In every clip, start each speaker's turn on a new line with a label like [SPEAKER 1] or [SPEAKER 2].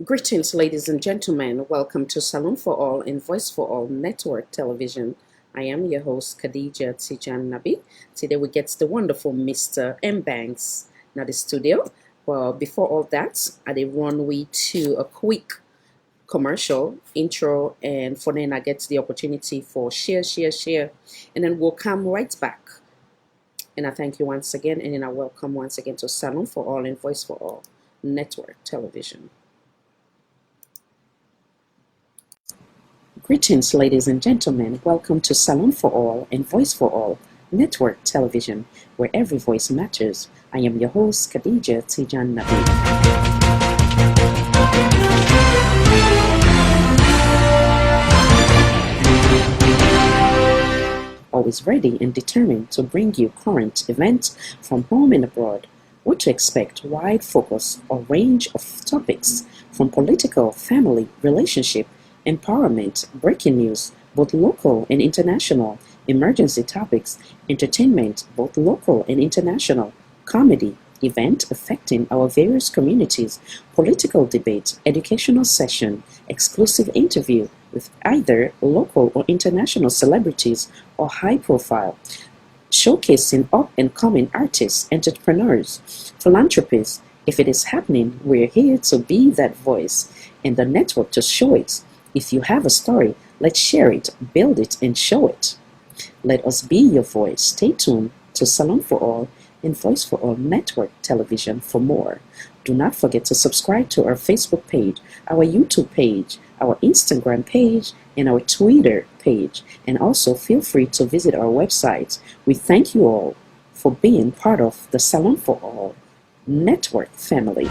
[SPEAKER 1] Greetings, ladies and gentlemen. Welcome to Salon for All and Voice for All Network Television. I am your host, Khadija Tijan Nabi. Today we get the wonderful Mr. M. Banks in the studio. Well, before all that, I did run we to a quick commercial intro, and for then I get the opportunity for share, and then we'll come right back. And I thank you once again, and then I welcome once again to Salon for All and Voice for All Network Television. Greetings, ladies and gentlemen. Welcome to Salon for All and Voice for All Network Television, where every voice matters. I am your host, Khadija Tijan Nabi. Always ready and determined to bring you current events from home and abroad. What to expect: wide focus or range of topics from political, family, relationship, empowerment, breaking news, both local and international, emergency topics, entertainment, both local and international, comedy, event affecting our various communities, political debate, educational session, exclusive interview with either local or international celebrities or high profile, showcasing up and coming artists, entrepreneurs, philanthropists. If it is happening, we're here to be that voice and the network to show it. If you have a story, let's share it, build it, and show it. Let us be your voice. Stay tuned to Salon for All and Voice for All Network Television for more. Do not forget to subscribe to our Facebook page, our YouTube page, our Instagram page, and our Twitter page. And also feel free to visit our website. We thank you all for being part of the Salon for All Network family.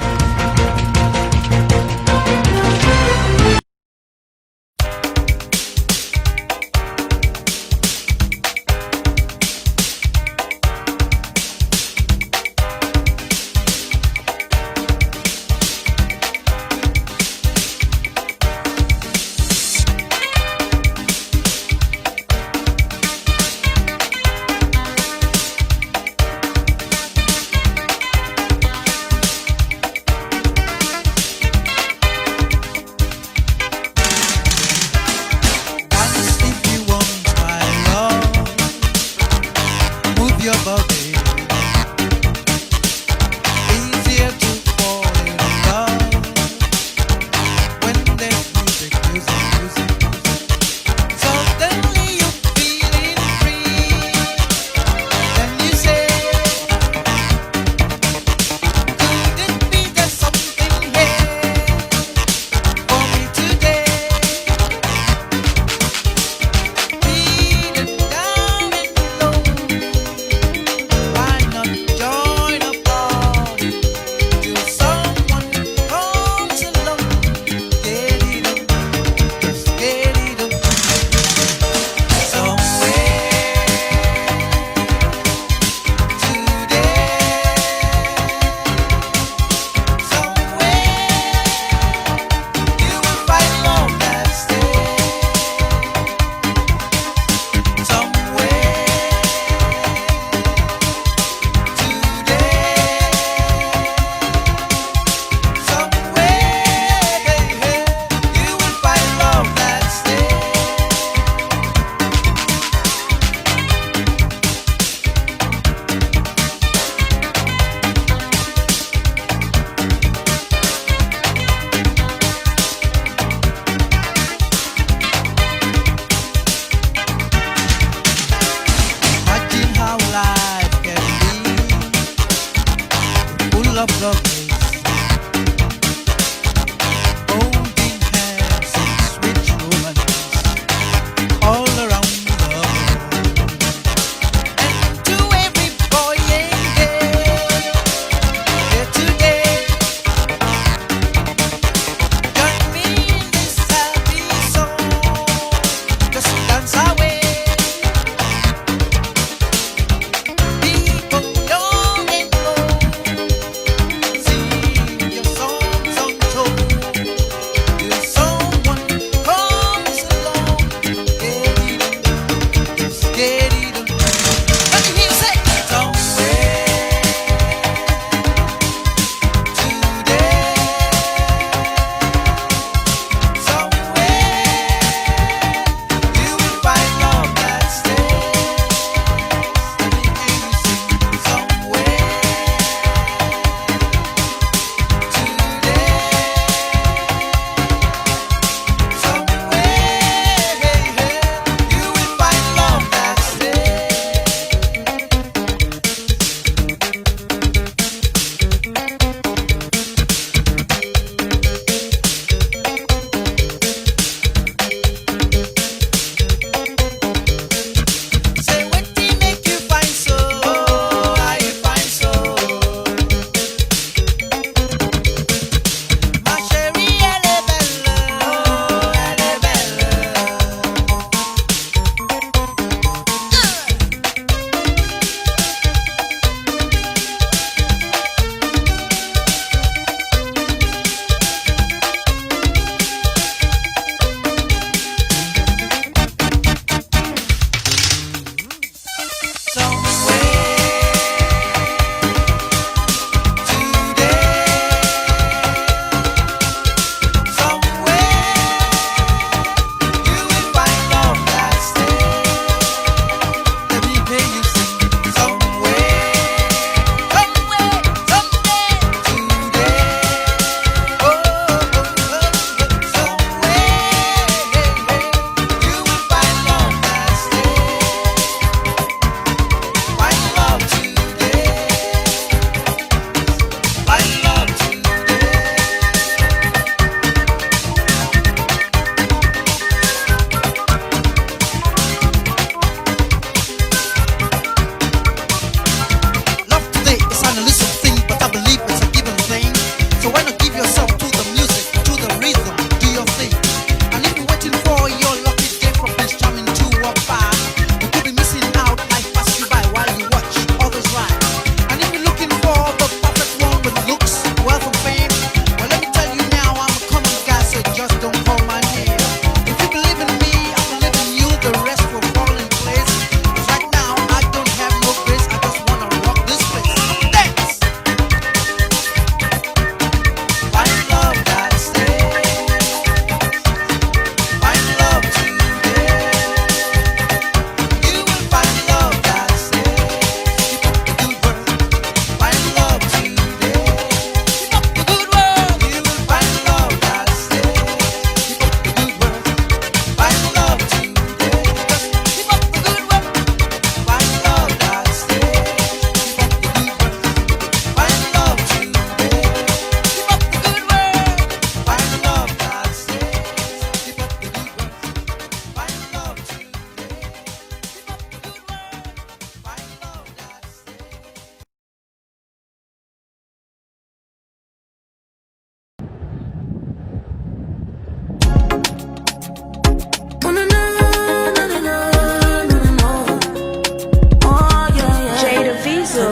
[SPEAKER 2] Fire,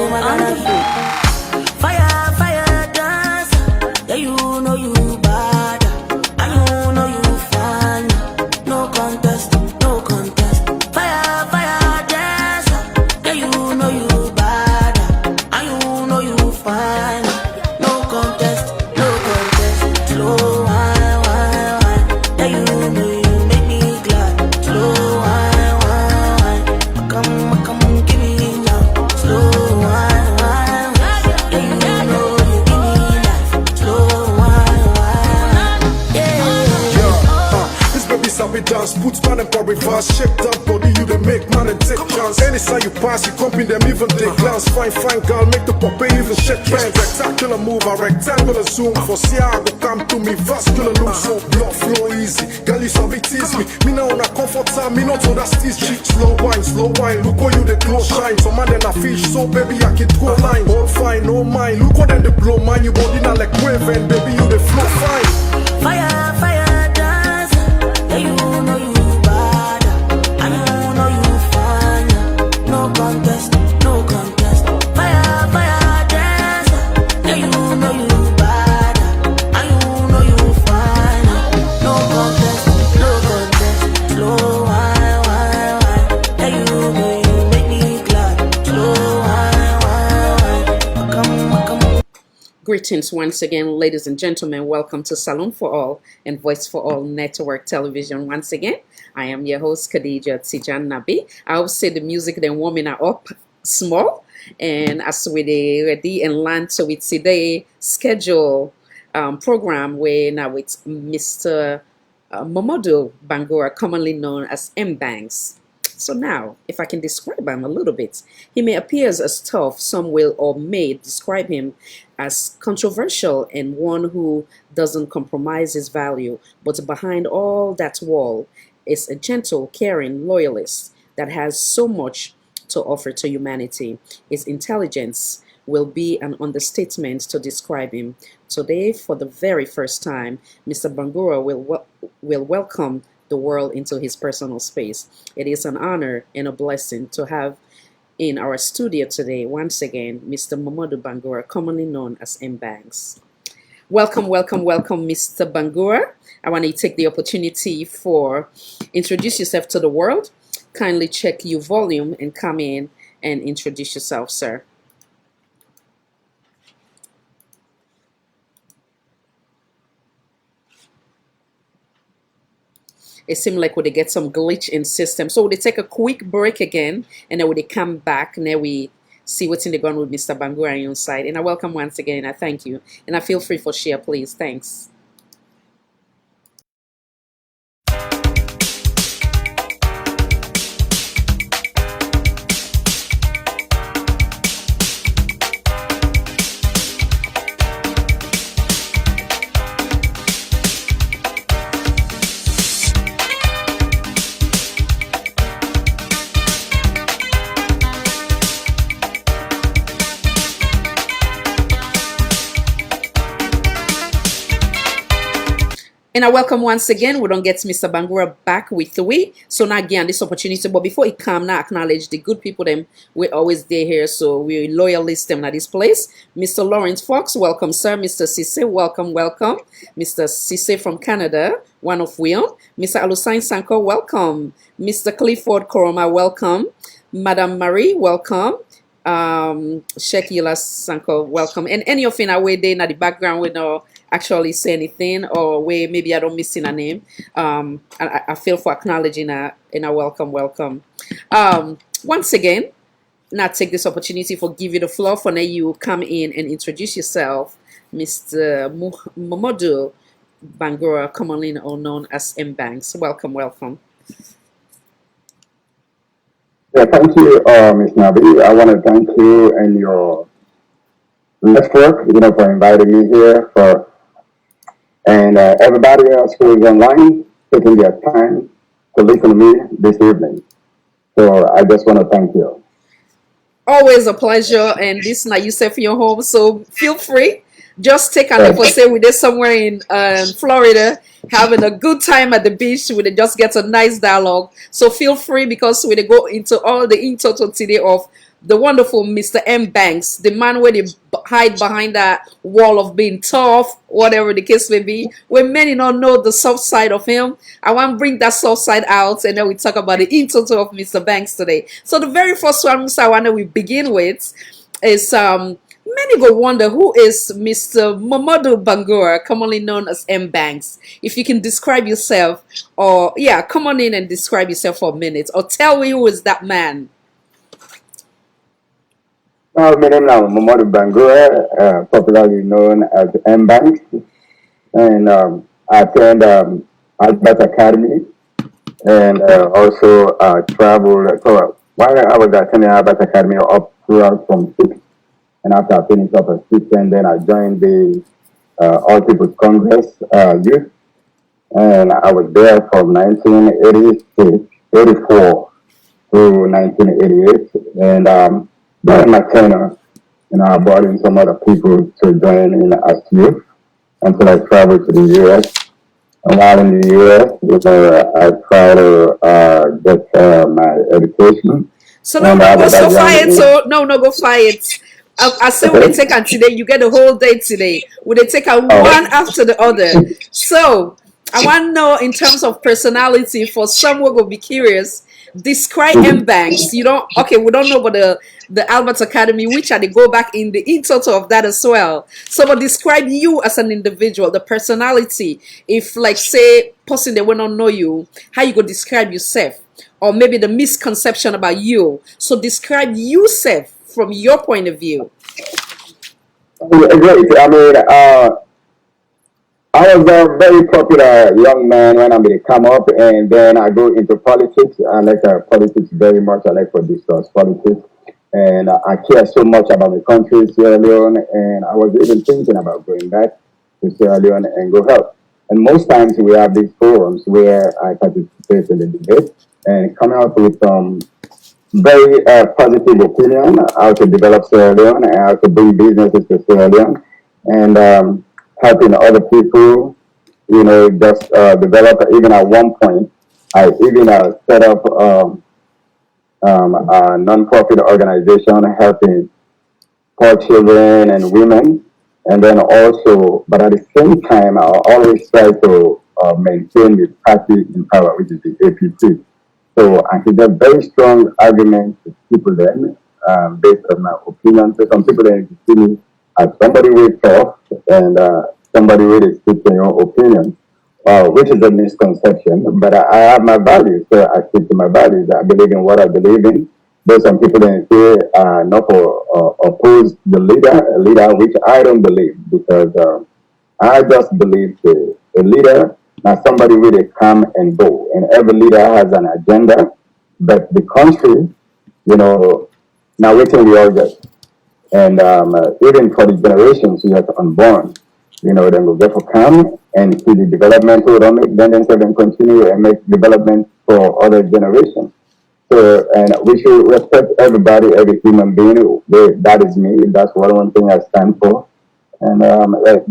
[SPEAKER 2] fire, dance. Yeah, you know you bad. And you know you fine. No contest, no contest. Fire, fire, dance. Yeah, you know you bad. And you know you fine. No contest, no contest. Slow wine, wine, wine. Yeah, you know you make me glad. Slow wine, wine, wine. Come, give me now. Slow wine, wine, wine. Yeah, you know you give me life. Slow wine, wine.
[SPEAKER 3] This baby sabi dance, put man and reverse, shake that body, you they make man and take chance. Anytime you pass, you comping them even they glance. Fine, fine girl, make the puppy even shake pants. Spectacular move, a rectangular zoom. For Siago, come to me, vascular look so blood flow easy. Girl, you sabi tease me. Me now on a comfort time, me not on that steez cheek. Slow wine, look how you the glow shine. Some man then a fish, so baby I can go line. All fine, no mind, look how then the blow mine. You body not like wave and baby you the flow fine.
[SPEAKER 2] Fire, fire, dance. Yeah, you know you bad. And you know you fine. No contest, no contest. Fire, fire, dance. Yeah, you know you bad. And you know you fine. No contest, no contest. Slow wine, wine, wine. Yeah, you know you make me glad. Slow wine, wine, wine. Come.
[SPEAKER 1] Greetings once again, ladies and gentlemen. Welcome to Salon for All and Voice for All Network Television. Once again, I am your host, Khadija Tijan Nabi. I always say the music then warming up small. And as we dey ready and land to with today schedule program where now it's Mr. Momodu Bangura, commonly known as M Banks. So now, if I can describe him a little bit, he may appear as tough, some will or may describe him as controversial and one who doesn't compromise his value, but behind all that wall is a gentle, caring loyalist that has so much to offer to humanity. His intelligence will be an understatement to describe him. Today, for the very first time, Mr. Bangura will welcome the world into his personal space. It is an honor and a blessing to have in our studio today, once again, Mr. Momodu Bangura, commonly known as M Banks. Welcome, welcome, welcome, Mr. Bangura. I want to take the opportunity for introduce yourself to the world. Kindly check your volume and come in and introduce yourself, sir. It seemed like we get some glitch in system. So they take a quick break again and then we come back and then we see what's in the ground with Mr. Bangura on your side. And I welcome once again. I thank you. And I feel free for share, please. Thanks. And I welcome once again. We don't get Mr. Bangura back with we. So now again, this opportunity. But before it come, now acknowledge the good people them we always there here. So we loyalist them at this place. Mr. Lawrence Fox, welcome, sir. Mr. Cisse, welcome, welcome. Mr. Cisse from Canada, one of we own. Mr. Alusain Sanko, welcome. Mr. Clifford Koroma, welcome. Madam Marie, welcome. Shekila Sanko, welcome. And any of you away there in the background with no actually say anything or where maybe I don't miss in a name. I feel for acknowledging and a welcome. Once again, now take this opportunity for give you the floor for now you come in and introduce yourself, Mr. Momodu Bangura, commonly known as M Banks. Welcome.
[SPEAKER 4] Yeah, thank you, Ms. Nabi. I want to thank you and your network, for inviting me here and everybody else who is online taking their time to listen to me this evening. So I just want to thank you.
[SPEAKER 1] Always a pleasure, and this night you said for your home, so feel free. Just take a look for say we're there somewhere in Florida, having a good time at the beach. We just get a nice dialogue. So feel free because we go into all the in total today of the wonderful Mr. M. Banks, the man where they hide behind that wall of being tough, whatever the case may be. When many don't know the soft side of him, I want to bring that soft side out, and then we talk about the in total of Mr. Banks today. So the very first one, Mr. I want we begin with is many go wonder who is Mr. Momodu Bangura, commonly known as M. Banks. If you can describe yourself, or yeah, come on in and describe yourself for a minute, or tell me who is that man.
[SPEAKER 4] My name is Momodu Bangura, popularly known as M Banks, and I attend Albert Academy and also traveled. So while I was attending Albert Academy up throughout from six, and after I finished up at six, and then I joined the All People's Congress youth, and I was there from 1986, 84 to 1988, and during my tenure, I brought in some other people to join in as youth until I traveled to the U.S. And while in the U.S., I tried to get my education.
[SPEAKER 1] So no,
[SPEAKER 4] And
[SPEAKER 1] no, go
[SPEAKER 4] after
[SPEAKER 1] so
[SPEAKER 4] that,
[SPEAKER 1] fired.
[SPEAKER 4] young,
[SPEAKER 1] So no, no, go fired. I say we they take on today. You get the whole day today. We they take on
[SPEAKER 4] oh,
[SPEAKER 1] one after the other. So I want to know in terms of personality. For some, we're gonna be curious. Describe M Banks. You don't. Okay, we don't know about the Albert Academy, which are they go back in the in total of that as well. So, but describe you as an individual, the personality. If like say person they will not know you, how you go describe yourself, or maybe the misconception about you. So describe yourself from your point of view.
[SPEAKER 4] great. I mean, I was a very popular young man when I made come up, and then I go into politics. I like politics very much. I like to discuss politics, and I care so much about the country, Sierra Leone, and I was even thinking about going back to Sierra Leone and go help. And most times we have these forums where I participate in the debate and come out with some very positive opinion how to develop Sierra Leone and how to bring businesses to Sierra Leone and helping other people, just develop. Even at one point, I even set up a non-profit organization helping poor children and women. And then also, but at the same time, I always try to maintain the party in power, which is the APC. So I can get very strong arguments with people then, based on my opinion. So some people then see me as somebody with tough and somebody with stick to your opinion, which is a misconception. But I have my values, so I stick to my values. I believe in what I believe in. There's some people that say not for oppose the leader, a leader which I don't believe because I just believe the leader now somebody really come and go, and every leader has an agenda. But the country, you know, now waiting we all get, and even for the generations we have unborn, then we'll get for come and see the development we don't make, then then continue and make development for other generations. So, and we should respect everybody, every human being. That is me. That's one thing I stand for. And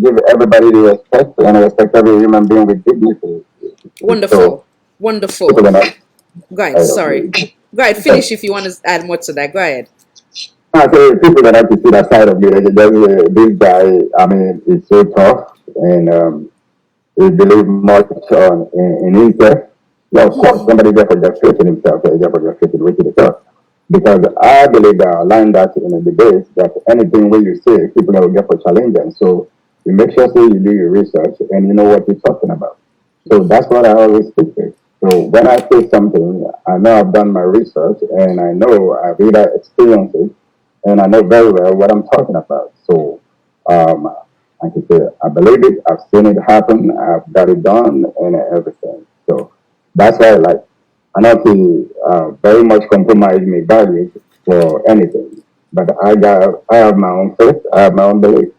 [SPEAKER 4] give everybody the respect and respect every human being with dignity. So,
[SPEAKER 1] Wonderful,
[SPEAKER 4] people
[SPEAKER 1] wonderful.
[SPEAKER 4] are not,
[SPEAKER 1] Go ahead.
[SPEAKER 4] I
[SPEAKER 1] Sorry.
[SPEAKER 4] don't
[SPEAKER 1] Go ahead.
[SPEAKER 4] know.
[SPEAKER 1] Finish if you want to add more to that. Go ahead.
[SPEAKER 4] So people that have to see that side of me, this guy, I mean, is so tough and he believes much in himself. Yeah, of course, somebody there for just faith in himself, there for just faith in wicked himself. Because I believe that I learned that in a debate that anything where you say, people will get for challenging. So you make sure so you do your research and you know what you're talking about. So that's what I always stick with. So when I say something, I know I've done my research and I know I've either experienced it and I know very well what I'm talking about. So I can say I believe it, I've seen it happen, I've got it done and everything. So that's why I like. I not to very much compromise my values for anything. But I have my own faith, I have my own belief.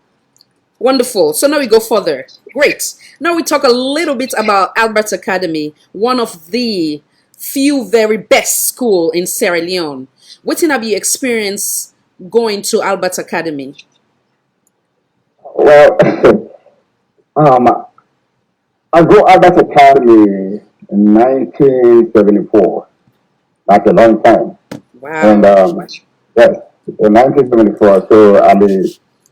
[SPEAKER 1] Wonderful. So now we go further. Great. Now we talk a little bit about Albert Academy, one of the few very best school in Sierra Leone. What have you experienced going to Albert Academy?
[SPEAKER 4] Well, um, I go Albert Academy in 1974. That's a long time. And
[SPEAKER 1] Wow.
[SPEAKER 4] Yes, in 1974. So I mean,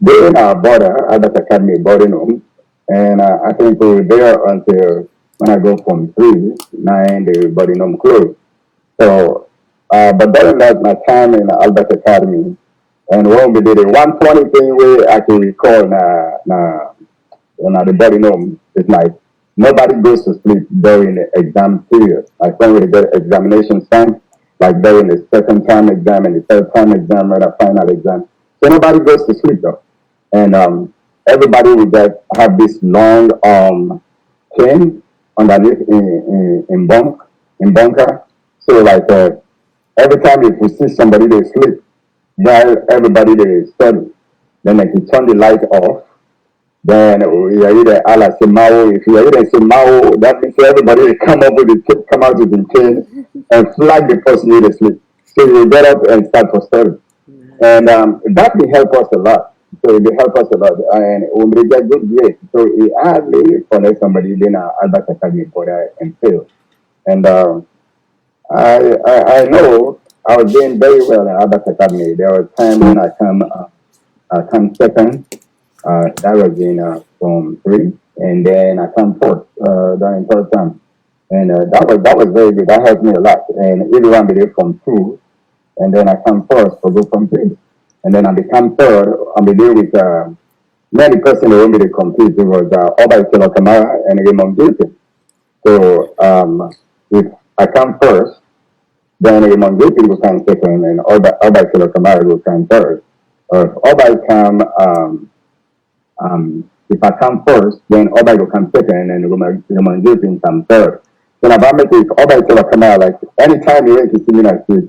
[SPEAKER 4] during our border, Albert Academy boarding home, and I think we were there until when I go from 3, 9, the boarding home closed. So, but during that my time in Albert Academy, and when we did it, one funny thing we I can recall the boarding home is like nobody goes to sleep during the exam period. Like when we get examination time, like during the second term exam and the third term exam or the final exam. So nobody goes to sleep though. And everybody will get have this long chain underneath in bunker. So like every time if we see somebody they sleep while everybody they study, then like you turn the light off, then you are either ala Simao. If you are either Simao, that means everybody will come up with the come out with the chain and flag the person you to sleep. So you get up and start for study. And that will help us a lot. So it will help us a lot. And when we get good grades, so it hardly connect somebody then Albert Academy for that and fail. And I know I was doing very well in Albert Academy. There was time when I come second. That was in from 3, and then I come fourth during third time, and that was very good. That helped me a lot. And everyone be there from 2, and then I come first for go from 3, and then I become third. I be there with many person who wanted to compete. It was Oba Kamara and Raymond Gilpin. So if I come first, then Raymond Gilpin will come second, and Oba Kamara will come third. If Oba come if I come first, then Oba will come second, and Roman Gilpin come third. Then about me, if Oba will come out, like anytime you went to see me in school,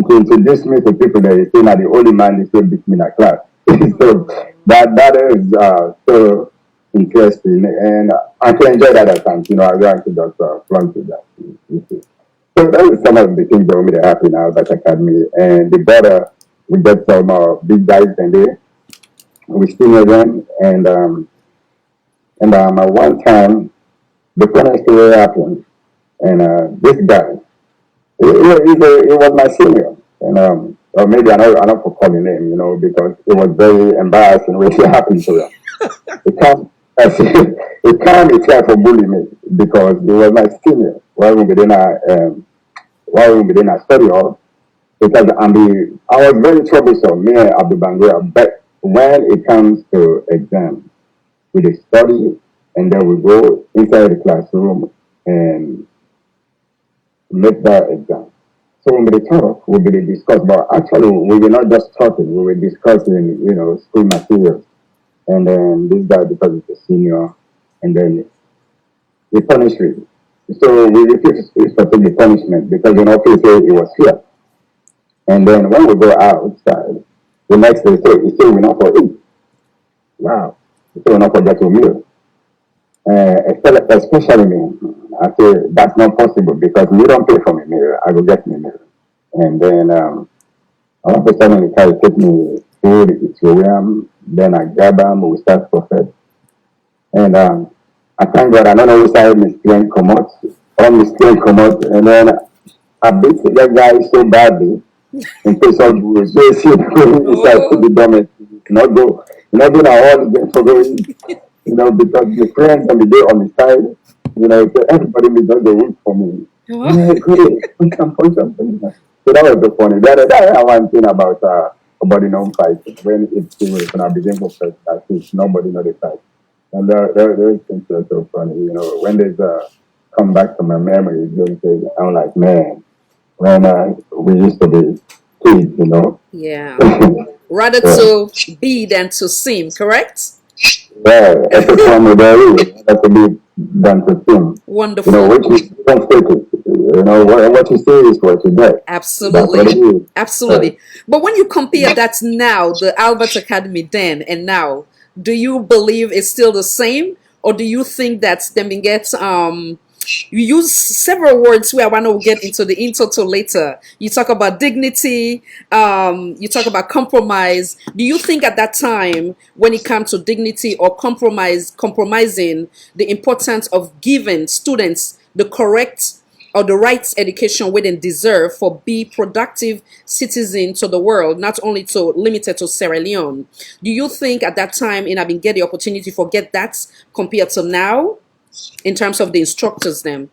[SPEAKER 4] he introduce me to people that you say, now the only man is still beat me in a class. So that is so interesting, and I can enjoy that at times. I like to just flunk with that. So that is some of the things that want me to happen now at Academy, and the border we get some big guys in there. We still them, and at one time, the funniest story happened, and this guy, he was my senior, and or maybe I don't call him name, because it was very embarrassing when it happened to him. It can't, it can't be tried for bullying me because he was my senior while we within a study hall because I was very troublesome, me and Abdul Bangura, but when it comes to exam, we just study and then we go inside the classroom and make that exam. So when we talk, we will discuss, but actually we were not just talking, we were discussing, school materials. And then this guy, because he's a senior, and then he punished me. So we refused to take the punishment because he said it was here. And then when we go outside, the next day he said we're not for eat. Wow. He said we're not for get a meal. Especially me. I said that's not possible because you don't pay for me meal. I will get me meal. And then all of a sudden the guy take me food, it's William, then I grab him, we start profit. And I thank God I don't know which side Miss Glenn come out. All Miss Glenn come out and then I beat that guy so badly in case of bruise. So you see inside to the dormant, not doing all the for going, because the friends and the day on the side, so everybody will just the root for me. Yeah, great. Punch something. So that was the funny. That one thing about the non-fight when it's when I begin to fight, I think nobody know the fight. And those things are so funny. When there's come back to my memory, I'm like, man, when we used to be kids.
[SPEAKER 1] Yeah. Rather
[SPEAKER 4] Yeah.
[SPEAKER 1] to be than to seem, correct?
[SPEAKER 4] Yeah, at the time of that to be done to sing.
[SPEAKER 1] Wonderful.
[SPEAKER 4] What you don't take it. What you say is what you get. That's what it
[SPEAKER 1] Absolutely.
[SPEAKER 4] is.
[SPEAKER 1] Absolutely. But when you compare that now, the Albert Academy then and now, do you believe it's still the same? Or do you think that them gets you use several words where I want to get into the intro to later. You talk about dignity, you talk about compromise. Do you think at that time when it comes to dignity or compromising the importance of giving students the correct or the rights education we then deserve for be productive citizen to the world, not only to limited to Sierra Leone. Do you think at that time in been get the opportunity for get that compared to now in terms of the instructors them?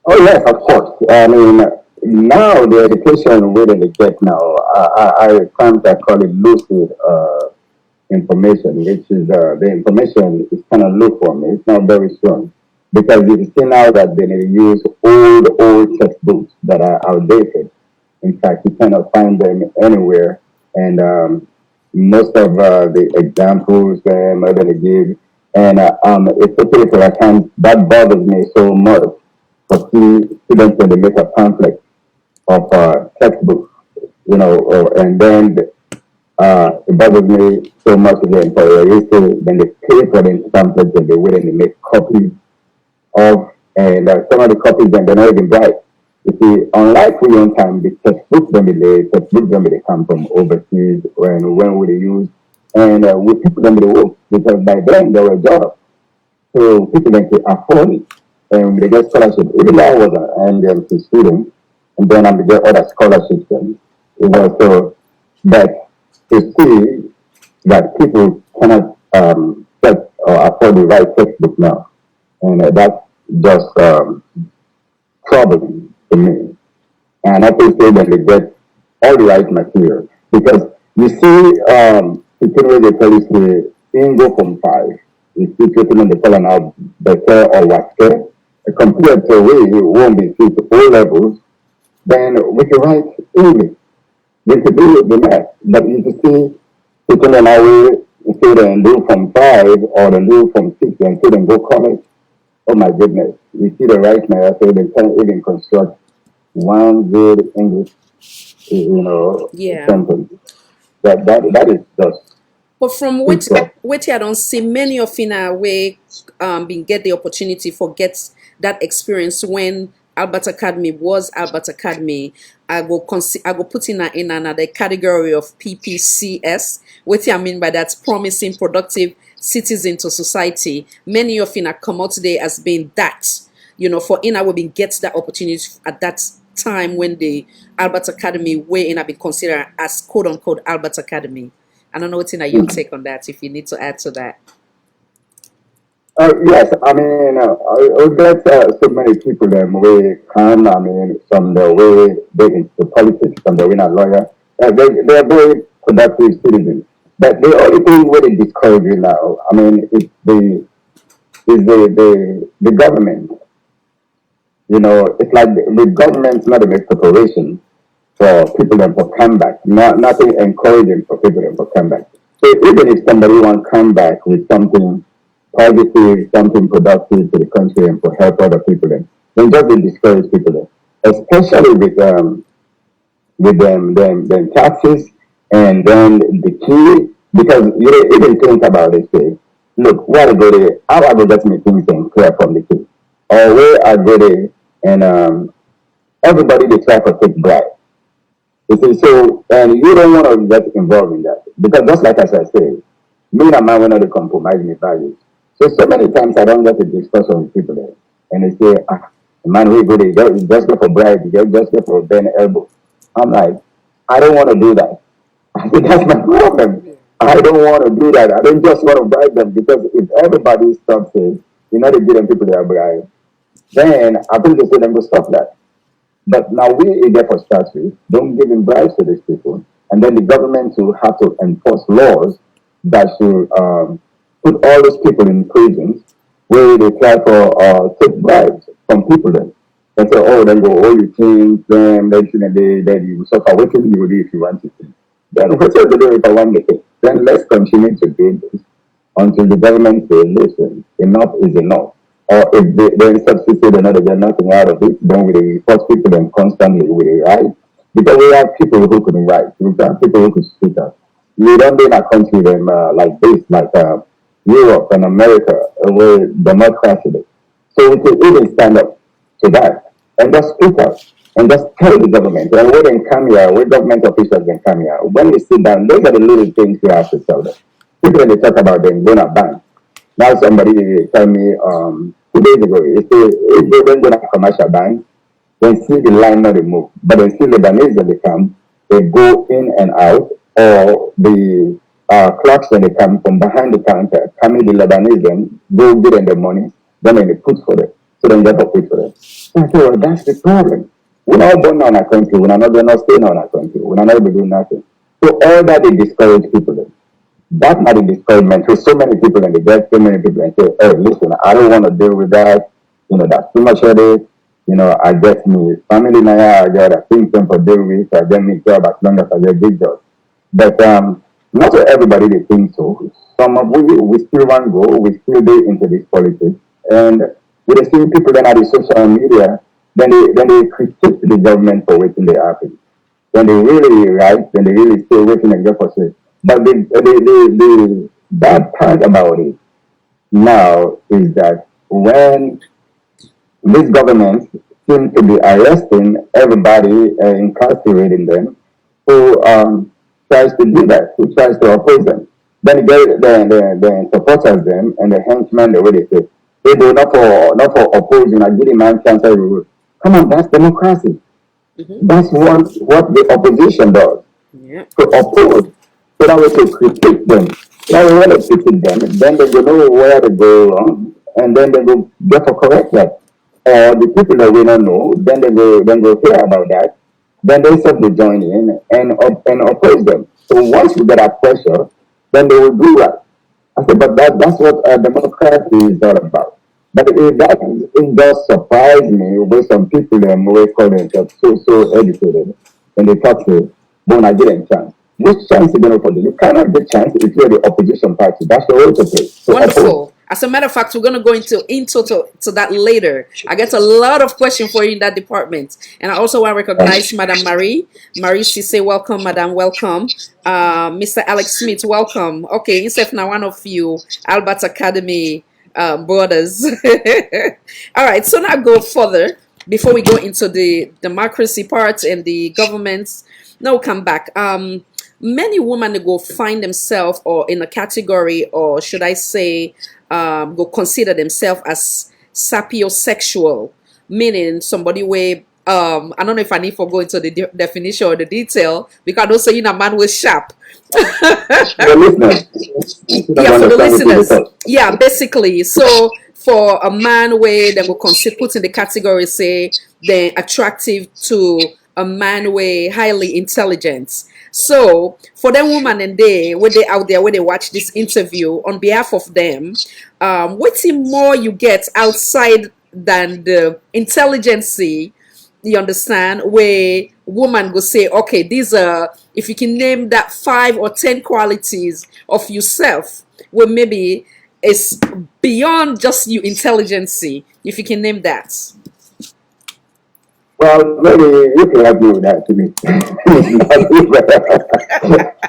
[SPEAKER 4] Oh yes, of course. I mean, now the education we really get now, I sometimes I call it lucid information, which is the information is kind of lukewarm. It's not very strong because you see now that they use old textbooks that are outdated. In fact, you cannot find them anywhere, and most of the examples that they give, and especially for accounts, that bothers me so much. For students when they make a pamphlet of textbooks, and then it bothers me so much again for a reason when they pay for the pamphlets and they willing to make copies of, and some of the copies then they're not even right. You see, unlike we own time, the textbooks when they come from overseas when we use, and we people them the work because by then there were jobs, so people can afford it, and they get scholarship. Even though I was an NDMC student, and then I get other scholarships, so that to see that people cannot get or afford the right textbook now, and that's just troubling to me. And I think say that they get all the right material because you see, people where they tell you say Ingo from 5, you see people in the calling out better or whatever, compared to we won't be fit O levels, then we can write English. We could do the math, but you can see people in our way, say they do from 5 or they do from 6 and say they go college. Oh my goodness. You see the right now, so they can't even construct one good English,
[SPEAKER 1] Yeah.
[SPEAKER 4] sentence. That is just
[SPEAKER 1] But from
[SPEAKER 4] too
[SPEAKER 1] what
[SPEAKER 4] tough.
[SPEAKER 1] I don't see many of in our way been get the opportunity for get that experience when Albert Academy was Albert Academy. I go put in another category of PPCS. What I mean by that, promising productive citizen to society. Many of in come out today as being that. For in will been get that opportunity at that time when the Albert Academy way in have been considered as quote unquote Albert Academy. I don't know what's in your take on that. If you need to add to that.
[SPEAKER 4] Yes, I mean, we get so many people them way come. I mean, from the way they into politics, from the way not lawyer, they are very productive citizens. But the only thing really discouraging now, I mean, is the government. It's like the government's not a big preparation for people them for comeback. Nothing encouraging for people them for comeback. So even if somebody want to come back with something positive, something productive to the country and for help other people, then just they discourage people then. Especially with them taxes and then the key because you don't even think about it, say, look, where I go there, how I go get me things and clear from the key. Or where I go there and everybody they try to take bribe. You see, so and you don't want to get involved in that because just like as I said, me and my want to compromise my values. So many times I don't get a discussion with people there, and they say, man, we go there, just go for bribe, just go for bend elbow. I'm like, I don't want to do that. I said, that's my problem. I don't want to do that. I don't just want to bribe them because if everybody stops it, they give them people their bribe, then I think they say them go stop that. But now we there for start with, don't give in bribes to these people. And then the government will have to enforce laws that should put all those people in prisons where they try for take bribes from people then. And say, oh, then go, oh, you change them, then you suffer. What can you do if you want to change? Then what you do if I want to change? Then let's continue to do this until the government says, listen, enough is enough. Or if they substitute another, get nothing out of it, then we force people them constantly with it, right? Because we have people who can write, we have people who can speak us. We don't be in a country them like this, like Europe and America, where democracy is. So we could even stand up to that and just speak up and just tell the government. And when they come here, when government officials can come here, when you sit down, those are the little things you have to tell them. People when they talk about them, going to bank. Now somebody tell me 2 days ago. If they don't go to commercial bank, then see the line not remove. But then see Lebanese when they come, they go in and out, or the clerks when they come from behind the counter, come in the Lebanese then go give them the money, then they put for them. So then they have to pay for them. So I say, well, that's the problem. We're not born on our country, we're not staying on our country, we're not able to do nothing. So all that they discourage people then. That might be discouragement to so many people and they get so many people and say, hey, listen, I don't want to deal with that. That's too much headache. I get me family now, I got a thing for deal with, I get me job as long as I get big job. But not everybody they think so. Some of we still want to go, we still be into this politics. And we see people then at the social media, then they critique the government for waiting they happen. When they really right, when they really stay waiting and go for shit. But the bad part about it now is that when this government seems to be arresting everybody, incarcerating them, who tries to do that, who tries to oppose them. Then the supporters them and the henchmen, the way they say, they do not for opposing, I give him man chance every week. Come on, that's democracy. That's what the opposition does.
[SPEAKER 1] Yeah.
[SPEAKER 4] To oppose. So that way to critique them. Now we want to critique them, then they will know where to go wrong, and then they will therefore correct that. Or the people that we don't know, then they hear about that, then they start to join in and oppose them. So once you get that pressure, then they will do that. I said, but that's what democracy is all about. But it does surprise me with some people them who call themselves so educated and they talk to when I get a chance. Which chance you gonna put? You cannot get chance if you're the opposition party. That's the way to play. So
[SPEAKER 1] Wonderful. As a matter of fact, we're going to go into that later. I get a lot of questions for you in that department. And I also want to recognize Madam Marie. Marie Cisse, welcome, Madam, welcome. Mr. Alex Smith, welcome. Okay, instead now one of you, Albert Academy brothers. All right, so now go further before we go into the democracy part and the governments. Now come back. Many women go find themselves or in a category, or should I say, go consider themselves as sapiosexual, meaning somebody where I don't know if I need to go into the definition or the detail because I don't say a man was sharp. Yeah, for the listeners. Yeah, basically. So for a man where they will put in the category, say they're attractive to a man where highly intelligent. So for them woman and when they out there, when they watch this interview, on behalf of them, what's more you get outside than the intelligence, you understand, where woman go say, okay, these are, if you can name that 5 or 10 qualities of yourself, where maybe it's beyond just your intelligence, if you can name that.
[SPEAKER 4] Well, maybe you can help me with that to me.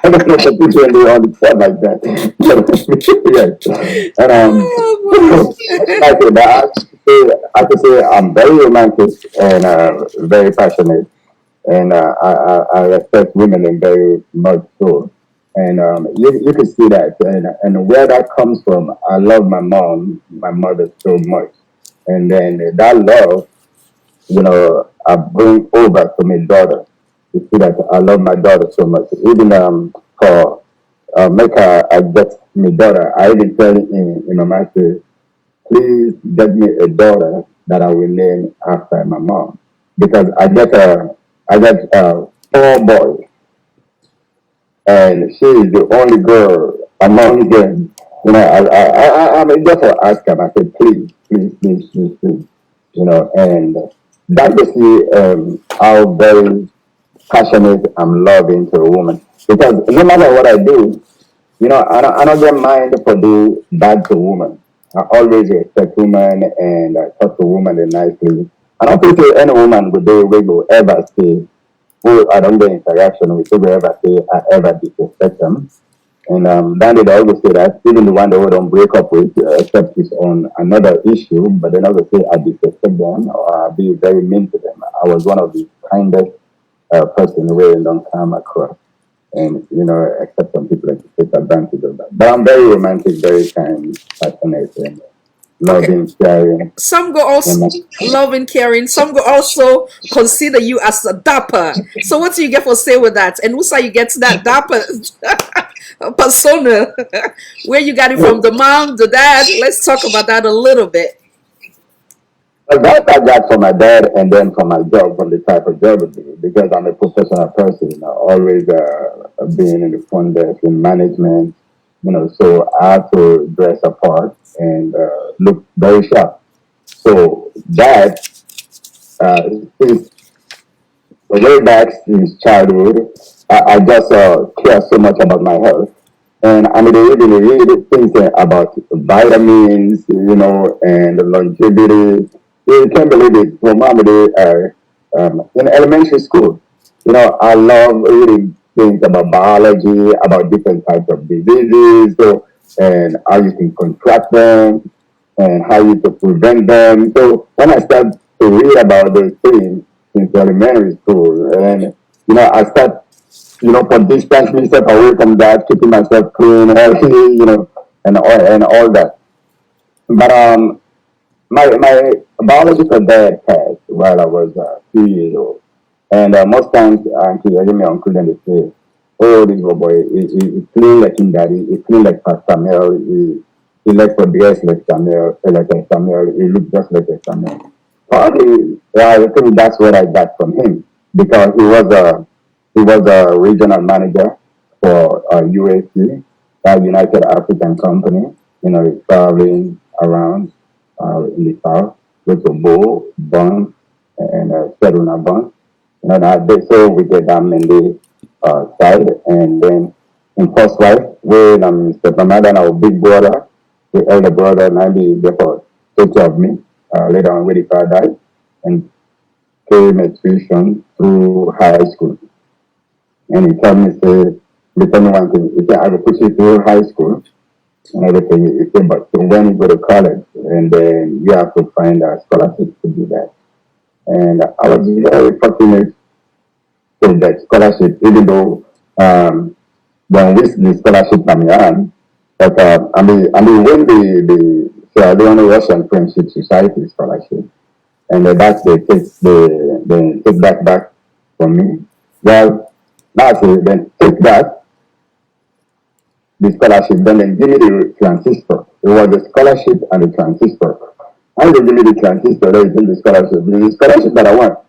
[SPEAKER 4] I don't know if people really understand like that. Yes. And I could say I'm very romantic and very passionate, and I respect women in very much so. And you can see that, and where that comes from. I love my mother so much, and then that love, I bring over to my daughter. You see that I love my daughter so much. Even for make her I get my daughter, I even tell in my mind, say, please get me a daughter that I will name after my mom, because I got 4 boys, and she is the only girl among them. I mean, just for ask her. I said, please, please, please, please, please, and that you see how very passionate I'm loving to a woman. Because no matter what I do, I don't get mind for do bad to woman. I always respect women and I talk to women nicely. I don't think any woman would do will ever say, who I don't get interaction with, who will ever say I ever disrespect them. And then they always say that even the one they don't break up with, except it's on another issue, but then always say I disrespect them or I be very mean to them. I was one of the kindest person who don't come across, and except some people like to take advantage of that. But I'm very romantic, very kind, passionate, and
[SPEAKER 1] Okay.
[SPEAKER 4] loving, caring,
[SPEAKER 1] Some go
[SPEAKER 4] and
[SPEAKER 1] also loving, caring. Some go also consider you as a dapper. So what do you get for say with that? And who's how you get that dapper persona? Where you got it from? The mom, the dad? Let's talk about that a little bit.
[SPEAKER 4] but that I got from my dad and then from my job, from the type of job I do, because I'm a professional person, always being in the front desk in management, so I have to dress apart and look very sharp. So that is way back since childhood. I just care so much about my health. And I'm really thinking about vitamins, and longevity. You can't believe it. From in elementary school, I love reading things about biology, about different types of diseases, so, and how you can contract them, and how you can prevent them. So when I start to read about those things since elementary school, and I start for distance myself away from that, keeping myself clean, healthy, and all that. But my biological dad passed while I was 2 years old, and most times Auntie, I give me uncle and they say, "Oh, this little boy, he clean like him daddy, he clean like Pastor Mel, he like for dress like Samuel, like a Samuel, he look just like a Samuel." Probably, yeah, I think that's what I got from him because he was a regional manager for UAC, United African Company. He's traveling around in the south with a bow, bun, and Seruna bun. That they so we get them in the side, and then in first life, when stepmother and our big brother, the elder brother, and I be therefore take care of me. Later on, when the father died, and came a tuition through high school. And he told me, say, he told me one thing. He said, I will put you through high school and everything. He said, but when you go to college, and then you have to find a scholarship to do that. And I was very fortunate to that scholarship, even though when we the scholarship from Iran, but I mean, when the Sierra Leone Russian Friendship Society scholarship, and that's they take that back from me. Well, that's it. Then take that the scholarship. Then they give me the transistor. It was the scholarship and the transistor. How they give me the transistor? They give the scholarship. The scholarship that I want.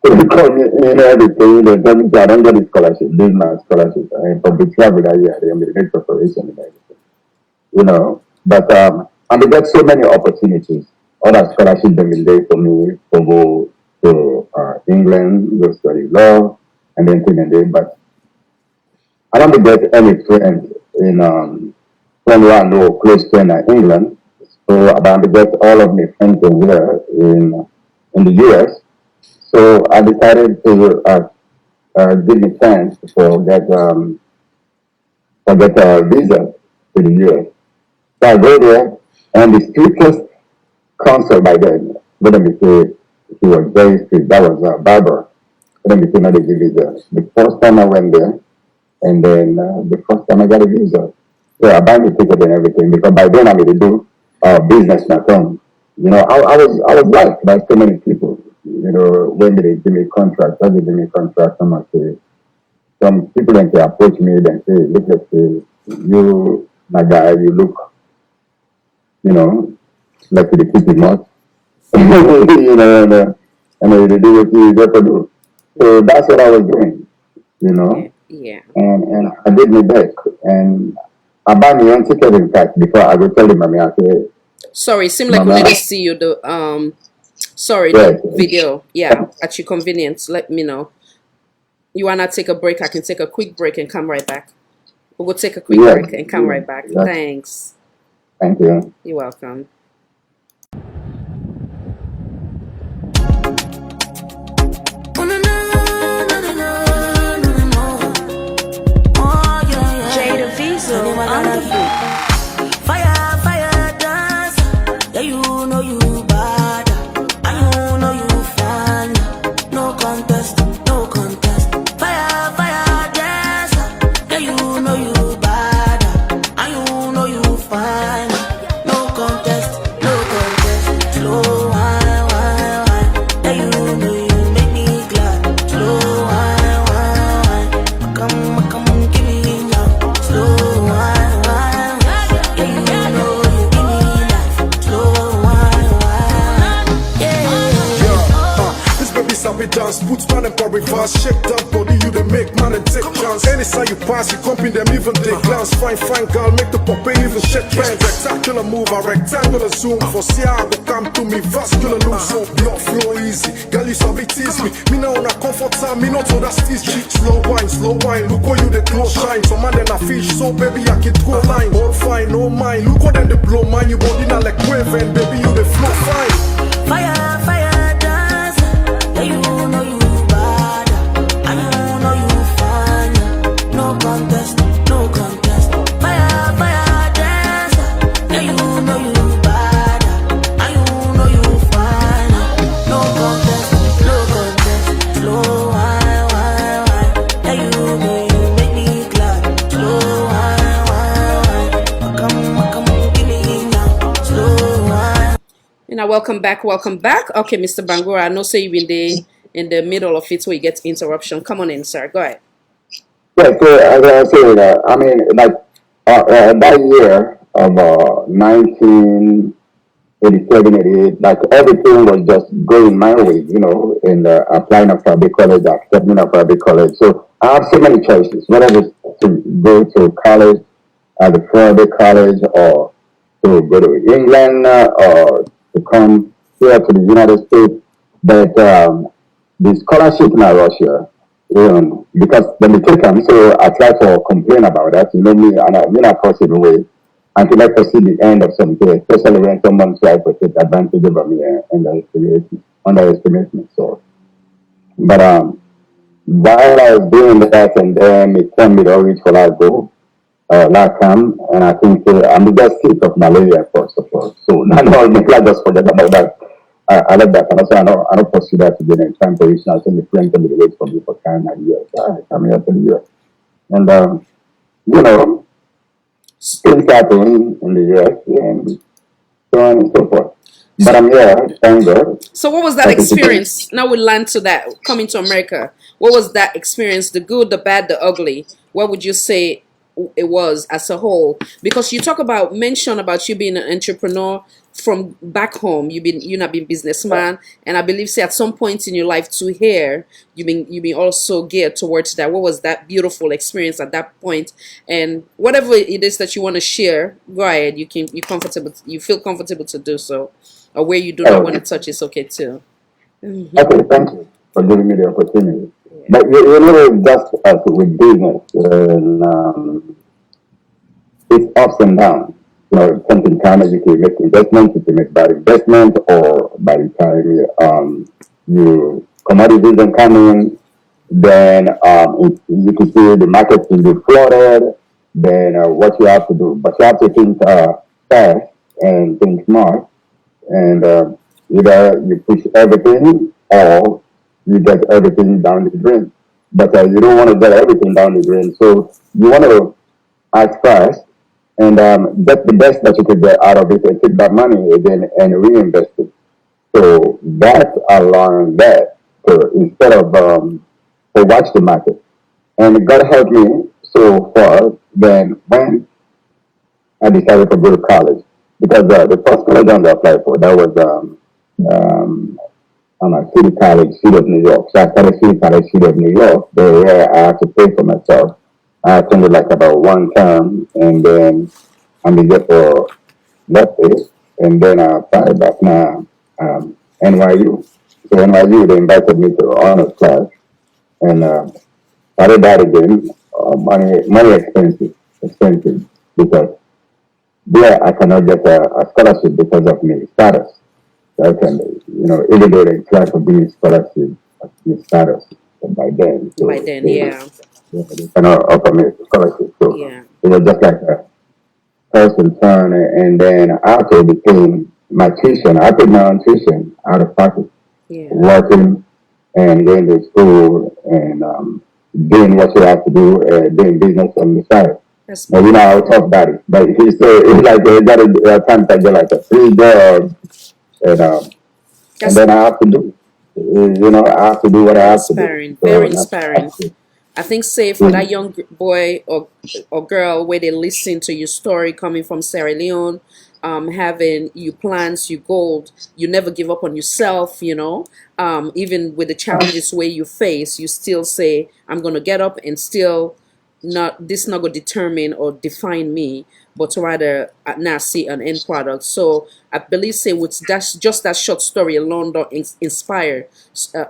[SPEAKER 4] So they call me in everything. They tell me I don't get the scholarship. This is my scholarship. And from the travel that year, they made a great preparation and everything. But and we got so many opportunities. Other scholarship have been there for me to go to England, go study law, and then thing and then. But I don't get any friend in friend who I know close to in England. So I don't get all of my friends in here in the US. So I decided to give me chance for get a visa to the US. So I go there, and the strictest counsel by then, let me say, he was very strict. That was Barbara. Let me say, not a visa. The first time I went there, and then the first time I got a visa, yeah, I buy the ticket and everything because by then I made to do business my own. I was liked by so many people. When they give me contract, when they give me contract, some people then they approach me and say, look at you, my guy, you look, you know, like the kitty much. And they do what you got to do. So that's what I was doing, you
[SPEAKER 1] Yeah.
[SPEAKER 4] know,
[SPEAKER 1] Yeah.
[SPEAKER 4] and I did my best. And I buy my own ticket, in fact, before I go tell the mommy, I say,
[SPEAKER 1] Sorry, it seemed like we
[SPEAKER 4] Mama,
[SPEAKER 1] need to see you
[SPEAKER 4] yes,
[SPEAKER 1] the video. Yeah, at your convenience. Let me know. You wanna take a break? I can take a quick break and come right back. We'll take a quick
[SPEAKER 4] yes,
[SPEAKER 1] break and come right back.
[SPEAKER 4] yes,
[SPEAKER 1] Thanks.
[SPEAKER 4] thank you.
[SPEAKER 1] You're welcome.
[SPEAKER 2] Oh, no, no, no, no, no, no, no, no. Oh, yeah, yeah.
[SPEAKER 5] Jada Visa
[SPEAKER 2] Anyone
[SPEAKER 5] on
[SPEAKER 2] gonna
[SPEAKER 5] the beat.
[SPEAKER 2] fire, fire, dance. Yeah, you know you bad. And you know you fine. No contest, no contest. Fire, fire, dance. Yeah, you know you bad. And you know you fine. No contest.
[SPEAKER 3] chance. Put man and for reverse, shake that body, you they make man and take chance. Anytime you pass, you comping them even they glance. Fine girl, make the puppy even shake pants. Spectacular move, a rectangular zoom. For see how go come to me, vascular loose. So blood flow easy, girl you sabi tease me. Me now on a comfort time, me not to that steez. Slow wine, look what you the close shine. Some man then a fish, so baby I can go line. All fine, no mind, look what then the blow mine. You body now like wave and baby you the flow fine.
[SPEAKER 2] Fire, dance. Yeah, you know you bad. And you know you fine. No contest, no contest. Fire, dance. Yeah, you know you bad. And you know you fine. No contest, no contest. Slow wine. Yeah, you know you make me glad. Slow wine. Come, give me now. Slow wine.
[SPEAKER 1] Welcome back. Okay, Mr. Bangura, I know say you've been there in the middle of it where you get interruption. Come on in, sir. Go ahead.
[SPEAKER 4] Yeah, so as I was saying, I mean, like that year of 1987, 88, like everything was just going my way, you know, in applying for a big college, accepting for a big college. So I have so many choices, whether it's to go to college at the Florida college or to go to England or to come here to the United States. But the scholarship in Russia, because when they take them, so I try to complain about that. You know me, and I'm in a positive way until I see the end of something, especially when someone tries to take advantage of me and underestimate me. So, but while I was doing that, and then it turned me to reach for that goal last time, and I think I'm just sick of malaria first of all. So now maybe I just forget about that. I like that, and also I don't pursue that again and try and position. I think the friend can be wait for me for time and years. I come here to the US, and you know, things happen in the US and so on and so forth. But I'm here, thank God.
[SPEAKER 1] So what was that experience? Now we learn to that coming to America. What was that experience? The good, the bad, the ugly. What would you say it was as a whole? Because you talk about mention about you being an entrepreneur from back home. You not been businessman, and I believe say at some point in your life to here you've been also geared towards that. What was that beautiful experience at that point? And whatever it is that you want to share, go ahead. You feel comfortable to do so. Or where you do not want to touch, it's okay too.
[SPEAKER 4] Okay, thank you for giving me the opportunity. But you know, just as with business, it's ups and downs. You know, something kind of you can make investments, you can make bad investment, or by the time you commodities don't come in, then you can see the market will be flooded. Then what you have to do, but you have to think fast and think smart, and either you push everything or you get everything down the drain. But you don't want to get everything down the drain, so you want to act fast and get the best that you could get out of it and take that money again and reinvest it. So that I learned that instead of to watch the market. And God helped me so far. Then when I decided to go to college, because the first college I applied for that was City College, City of New York. So I started City College, City of New York, where I had to pay for myself. I attended like about one term, and then I'm there for that day, and then I applied back now NYU. So NYU they invited me to honors class, and started that again. Money expensive because there I cannot get a scholarship because of my status. So I can, even though they try to be scholarship, the status by then. So
[SPEAKER 1] By then, yeah.
[SPEAKER 4] they cannot offer me a scholarship. So
[SPEAKER 1] Yeah.
[SPEAKER 4] it was just like a person turn, and then after became my tuition. I paid my own tuition out of pocket,
[SPEAKER 1] Yeah.
[SPEAKER 4] working and going to school and doing what you have to do, doing business on the side.
[SPEAKER 1] That's
[SPEAKER 4] But you know how tough that is. But he said it's like that is times I get like a 3 jobs, and then I have to do. I have to do what I have to do.
[SPEAKER 1] inspiring.
[SPEAKER 4] So
[SPEAKER 1] Very
[SPEAKER 4] that's
[SPEAKER 1] inspiring. I think, say, for that young boy or girl where they listen to your story coming from Sierra Leone, having you plans, you goals, you never give up on yourself, even with the challenges where you face, you still say, I'm gonna get up and still not gonna determine or define me, but rather now see an end product. So I believe say with that's just that short story alone don't inspire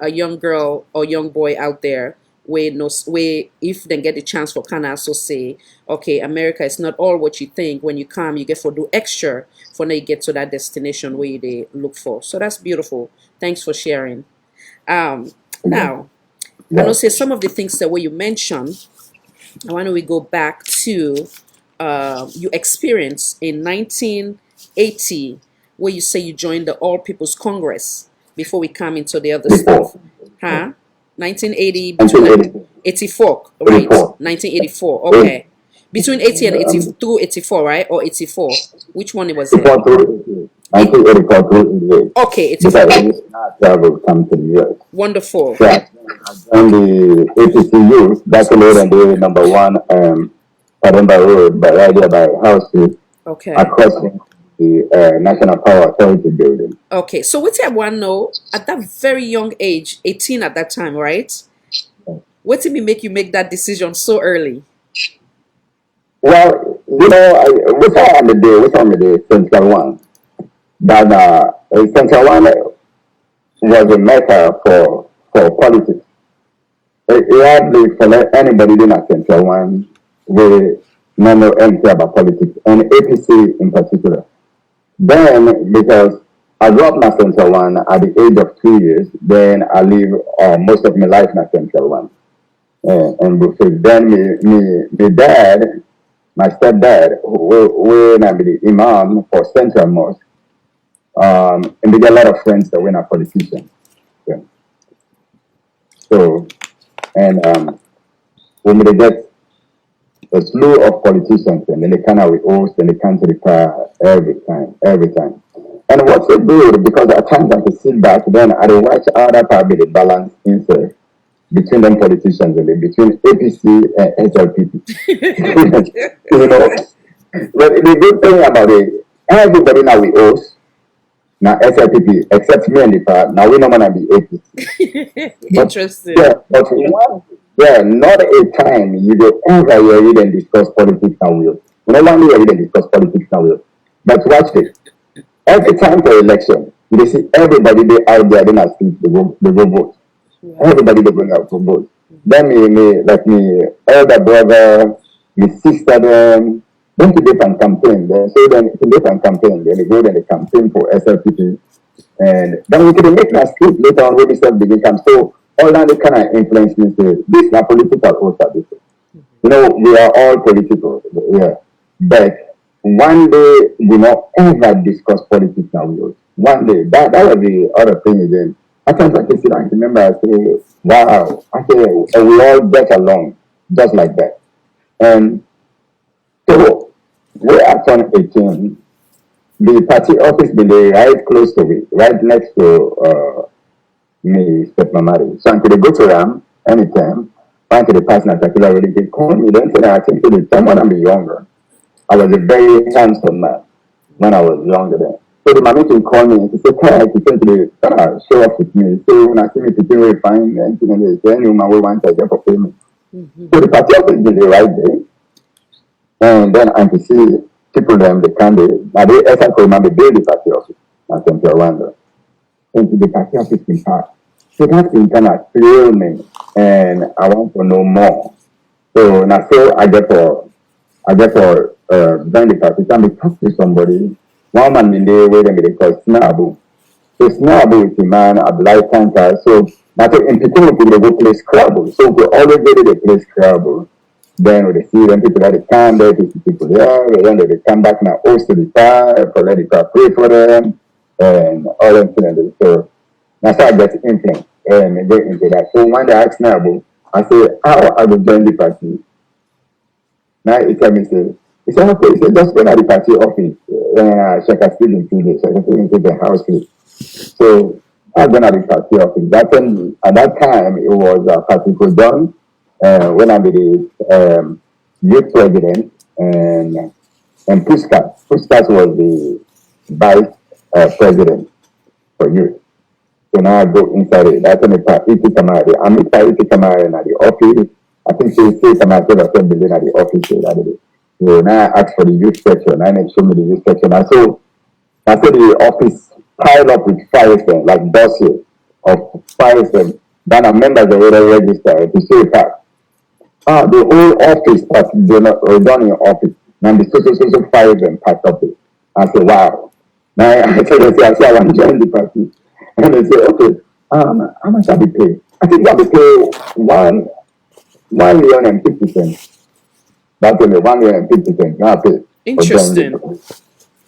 [SPEAKER 1] a young girl or young boy out there where knows where if they get the chance for kind of also say, okay, America is not all what you think. When you come, you get for do extra for now you get to that destination where they look for. So that's beautiful. Thanks for sharing. Now I know
[SPEAKER 4] Yeah.
[SPEAKER 1] say some of the things that where you mentioned. Why don't we go back to your experience in 1980, where you say you joined the All People's Congress before we come into the other
[SPEAKER 4] Before
[SPEAKER 1] stuff? Huh? 1980 between
[SPEAKER 4] 1980,
[SPEAKER 1] 84, right?
[SPEAKER 4] 84.
[SPEAKER 1] 1984.
[SPEAKER 4] Eight,
[SPEAKER 1] Okay. Between 80 and 80
[SPEAKER 4] um,
[SPEAKER 1] through 84, right? Or 84? Which one was it?
[SPEAKER 4] 84 through
[SPEAKER 1] It
[SPEAKER 4] 1984 through 88.
[SPEAKER 1] okay, 84.
[SPEAKER 4] Because I used not travel come to the US.
[SPEAKER 1] Wonderful.
[SPEAKER 4] So I joined the APC youth back in the number one Pademba Road, but right there by House Street,
[SPEAKER 1] Okay.
[SPEAKER 4] across from the National Power Authority building.
[SPEAKER 1] Okay. So what I want to know at that very young age, 18 at that time, right? What did me make you make that decision so early?
[SPEAKER 4] Well, we saw on the day, Central One. That Central One was a mecca for politics. It hardly for anybody doing a Central One with no know anything about politics, and APC in particular. Then, because I grew up in a Central One at the age of 2 years, then I live most of my life in a Central One. And because then my dad, my stepdad, when I be the imam for Central Mosque, and we get a lot of friends that were not politicians. Yeah. So, and when we get a slew of politicians, and then they kind of we host and they come to the car every time. And what's so good, because at times I can sit back, then I will watch how that probably the balance inside between them politicians and between APC and HLPP. You know, but the good thing about it, everybody now we host, now SLPP, except me and the part, now we know gonna be APC. But
[SPEAKER 1] Interesting.
[SPEAKER 4] yeah, but one, yeah, not a time you go ever hear you then discuss politics now will. You know, one day you then discuss politics now will. But watch this. Every time for election, you see everybody they out there, they not speak, they go vote.
[SPEAKER 1] Wow.
[SPEAKER 4] Everybody they going out for vote. Then like me elder brother, my sister them, then to different campaign. Then so then to different campaign, then they go then they campaign for SLPP. And then we can make that speak later on when we start begin come. So all that they kind of influence me say this is not political also this. You know, we are all political, yeah. But one day we not ever discuss politics now. One day that was the other thing again. I can sit and remember I say, wow, I say and we all get along just like that. And so we are turn 18. The party office been there right close to me, right next to me, step my marriage. So until they go to them anytime, until the person at particular really they call me, then say I think to the time when I'm younger. I was a very handsome man when I was younger then. So the mommy can call me and say, "Kai, you think to show off with me." So when I see me sitting very fine, then they say, "Any woman will want to get for payment." So the party office is right there. And then I can see people them the candidate. Now they actually remember build the party office at Central Rwanda. Into the party office in part. So that thing kind of thrill me and I want to know more. So now so I get for join the party and we talk to somebody. One man in there where they call Snabu. So Snabu is a man of lifetime car. So now so in people they go play Scrabble. So we always go to play Scrabble. Then when they see them people that they come there, they see people there, then they come back now host to the car, let the car pray for them and all them things. So that's how I get influence and get into that. So when they ask Snabu, I say, how I will join the party? Now he tell me, say, he said, okay, he said, just go to the party office. Check a still in 2 days. I can still into the house. So I went to the party office. At that time, it was Patrick John when I was the youth president. And and Puskas was the vice president for youth. So now I go inside it. That's when Iti Kamari. I'm inside Iti Kamari at the office. I think she say Kamari was 10 billion at the office that day. So now I asked for the youth section, and they show me the youth section. I saw the office piled up with files, like dossier of files, and then I remember they already registered to say that the whole office that they not done in office, and the social files and packed up it. I said, wow. Now I said, I want to join the party. And they say, okay, how much have you paid? I think I have to pay 1 million and 50 cents. That's only 1 million and 50 cents. Now I pay for joining the
[SPEAKER 1] Interesting.
[SPEAKER 4] party.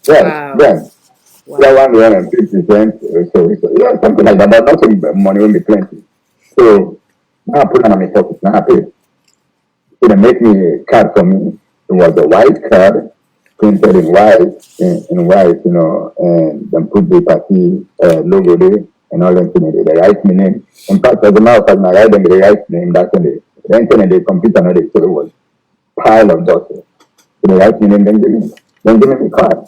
[SPEAKER 4] Yes,
[SPEAKER 1] Wow.
[SPEAKER 4] yes.
[SPEAKER 1] Wow.
[SPEAKER 4] Yeah, 1 million and 50 cents. So yeah, something like that. But not so money will be plenty. So now I put it on my pocket. Now I pay. So they make me a card for me. It was a white card printed in white, and then put the party logo there and all that thing. They write my name. In fact, as a matter of fact, I write them the right name back in the then they computer now they so it was pile of doctors. So they write my name, then give me the card.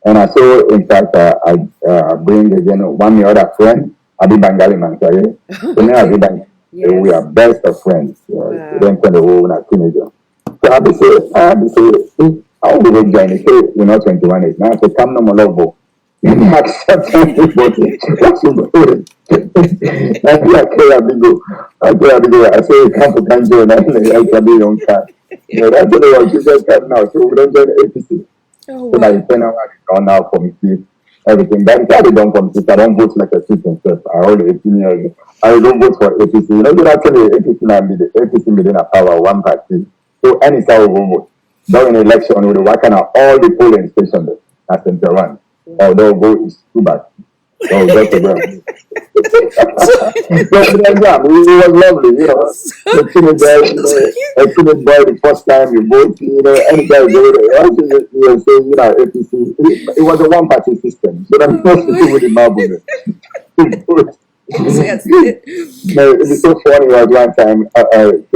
[SPEAKER 4] And I saw, in fact, I bring again one other friend, Abi Bangali Mansari. So now Abi Bangali, we
[SPEAKER 1] Yes.
[SPEAKER 4] are best of friends.
[SPEAKER 1] Wow.
[SPEAKER 4] Then tell the whole teenager. So Abi say, how will we join? He say, you're not 21 age. Now I say, come no more love. You accept everybody. What's your name? I say, I say, come to Kanjo, and I can be on card. That's what I want to just card now. So we don't join APC.
[SPEAKER 1] Oh
[SPEAKER 4] So that
[SPEAKER 1] wow.
[SPEAKER 4] you turn out gone now committee, everything. But if I don't committee, I don't vote like a citizen. I hold 18 years. I don't vote for APC. You know, actually APC now be the APC within a power one party. So any side will vote. During election, we work on all the polling stations at Center One. Although vote is too bad. So just a ground. But then, yeah, it was lovely, The teenager, a teenage boy, the first time you vote, any guy go there, you say, APC. It was a one party system. So then most people with the marble to vote.
[SPEAKER 1] Yes.
[SPEAKER 4] No, it was so funny was one time, actually,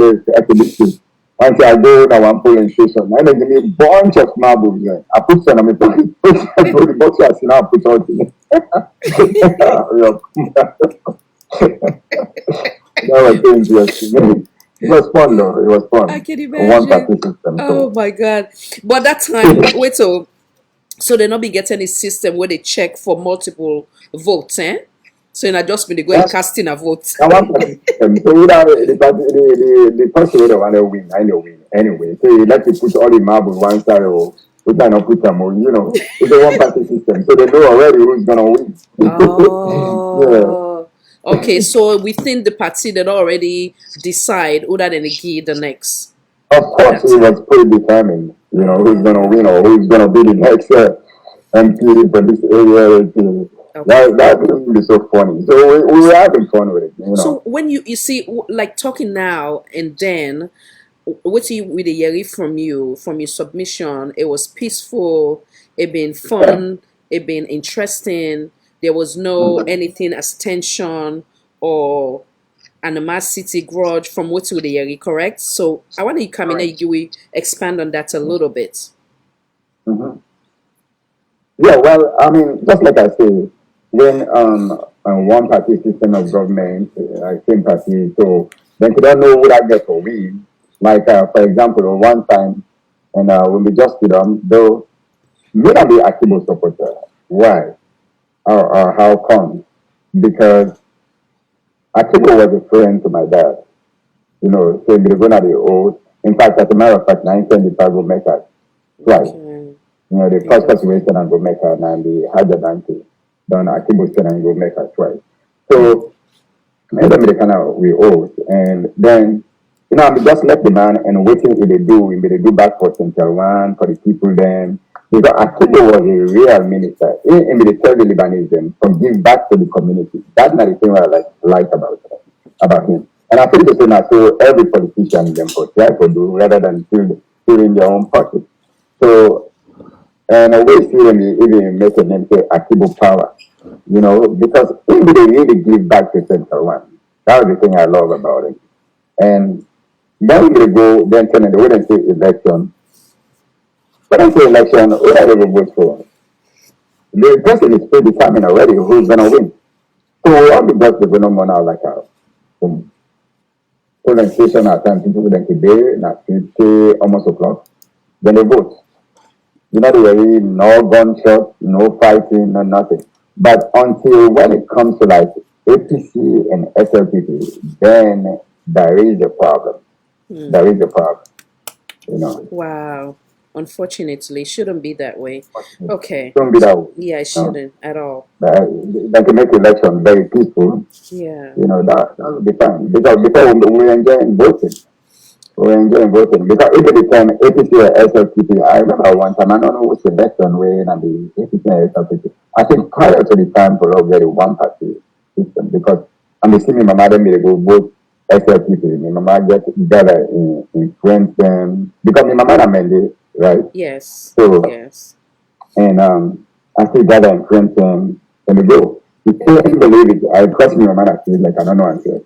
[SPEAKER 4] until I go to one polling station, and they give me a bunch of marbles there. I put some on my pocket, put the box, I now put out in it. That was so interesting. It was fun though. It was fun.
[SPEAKER 1] I can
[SPEAKER 4] One party
[SPEAKER 1] imagine.
[SPEAKER 4] system.
[SPEAKER 1] Oh
[SPEAKER 4] So
[SPEAKER 1] my God. But that time, wait so they not be getting a system where they check for multiple votes, eh? So in adjustment, they go and
[SPEAKER 4] that's
[SPEAKER 1] casting a vote.
[SPEAKER 4] that one party system. So without the person who want to win, I know win anyway. So you let you put all the marbles one side or we cannot put them on, it's a one party system. So they know already who's gonna win. Yeah.
[SPEAKER 1] Oh. Okay, so within the party, they already decide who that they give the next
[SPEAKER 4] Of
[SPEAKER 1] at
[SPEAKER 4] course,
[SPEAKER 1] that
[SPEAKER 4] it
[SPEAKER 1] time.
[SPEAKER 4] was predetermined, who's going to
[SPEAKER 1] Oh.
[SPEAKER 4] win or who's going to be the next MP for this area.
[SPEAKER 1] Okay.
[SPEAKER 4] That would be so funny. So we were having fun with it.
[SPEAKER 1] So when you see like talking now and then, what you with the yeri from your submission, it was peaceful, it been fun, it been interesting. There was no anything as tension or animosity, grudge from what with the yeri, correct? So I want you come in and you will expand on that a little bit.
[SPEAKER 4] Mhm. Yeah, well, I mean, just like I say, when one party system of government, same party, so then you don't know who that get for win. Like, for example, one time, and when we just did though, may not be Akibo supporter. Why? Or how come? Because Akibo was a friend to my dad. So they're gonna be old. In fact, as a matter of fact, 1975 will make us twice.
[SPEAKER 1] Okay.
[SPEAKER 4] The first situation and go make her and the Hajj Banki. Then Akibo said and go make her twice. So maybe they kind of we old. And then I just left the man and waiting if they do back for Central One for the people then. Because Akibo was a real minister. In the tell the Lebanese them from give back to the community. That's not the thing I like about him. And I think the same as so every politician them for try to do rather than fill in their own pocket. So and I always see them even make a name say Akibo Power, because if they really give back to Central One, that's the thing I love about it. And then we go, then turn the way they say election, But until election, who are they vote for? The person is predetermined already who's gonna win. So we all just the phenomenon like um, polling station at time people then today, not 50 almost o'clock. Then they vote. You know, there is no gunshot, no fighting, no nothing. But until when it comes to like APC and SLPP, then there is a problem.
[SPEAKER 1] Hmm.
[SPEAKER 4] There is a problem, you know.
[SPEAKER 1] Wow. Unfortunately, it shouldn't be that way. Okay.
[SPEAKER 4] Don't be that way,
[SPEAKER 1] Yeah, it
[SPEAKER 4] you know.
[SPEAKER 1] shouldn't at all.
[SPEAKER 4] That can make election very peaceful,
[SPEAKER 1] Yeah.
[SPEAKER 4] you know, that would be fine. Because before we enjoy voting. We enjoy voting. Because even the time APC or SLPP, I remember one time, I don't know which election we in and the APC or SLPP. I think prior to the time for already one party system because I'm assuming my mother made go vote SLPP. My mama get together influence them because my mama amended, right?
[SPEAKER 1] Yes.
[SPEAKER 4] So
[SPEAKER 1] Yes.
[SPEAKER 4] and I still gather and friends and we go. You can't believe it. I trust me, my man, I feel like I don't know until.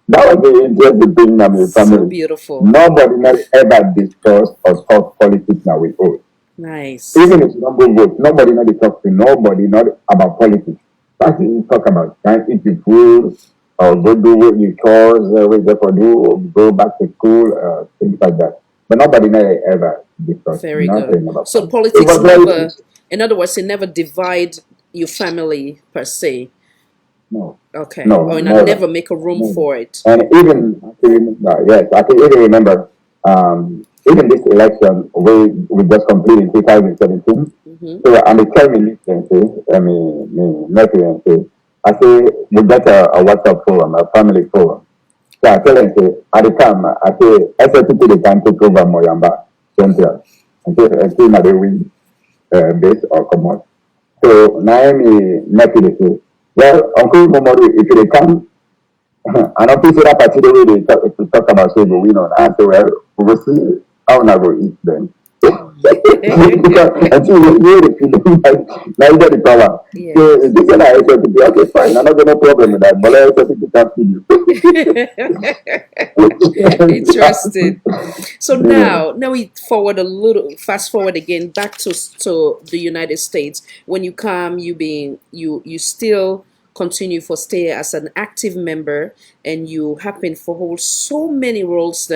[SPEAKER 4] That was the interesting thing in my
[SPEAKER 1] So
[SPEAKER 4] family.
[SPEAKER 1] beautiful.
[SPEAKER 4] Nobody not ever discuss or talk politics now with us.
[SPEAKER 1] Nice.
[SPEAKER 4] Even if number vote, nobody not dey talk to nobody, not about politics. That's it, talk about trying to eat the food or go do what you chores, what they for do, or go back to school, things like that. But nobody not ever discuss
[SPEAKER 1] Very good.
[SPEAKER 4] nothing about
[SPEAKER 1] So
[SPEAKER 4] politics. It
[SPEAKER 1] politics
[SPEAKER 4] was very
[SPEAKER 1] never,
[SPEAKER 4] peaceful.
[SPEAKER 1] in other words, it never divide your family per se.
[SPEAKER 4] No,
[SPEAKER 1] Okay.
[SPEAKER 4] no,
[SPEAKER 1] Or
[SPEAKER 4] never,
[SPEAKER 1] never make a room
[SPEAKER 4] never.
[SPEAKER 1] for it.
[SPEAKER 4] And even I can remember, yes, I can even remember even this election we just completed in 2017.
[SPEAKER 1] Mm-hmm.
[SPEAKER 4] So I'm a tell me listen, say, me nephew and say, I say we got a WhatsApp forum, a family forum. So I tell him say at the time I say SLPP they can take over Moyamba Central until now they win base or come out. So now me nephew they say, well Uncle Momodu if they come I don't think so that particular way they talk about say go win on. I say, well, we will see how na go eat then. Because until you hear the feeling like you get the power. So
[SPEAKER 1] Yes.
[SPEAKER 4] this one I said to be okay, fine. I'm not gonna problem with that. But I said to can't feed you.
[SPEAKER 1] Interesting. So
[SPEAKER 4] Yeah.
[SPEAKER 1] now we forward a little, fast forward again back to the United States. When you come, you still continue for stay as an active member, and you happen to hold so many roles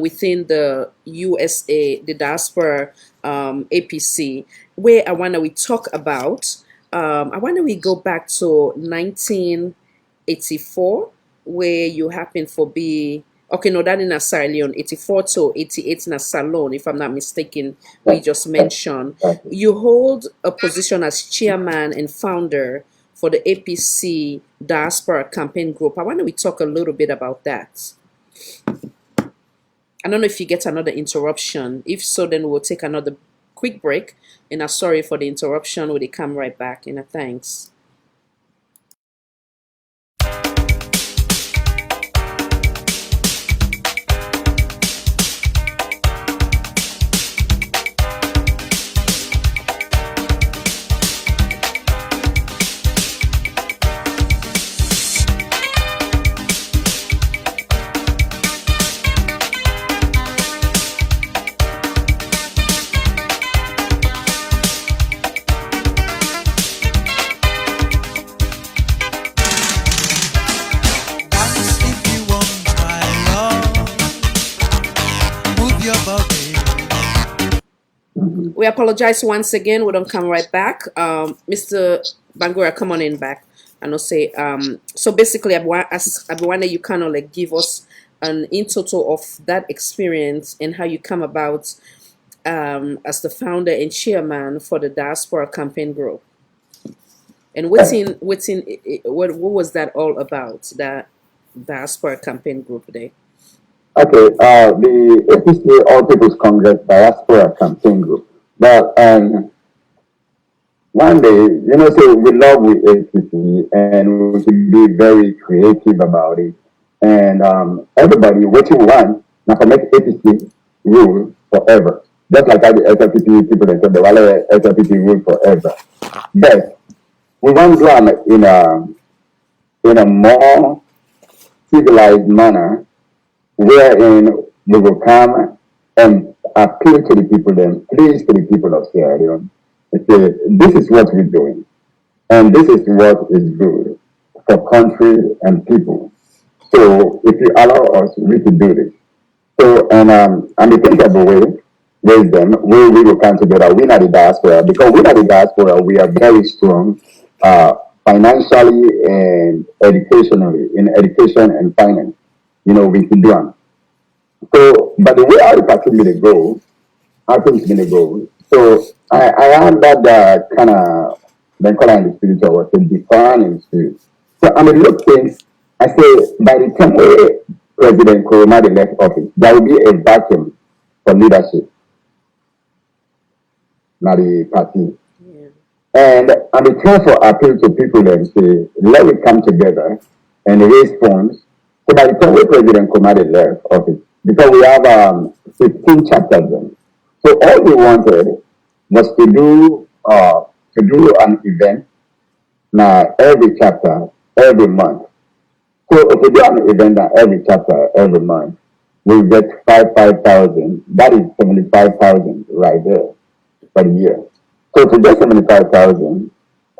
[SPEAKER 1] within the USA, the diaspora APC, where I want to we talk about. I want to we go back to 1984, where you happen for be okay. No, that in a Sierra Leone, 84 to 88 in a Salon, if I'm not mistaken. We just mentioned you hold a position as chairman and founder for the APC diaspora campaign group. I want to we talk a little bit about that. I don't know if you get another interruption. If so, then we'll take another quick break. And I'm sorry for the interruption. We'll come right back. And thanks.
[SPEAKER 5] Dance if you want my love. Move your body.
[SPEAKER 1] We apologize once again. We don't come right back. Mr. Bangura, come on in back. And I'll say, so basically, I want you kind of like give us an in total of that experience and how you come about as the founder and chairman for the diaspora campaign group. And what was that all about? That diaspora campaign group day.
[SPEAKER 4] Okay, the APC All People's Congress Diaspora Campaign Group. But one day, you know, so we love with APC and we should be very creative about it. And everybody, what you want, now to make APC rule forever. Just like how the SLPP people they said, they want SLPP rule forever. But we want to in a more civilized manner, wherein we will come and appeal to the people, then please to the people of Sierra Leone. And say, this is what we're doing, and this is what is good for country and people. So if you allow us, we can do this. So, and the think of a way, raise them, we will come together, we are the diaspora, because we are the diaspora, we are very strong uh, financially and educationally, in education and finance. We can do them. So, but the way I party me the goal, I think it's gonna go. So I have that kind of then call in the spiritual work, the divine in spirit. So I mean, look things. I say by the time we President Corona left office, there will be a vacuum for leadership, not the party.
[SPEAKER 1] Yeah.
[SPEAKER 4] And I'm trying for appeal to people and say, let we come together and raise funds. So by the time we President Komade left office, because we have 15 chapters then. So all we wanted was to do an event now every chapter every month. So if we do an event now every chapter every month, we get 5,000. That is 75,000 right there per year. So to get 75,000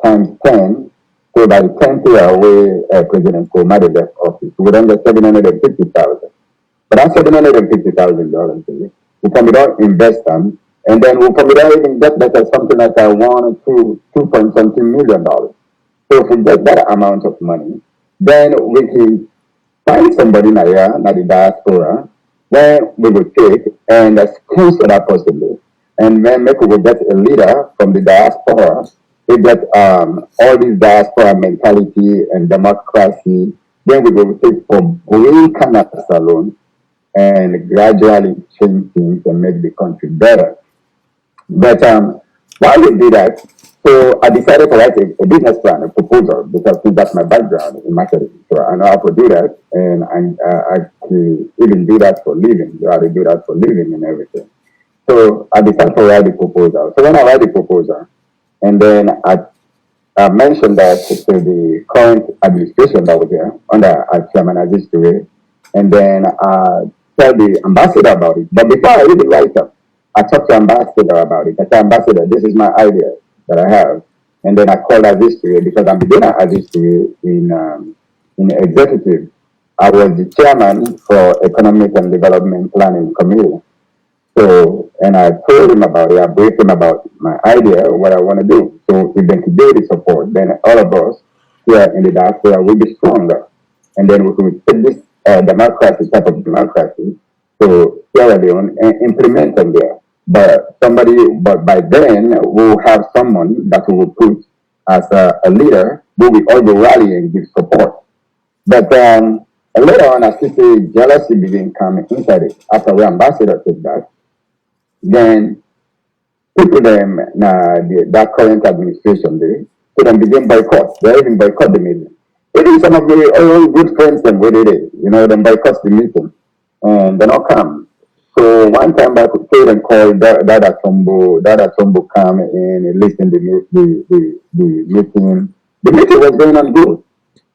[SPEAKER 4] times 10, so by the 10th year, President Komade left office, we don't get 750,000. But that's $750,000. We can not invest them, and then we can not even get that as something like a one or two point something million dollars. So if we get that amount of money, then we can find somebody in the diaspora where we will take and sponsor that possibly. And then maybe we will get a leader from the diaspora. We get all this diaspora mentality and democracy. Then we will take for green Canada alone and gradually change things and make the country better. But while we do that, so I decided to write a business plan, a proposal, because that's my background in marketing. So I know how to do that, and I can even do that for living. I do that for living and everything. So I decided to write the proposal. So when I write the proposal, and then I mentioned that to the current administration that was there under Chairman Aziz Toure, and then tell the ambassador about it. But before I even write up, I talked to ambassador about it. I said, ambassador, this is my idea that I have. And then I called Aziz Toure because I'm beginning Aziz Toure in executive. I was the chairman for Economic and Development Planning Committee. So, and I told him about it. I briefed him about my idea, what I want to do. So, if they could give the support, then all of us here in the diaspora will be stronger. And then we could take this democracy, type of democracy, to Sierra Leone and implement them there. But by then, we'll have someone that we will put as a leader who will all go rally and give support. But later on, I see jealousy begin coming inside it after the ambassador said that. Then people them that current administration so then begin boycott. They even boycott the meeting. Even some of my own good friends them where they them boycott the meeting and they not come. So one time I could say and call Dada Tombo come in and listen to the meeting. The meeting was going on good.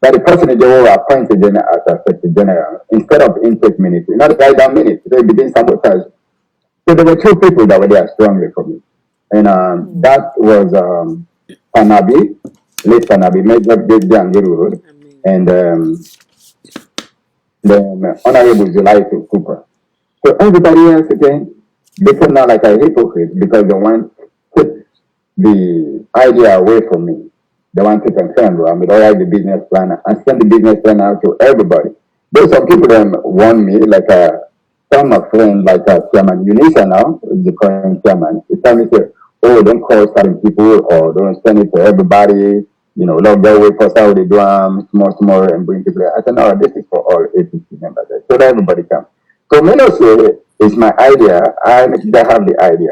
[SPEAKER 4] But the person is appointed as a secretary general instead of intake minutes, not write down minutes. They begin sabotage. So there were two people that were there strongly for me. And that was Panabi, late Panabi, Major Big Jan Road, and then Honorable Zulaitu Cooper. So everybody else again, they come out like a hypocrite because they want to take the idea away from me. They want to confirm with all the business plan and send the business plan out to everybody. There's some people that want me, like some of friends, like Chairman Unisa now, the current chairman, he tell me, say, oh, don't call certain people or don't send it to everybody. Let go away for how they do small, and bring people. I said, no, this is for all APC members. So that everybody come. So many say it's my idea. I have the idea.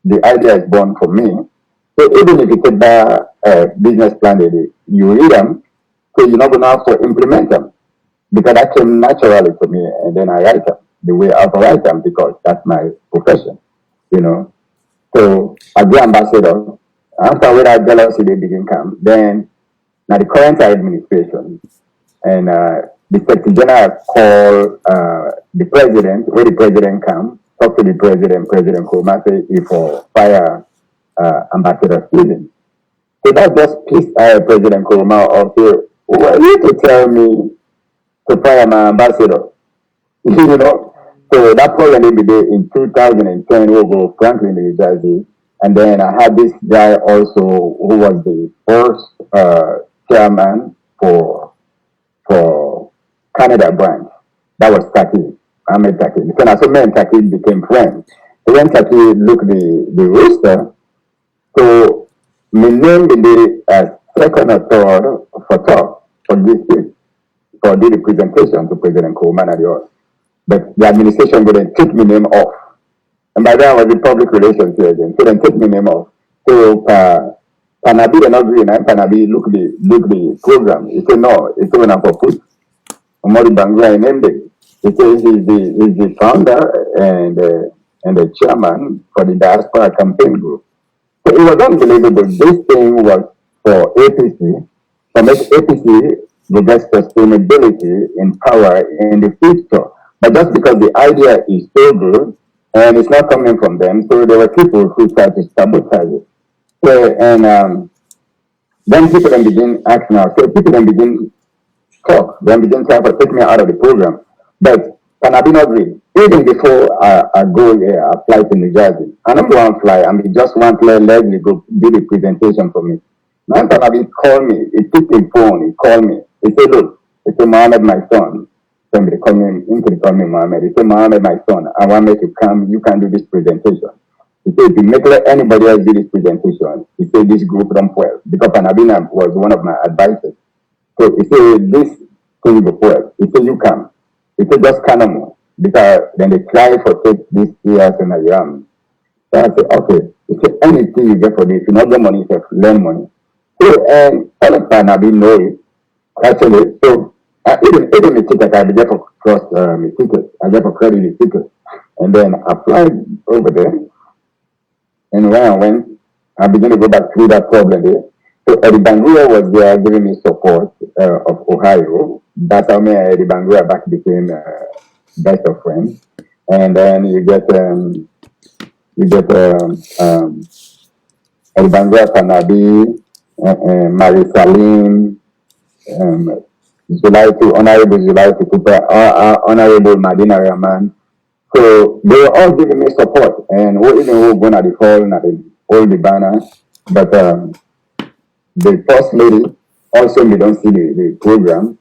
[SPEAKER 4] The idea is born from me. So even if you take the business plan, you read them, so you're not going to have to implement them. Because that came naturally to me, and then I write them the way I write them because that's my profession. So as the ambassador, after with jealousy they begin come, then now the current administration, and the Secretary General called the president, where the president come, talk to the President Nkrumah, say, if for fire Ambassador Stevens. So that just pissed President Nkrumah off here. Who are you to tell me to fire my ambassador? You know? So that problem will be there in 2010 over Franklin, New Jersey. And then I had this guy also who was the first chairman for Canada branch. That was Taki, Ahmed Taki. Because also me and Taki became friends. So when Taki looked the roster, so my name will be as second or third for talk for this week, for the presentation to President Nkrumah and the others. But the administration would then take my name off. And by then I was in public relations here again. So then take my name off. So Panabi and not green, and Panabi look the program. He said no, it's when I'm for put Momodu Bangura named it. He said he's the founder and the chairman for the diaspora campaign group. So it was unbelievable. This thing was for APC, to make APC the best sustainability in power in the future. But just because the idea is so good and it's not coming from them, so there were people who tried to sabotage it. So, and then people then begin acting now. So people then begin talk, then begin trying to take me out of the program. But can I be not agree? Even before I go here, I fly to New Jersey. I don't go and fly. I mean, just one player let me go do the presentation for me. Now Panabi called me. He took his phone. He called me. He said, look, he said, Mohammed, my son. Somebody call me, call me Mohammed. He said, Mohammed, my son, I want me to come. You can do this presentation. He said, if you make let anybody else do this presentation, he said, this group don't well. Because Panabina was one of my advisors. So he said, this thing will well. He said, you come. He said, just kind of more. Because then they try for take this years and a yam. So I said, okay. He said, anything you get for this, you not get money, you have learn money. So, and all of Panabi know it. Actually, so even the ticket, I get for cross my ticket. I get for credit the ticket. And then I applied over there. And when I went, I began to go back through that problem there. So Eddie Bangura was there giving me support of Ohio. That's how me and Eddie Bangura back became best of friends. And then you get Eddie Bangura, Panabi, Marie Salim, Honorable Zulaitu Cooper, Honorable Madina Rahman. So they were all giving me support, and we even who going at the hall and hold the banner. But the first lady also me don't see the program.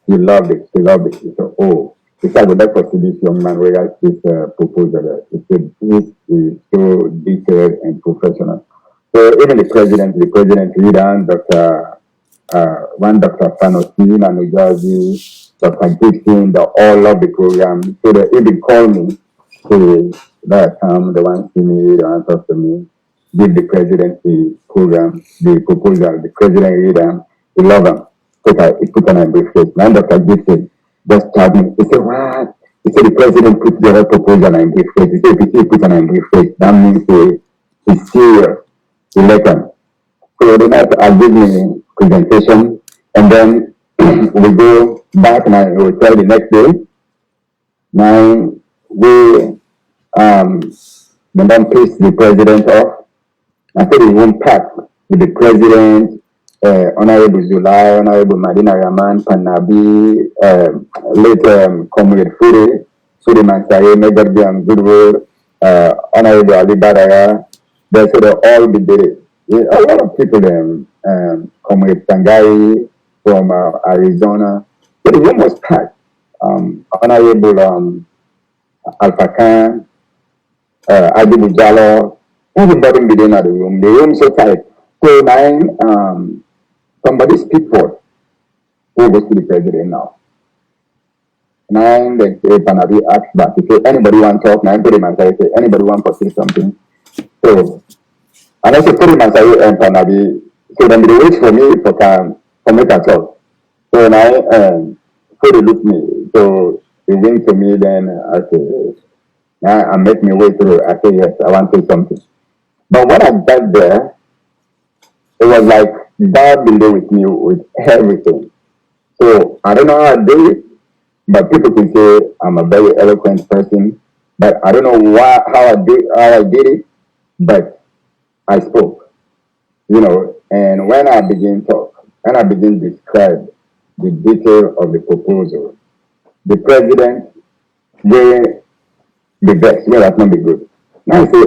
[SPEAKER 4] She loved it. She loved it. She said, "Oh, if I would like to see this young man write this proposal, he said this is so detailed and professional." So even the president leader, Dr. Fanosin and New Jersey, Dr. Gibson, they all love the program. So they even call me to that time, they want to see me, they want to talk to me, give the president the program, the proposal, the president read them, he love them. He put on a briefcase. Now Dr. Gibson just told me, he said, what? He said the president put the whole proposal in briefcase. He said if he put on a briefcase, that means he's serious. He let them. So the night I give me presentation, and then we go back and I will tell the next day. Now we then piss the president off. I said he won't pack with the president, Honorable Zulai, Honorable Madina Rahman, Panabi, late Comrade Furi Mansaye, Major Biam Goodwill, Honorable Ali Badaya. They said they'll all be there. A lot of people then, Comrade Sangai from Arizona. So the room was packed. Honorable Alpha Khan, Adibu Jalo, everybody within the room. The room so tight. So now, somebody speak for who goes to the president now. Now, they say, Panabi asked back. He said, anybody want to talk? Now, I say, anybody want to say something? So, and I said, Masai and Panabi, so then they wait for me for me to talk. So now, so they look me. So they went to me, then I said, now I make me way through. I said, yes, I want to say something. But when I got there, it was like God been there with me with everything. So I don't know how I do it, But people can say I'm a very eloquent person, but I don't know why how I did it, but I spoke, and when I begin describe the detail of the proposal, the president will the best, will that not be good. Now I say,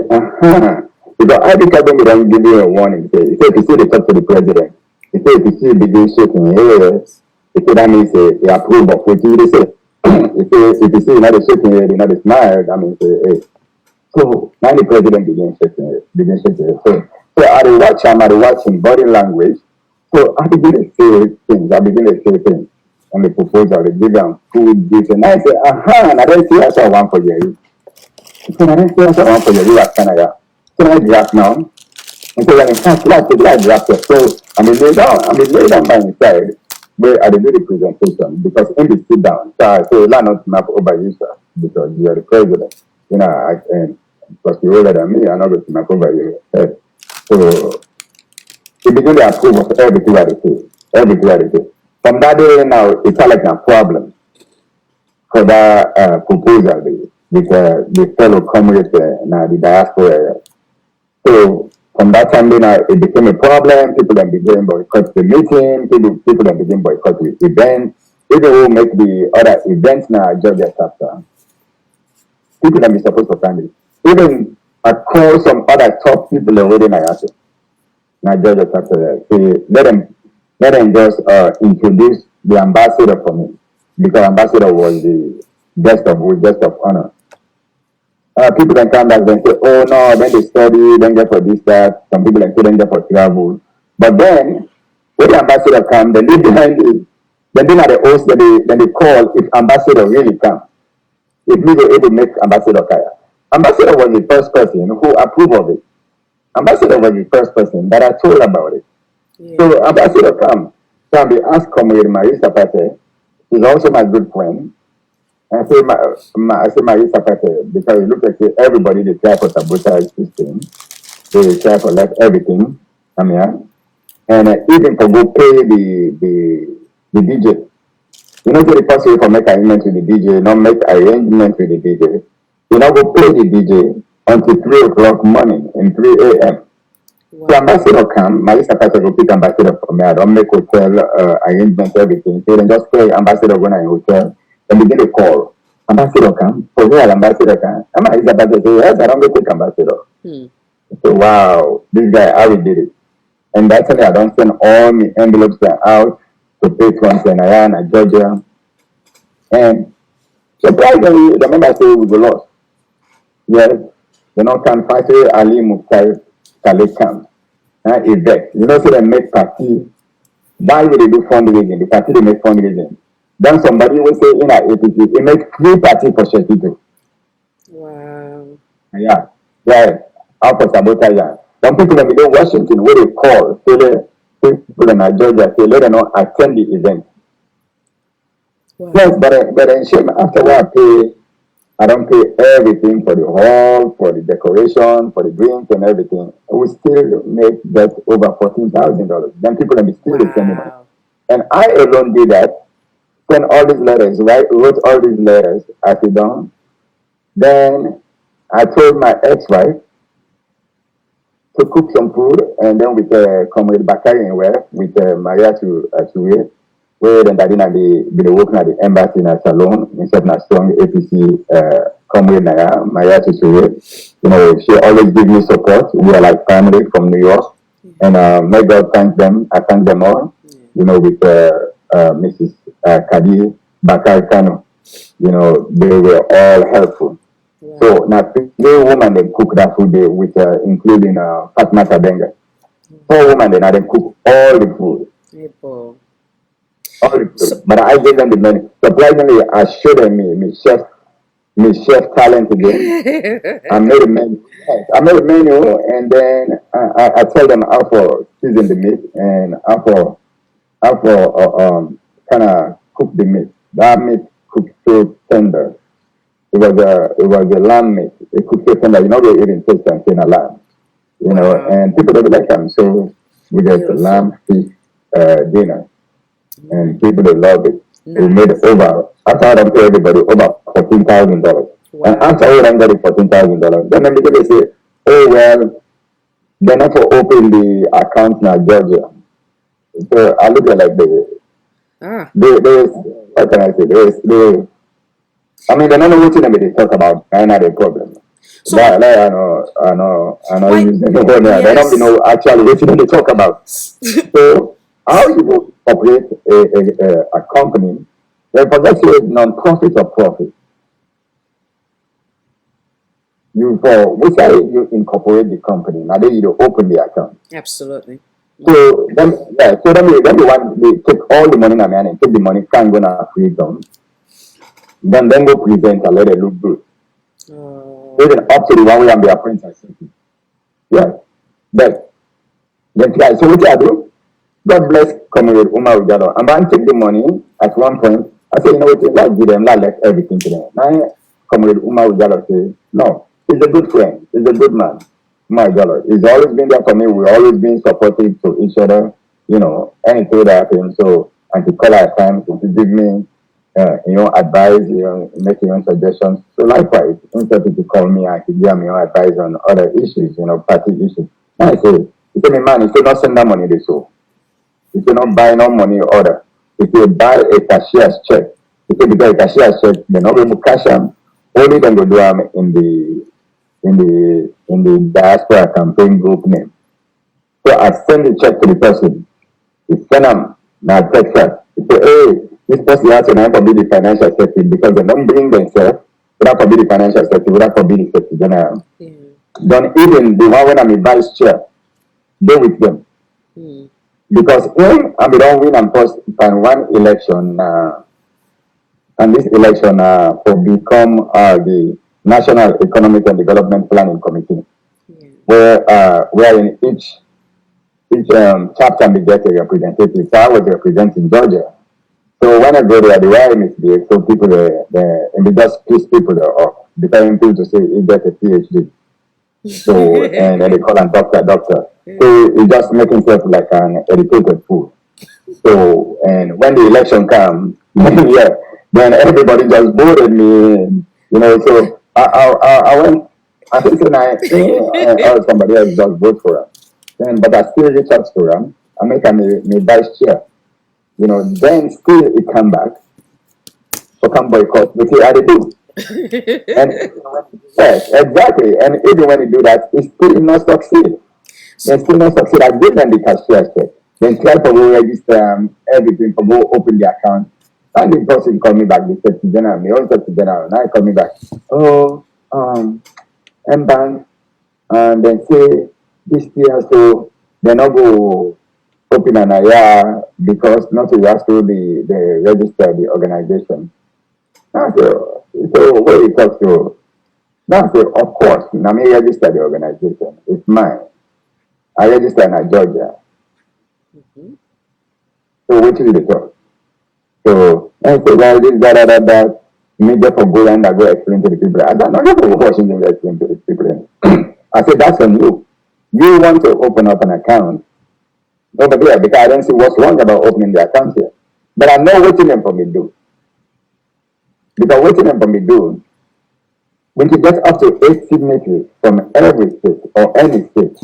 [SPEAKER 4] because I think I don't give you a warning. Say, if you see the talk to the president, he say if you see begin shaking hands, he say that means he approve of what you say. If you see another shaking head, another smile, that means hey. So now the president begin shaking head. So I watch him body language. So I begin to say things. And the proposal, they give them food, this, and I say, and I don't see that's what I want for you. So I don't see that's what I want for you. You are Canada. So I draft now. And so when in fact, I draft it. So lay down by his side where I do the presentation because in the sit down. So I say, learn not to map over you, sir, because you are the president. And because you're older than me, I'm not going to map over your head. So he began to approve of everything that he said. Everything that he said. From that day now, it's not like a problem for that proposal with the fellow comrades now the diaspora. So from that time then it became a problem. People then began boycott the meeting. People then began boycott the events. Even who make the other events now Georgia chapter. People that be supposed to find it. Even I call some other top people already in Ayase. Now Georgia chapter. Say, let them just introduce the ambassador for me because ambassador was the guest of honor. People can come back and say, oh no, then they study, then get for this, that. Some people can say then get for travel. But then, when the ambassador come, they leave behind it. Then at the host, then they call if ambassador really come. If we were able to make ambassador Kaya. Ambassador was the first person who approved of it. Ambassador was the first person that I told about it. Yeah. So ambassador come. So I asked Comrade Marisa Pate. She's also my good friend. And I say, Marisa Pate, because it looks like everybody they try for sabotage this thing. They try for let everything come here. And even for go pay the DJ. You know, the person for make arrangement with the DJ, not make arrangement with the DJ. You know, go pay the DJ until 3 o'clock morning in 3 a.m. Wow. So ambassador come, Marisa Pate go pick ambassador for me. I don't make hotel arrangement, everything. So then just pay ambassador when I hotel. And begin to call. Ambassador come. For real, ambassador come. And Marisa Pate say, yes, I don't go take ambassador. So wow, this guy, how he did it. And that's why I don't send all my envelopes out to patrons in Ayana, Georgia. And surprisingly, the member say we were lost. Yes, can find Ali Mukhtar Khaled camp. Event. So they make party. Why would they do fundraising? The party they make fundraising. Then somebody will say in our APC, they make free party for Shekito.
[SPEAKER 1] Wow.
[SPEAKER 4] Yeah. Out for sabotage. Some people in Washington where they call, so they people in Georgia say let them not attend the event. Wow. Yes, but in shame after I don't pay everything for the hall, for the decoration, for the drinks and everything. We still make that over $14,000. Then people will be still the same money. And I alone did that. Send all these letters, wrote all these letters, I sit down. Then I told my ex-wife to cook some food, and then with Comrade Bakari and with Maria to where then that be working at the embassy in a salon, instead of a strong APC Comrade Maria to she always give me support. We are like family from New York, and may God thank them. I thank them all. With Mrs. Kadi Bakari Kano, they were all helpful. Yeah. So now the woman they cook that food there with including Fatma Tabenga. 4 women they cook all the food. All the food. But I gave them the money. Surprisingly, I showed them me chef talent again. I made a menu. Yes, I made a menu and then I tell them how for season the meat and how for kind of cook the meat. That meat cooked so tender. It was a lamb meat. It cooked so tender. They even taste and say a lamb. And people don't like them. So we get a lamb fish dinner. And people they love it. We made
[SPEAKER 1] Nice.
[SPEAKER 4] over, after I don't pay everybody, over $14,000. And
[SPEAKER 1] Wow.
[SPEAKER 4] after I don't get the $14,000, then they say, oh, well, they're not for open the account now, Georgia. So I look at like
[SPEAKER 1] Ah.
[SPEAKER 4] what can I say? I mean, they're not know what they talk about, and not a problem.
[SPEAKER 1] So what?
[SPEAKER 4] I know,
[SPEAKER 1] Why?
[SPEAKER 4] use the word there. They don't
[SPEAKER 1] Yes.
[SPEAKER 4] know actually what they talk about. So, how you operate a company, they forget to non-profit or profit. You for which side you incorporate the company, now then you open the account.
[SPEAKER 1] Absolutely.
[SPEAKER 4] So then, yeah, so then the one they take all the money in and take the money, can't go now create them. Then go present and let it look good. Even up to the one way I'm the apprentice. Yeah. But then try. So what I do? God bless Comrade Umar Ujalo. And I take the money at one point. I say, you know what, let's give them, let's let everything to them. Now Comrade Umar Ujalo say, no, he's a good friend, he's a good man. Umar Ujalo. He's always been there for me. We've always been supportive to each other, anything that happens. So and to call at times to give me advice, make your own suggestions. So likewise, instead to call me and to give me your advice on other issues, party issues. And I say, he said, man, he said, not send that money this so. He said, not buy no money order. If you buy a cashier's check, he said, because a cashier's check, they're not going to cash them. Only then go do them in the diaspora campaign group name. So I send the check to the person. He send them now Texas. He say, hey, this person has to now be the financial secretary because they don't bring themselves without be the financial secretary, without be the secretary general.
[SPEAKER 1] Yeah.
[SPEAKER 4] Then even the one when I'm a vice chair, go with them. Because when I don't win and post can one election and this election will become the National Economic and Development Planning Committee, where in each chapter we get a representative. So I was representing Georgia. So when I go there, the way I misbehave, so people and they just piss people off, becoming people to say he get a PhD. So and then they call him doctor. So he just make himself like an educated fool. So and when the election comes, yeah, then everybody just voted me. So I went. I think somebody else just vote for him. Then, but I still reach out to him. I make him my vice chair. Then still it come back. So come boycott. But see how they do. And yes, exactly. And even when you do that, it still not succeed. They still not succeed. I give them the cashier check. Then try to go register everything to go open the account. And the person call me back, the secretary general, me also secretary general. Now he call me back. Oh, M-Bank, and then say this year, so they not go open an IR because not to ask to the register the organization. Now so what you talk to? Now say, of course, now me register the organization. It's mine. I register in Georgia. So what is the talk? So I say, well, this, that. Me just for go and I go explain to the people. I don't know for Washington to explain to the people. I said, that's on you. You want to open up an account over there because I don't see what's wrong about opening the account here. But I'm not waiting them for me to do. Because waiting them for me to do, when you get up to 8 signatures from every state or any state,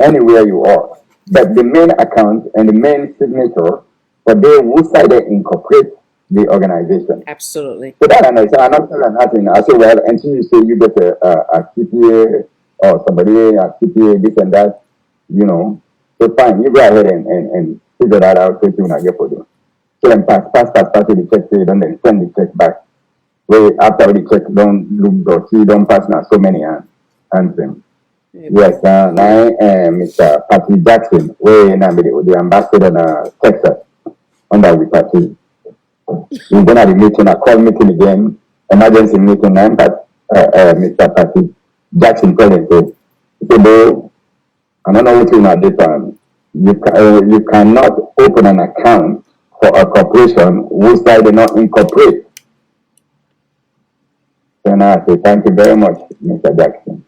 [SPEAKER 4] anywhere you are, but the main account and the main signature, but they will side they incorporate the organization.
[SPEAKER 1] Absolutely.
[SPEAKER 4] So that I say, I'm not telling nothing. I say, well, until you say you get a CPA or somebody, a CPA, this and that, so fine, you go ahead and figure that out so you not get for them. So then pass to the check, and then send the check back. Where after the check don't look dirty, don't pass now so many hands. Yes, now Mr. Patrick Jackson, where now the ambassador in Texas under the party. We're going to have a meeting, a call meeting again, emergency meeting, and Mr. Patrick Jackson president. He said, I don't know what you know this time. You cannot open an account for a corporation whose side they not incorporate. So now I say, thank you very much, Mr. Jackson.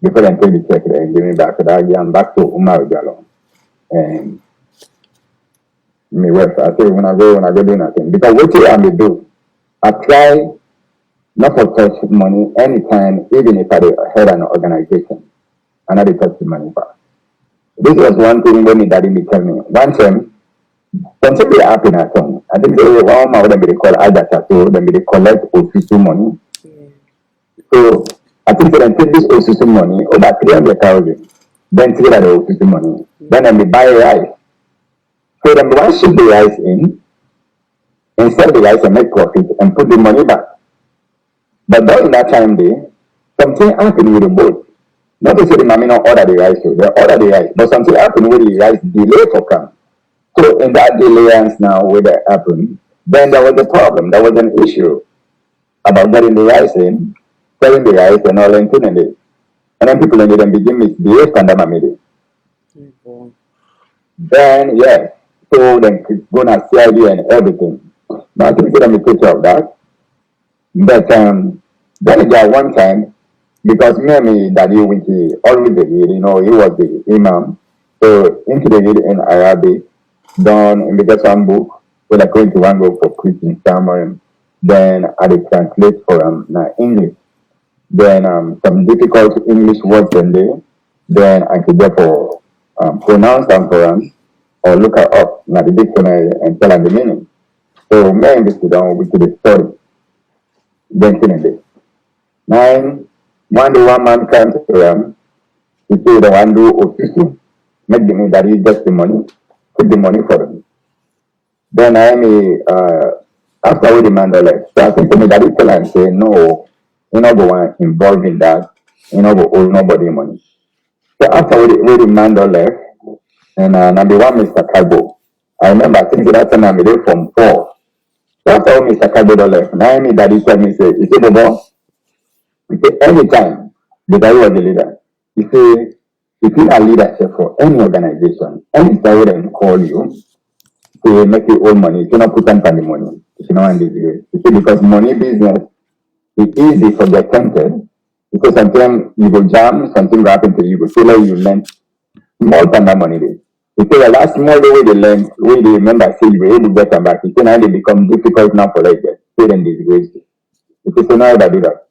[SPEAKER 4] Before I take the check and give me back to that, I'm back to Umar Ujalo. And me work. I say when I go do nothing. Because what I may do, I try not to touch money anytime, even if I head an organization. And I dey touch the money back. This was one thing when my daddy me tell me. One time, something be happen at home. I think they one man them be call Ajata, so them be collect official money.
[SPEAKER 1] Yeah.
[SPEAKER 4] So I think they take this official money over 300,000. Then take the official money. Then they buy rice. So them one ship the rice in and sell the rice and make profit and put the money back. But during that time there, something happened with the boat. Not to say the mommy not order the rice, so they order the rice, but something happened with the rice delay for come. So in that delayance now where that happened, then there was a problem, there was an issue about getting the rice in, selling the rice and all including it. And then people in them begin misbehave and them made it.
[SPEAKER 1] Okay.
[SPEAKER 4] Then yes, so then gonna CID and everything. Now I think let me take care of that. But then again one time because me daddy with the always the head, he was the imam. So into the head in Arabic, done in the some book, when I going to one go for preaching sermon, then I did translate for English. Then some difficult English words in there, then I could get for pronounce them for them or look her up now the dictionary and tell them the meaning. So me and this down we could study then finish it. Nine, one day one man came to them, he said the one do official, make the me that he gets the money, put the money for them. Then I may after we demand the left. So I think to me that he tell and say no, you know go one involved in that, you know go owe nobody money. So after we demand the left, and number one Mr. Cargo. I remember I think that time I'm there from 4. So after Mr. Cargo the left, now I mean that he tell me say, he said Bobo, he said anytime the guy was the leader, he said if you are leadership for any organization, any time they call you, to make you own money, you cannot put on the money. You cannot end this way. You see, because money business is easy for get tempted. Because sometimes you go jam, something will happen to you, go feel like you learn more than that money there. You say the last small way they learn, way they remember say you were able to get them back. You say now they become difficult now for like that. Say them disgrace. You say so now that do that.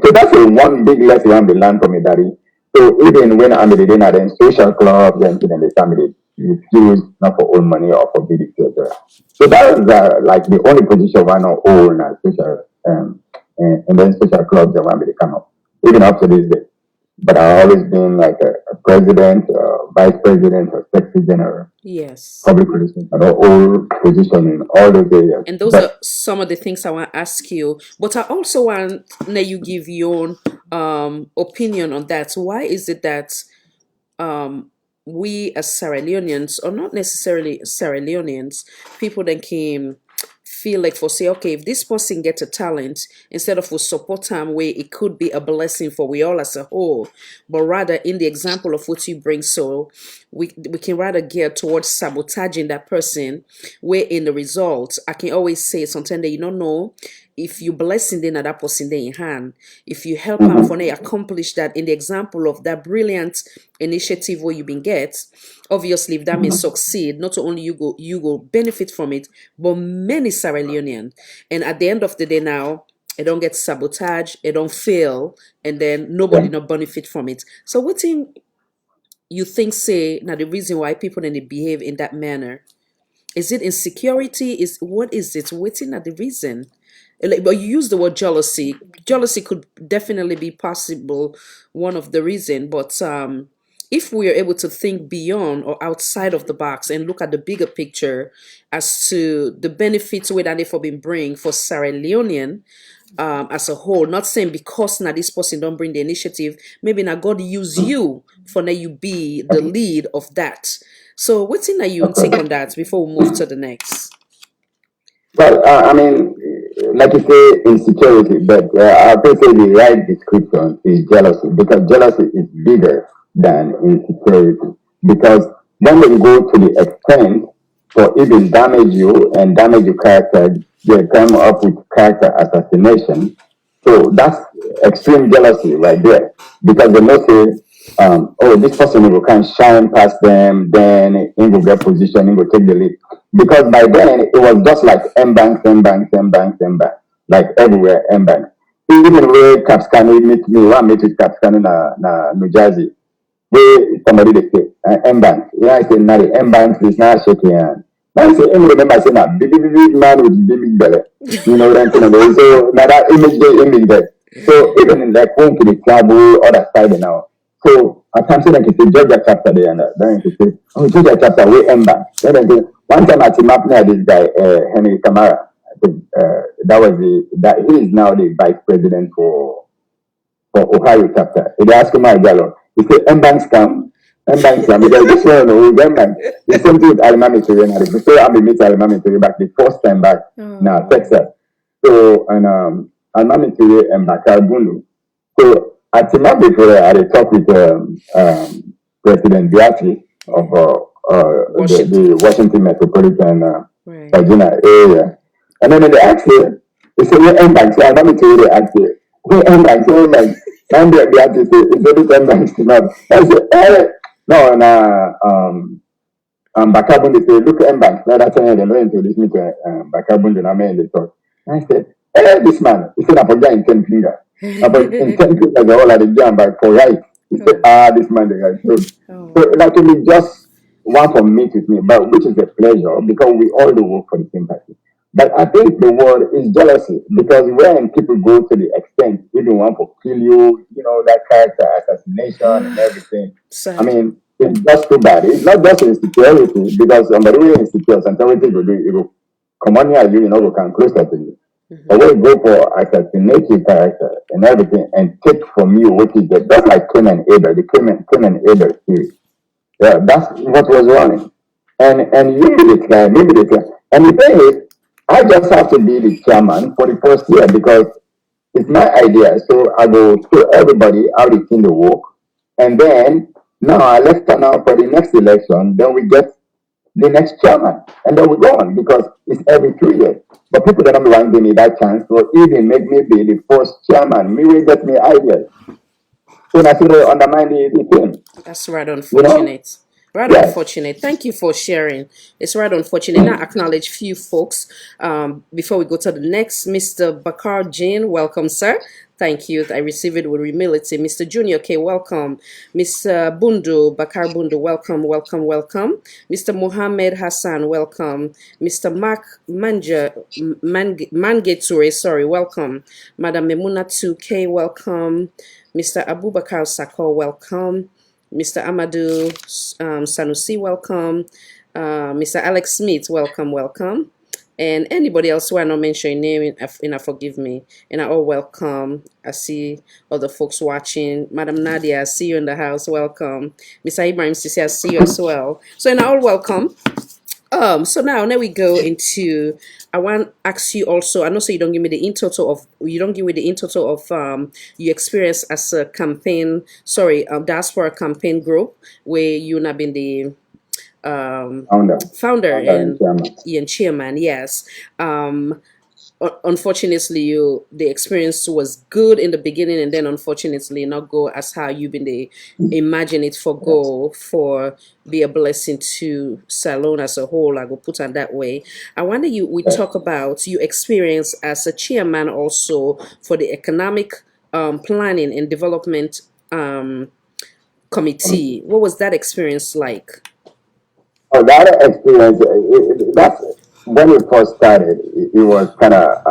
[SPEAKER 4] So that's a one big lesson I'm learn from it, daddy. So even when I'm in the then social clubs and in the family, you refuse not for own money or for big etc. So that is like the only position one or own social and then social clubs that want me to come up, even up to this day. But I've always been like a president, vice president, or secretary general,
[SPEAKER 1] Yes.
[SPEAKER 4] public relations, and all position in all those areas.
[SPEAKER 1] And those are
[SPEAKER 4] But
[SPEAKER 1] some of the things I want to ask you. But I also want that you give your own opinion on that. Why is it that we as Sierra Leoneans, or not necessarily Sierra Leoneans, people that came feel like for say, okay, if this person gets a talent, instead of we support them where it could be a blessing for we all as a whole, but rather in the example of what you bring, so we can rather gear towards sabotaging that person, where in the results, I can always say sometimes that you don't know if you blessing then that person there in hand, if you help them for they accomplish that in the example of that brilliant initiative where you been get, obviously if that may succeed, not only you go benefit from it, but many Sierra Leonean. And at the end of the day now, it don't get sabotaged, it don't fail, and then nobody
[SPEAKER 4] yeah.
[SPEAKER 1] not benefit from it. So what thing you think say now the reason why people then they behave in that manner? Is it insecurity? Is what is it? Waiting at the reason. Like, but you use the word jealousy. Jealousy could definitely be possible, one of the reason. But if we are able to think beyond or outside of the box and look at the bigger picture as to the benefits where that for been bring for Sierra Leonean as a whole, not saying because now this person don't bring the initiative, maybe now God use you for now you be the lead of that. So what's in that you take on that before we move to the next?
[SPEAKER 4] Well, I mean, like you say, insecurity, but I would say the right description is jealousy because jealousy is bigger than insecurity. Because when they go to the extent for even damage you and damage your character, they come up with character assassination. So that's extreme jealousy right there. Because they may say, oh, this person will can shine past them, then he will get position, he will take the lead. because by then it was just like M banks, M banks, M banks, M banks, like everywhere M banks. Even where Capscani meet me, one meet with Capscani na New Jersey, where somebody they say M banks. Yeah, I say now the M banks is not shaking hand. Now I say, I remember I say now big man with big belly. You know what I'm saying? So now that image there. So even in like home to the travel other side now. So at times then I can say Georgia chapter there and then I can say, oh Georgia chapter way ember. Then I say one time I team up near this guy, Henry Kamara. I think that was that he is now the vice president for Ohio chapter. They ask him my gallo. He said Mbanks come. Mbanks come. Because this one who Mbanks. The same thing with Alimami Tori. Before I meet Alimami Tori back the first time back now Texas. So and Alimami Tori and Bakar Bundu. So at the moment before I had talk with President Beatty of the Washington Metropolitan
[SPEAKER 1] Right.
[SPEAKER 4] Virginia area. And then they asked her, they said, "We're M-Bank." So I'm not to they asked her, "We're M-Bank, we're M-Bank." And they had to say, "It's only M-Bank to not." I said, no, Bakabun, they say, "Look, M-Bank." Now that's why they don't introduce me to Bakabun, and I'm in the talk. And I said, this man, he said, "I'm in 10 finger." But in 10 fingers, they're all at the jam, but for right. He said, this man, they got showed. So it actually just one for meet with me, but which is a pleasure because we all do work for the same party. But I think the word is jealousy because when people go to the extent even want to kill you, you know, that character assassination and everything. I
[SPEAKER 1] Sad.
[SPEAKER 4] mean, it's just too bad. It's not just insecurity because somebody who is insecure, sometimes will do it will come on here, you know, we can closer to you. But when you go for assassinative character and everything and take from you what is that, that's like Cain and Abel, the Cain and Abel series. Yeah, that's what was running. And you be the client, you be the client. And the thing is, I just have to be the chairman for the first year because it's my idea. So I go to everybody how they think the work. And then now I left turn out for the next election, then we get the next chairman. And then we go on because it's every 2 years. But people that don't want to give me that chance will even make me be the first chairman. Me will get me ideas. So I feel they undermine the team.
[SPEAKER 1] That's right,
[SPEAKER 4] You know?
[SPEAKER 1] unfortunate. Right,
[SPEAKER 4] Yes.
[SPEAKER 1] unfortunate. Thank you for sharing. It's right, unfortunate. Now, acknowledge few folks before we go to the next. Mr. Bakar Jane, welcome, sir. Thank you. I receive it with humility. Mr. Junior K, welcome. Mr. Bundu, Bakar Bundu, welcome, welcome, welcome. Mr. Mohammed Hassan, welcome. Mr. Mark Mangeture, sorry, welcome. Madam Memuna 2K, welcome. Mr. Abubakar Sako, welcome. Mr. Amadou Sanusi, welcome. Mr. Alex Smith, welcome, welcome. And anybody else who I not mention your name, forgive me. And I all welcome. I see all the folks watching. Madam Nadia, I see you in the house, welcome. Mr. Ibrahim Sisi, I see you as well. So and all welcome. So now we go into. I want to ask you also. I know so you don't give me the in total of your experience as a campaign. Sorry, diaspora campaign group where you have been the founder and chairman. Yes. Unfortunately, the experience was good in the beginning, and then unfortunately not go as how you've been the imagine it for go for be a blessing to Salone as a whole. I go put on that way. I wonder we talk about your experience as a chairman also for the economic planning and development committee. What was that experience like?
[SPEAKER 4] Oh, that experience, that's when we first started, it was kind of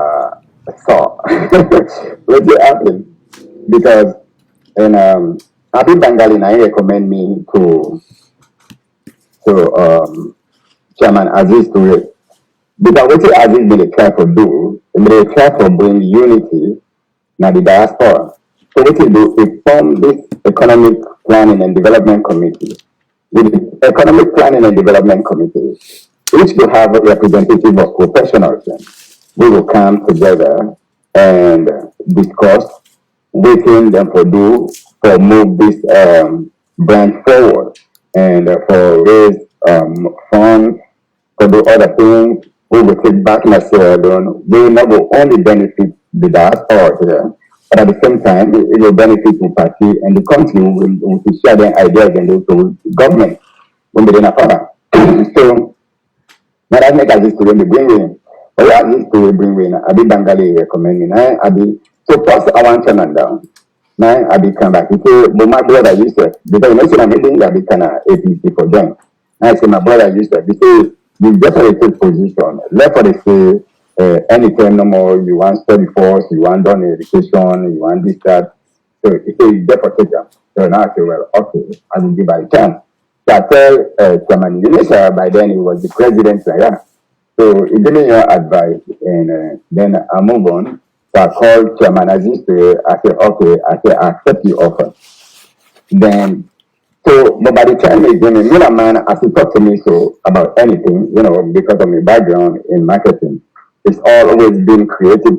[SPEAKER 4] sore. What happened? Because, and Abi Bangali, I recommend me to Chairman Aziz to it. Because what Aziz really try to do, they try to bring unity now the diaspora. So what he do, he form this economic planning and development committee. With the economic planning and development committee, each will have a representative of professionals. We will come together and discuss, waiting them for do for move this brand forward and for raise funds for the other things. We will take back in Sierra Leone. We will not only benefit the diaspora here, but at the same time, it will benefit the party and the country will share their ideas and also government when they don't have. So Now that make us to when the bring in. But what is to bring in? I be Bengali recommend me. I be so first I want to down. Now I be come back. Because but my brother used to because you know I'm meeting I be kind of APC for them. Now I say my brother used to because you definitely take position. Left for the say anytime no more you want study force, you want done education, you want this that. So he say you therefore take them. So now I say well okay I will give a chance. So I tell Chairman Indonesia by then he was the president. So yeah. So he gave me your advice, and then I move on. So I called Chairman Aziz. I said, okay, I said, I accept your offer. Then, so, but by the time he gave me, man, as he talked to me so about anything, because of my background in marketing, it's always been creative.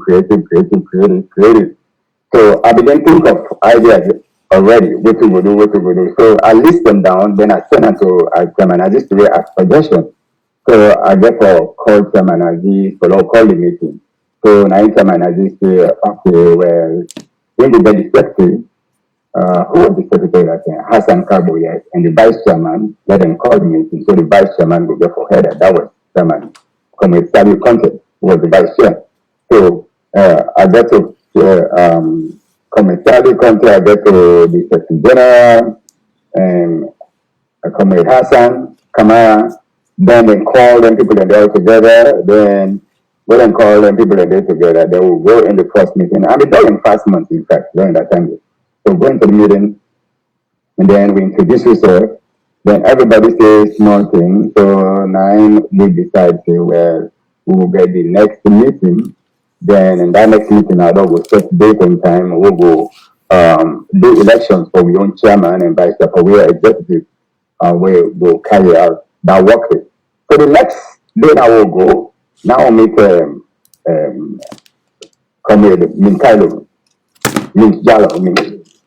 [SPEAKER 4] So I began to think of ideas already, what to go do. So I list them down, then I send them to Chairman Aziz to as suggestion. So I therefore called Chairman Aziz, so I'll call the meeting. So now Chairman Aziz say, okay, well, when we get the secretary, who was the secretary that time? Hassan Kabo, yes, and the vice chairman, let them call the meeting. So the vice chairman will therefore head that was Chairman Comrade Sabi Conte, who was the vice chair. So I got to Comrade Sabi Conte, I got to the secretary general, and Comrade Hassan, Kamara, then they call them people that they're together, then we then call them people that they're together, they will go in the first meeting. I mean, during first month, in fact, during that time. So go into the meeting, and then we introduce ourselves, then everybody says small thing. So nine, we decide, say, well, we will get the next meeting. Then in that next meeting, I will set date and time, we'll go do elections for our own chairman and vice chair for our executive we will carry out that work. So the next day I will go, now I'll meet Comrade Minkailo, Mint Jalo,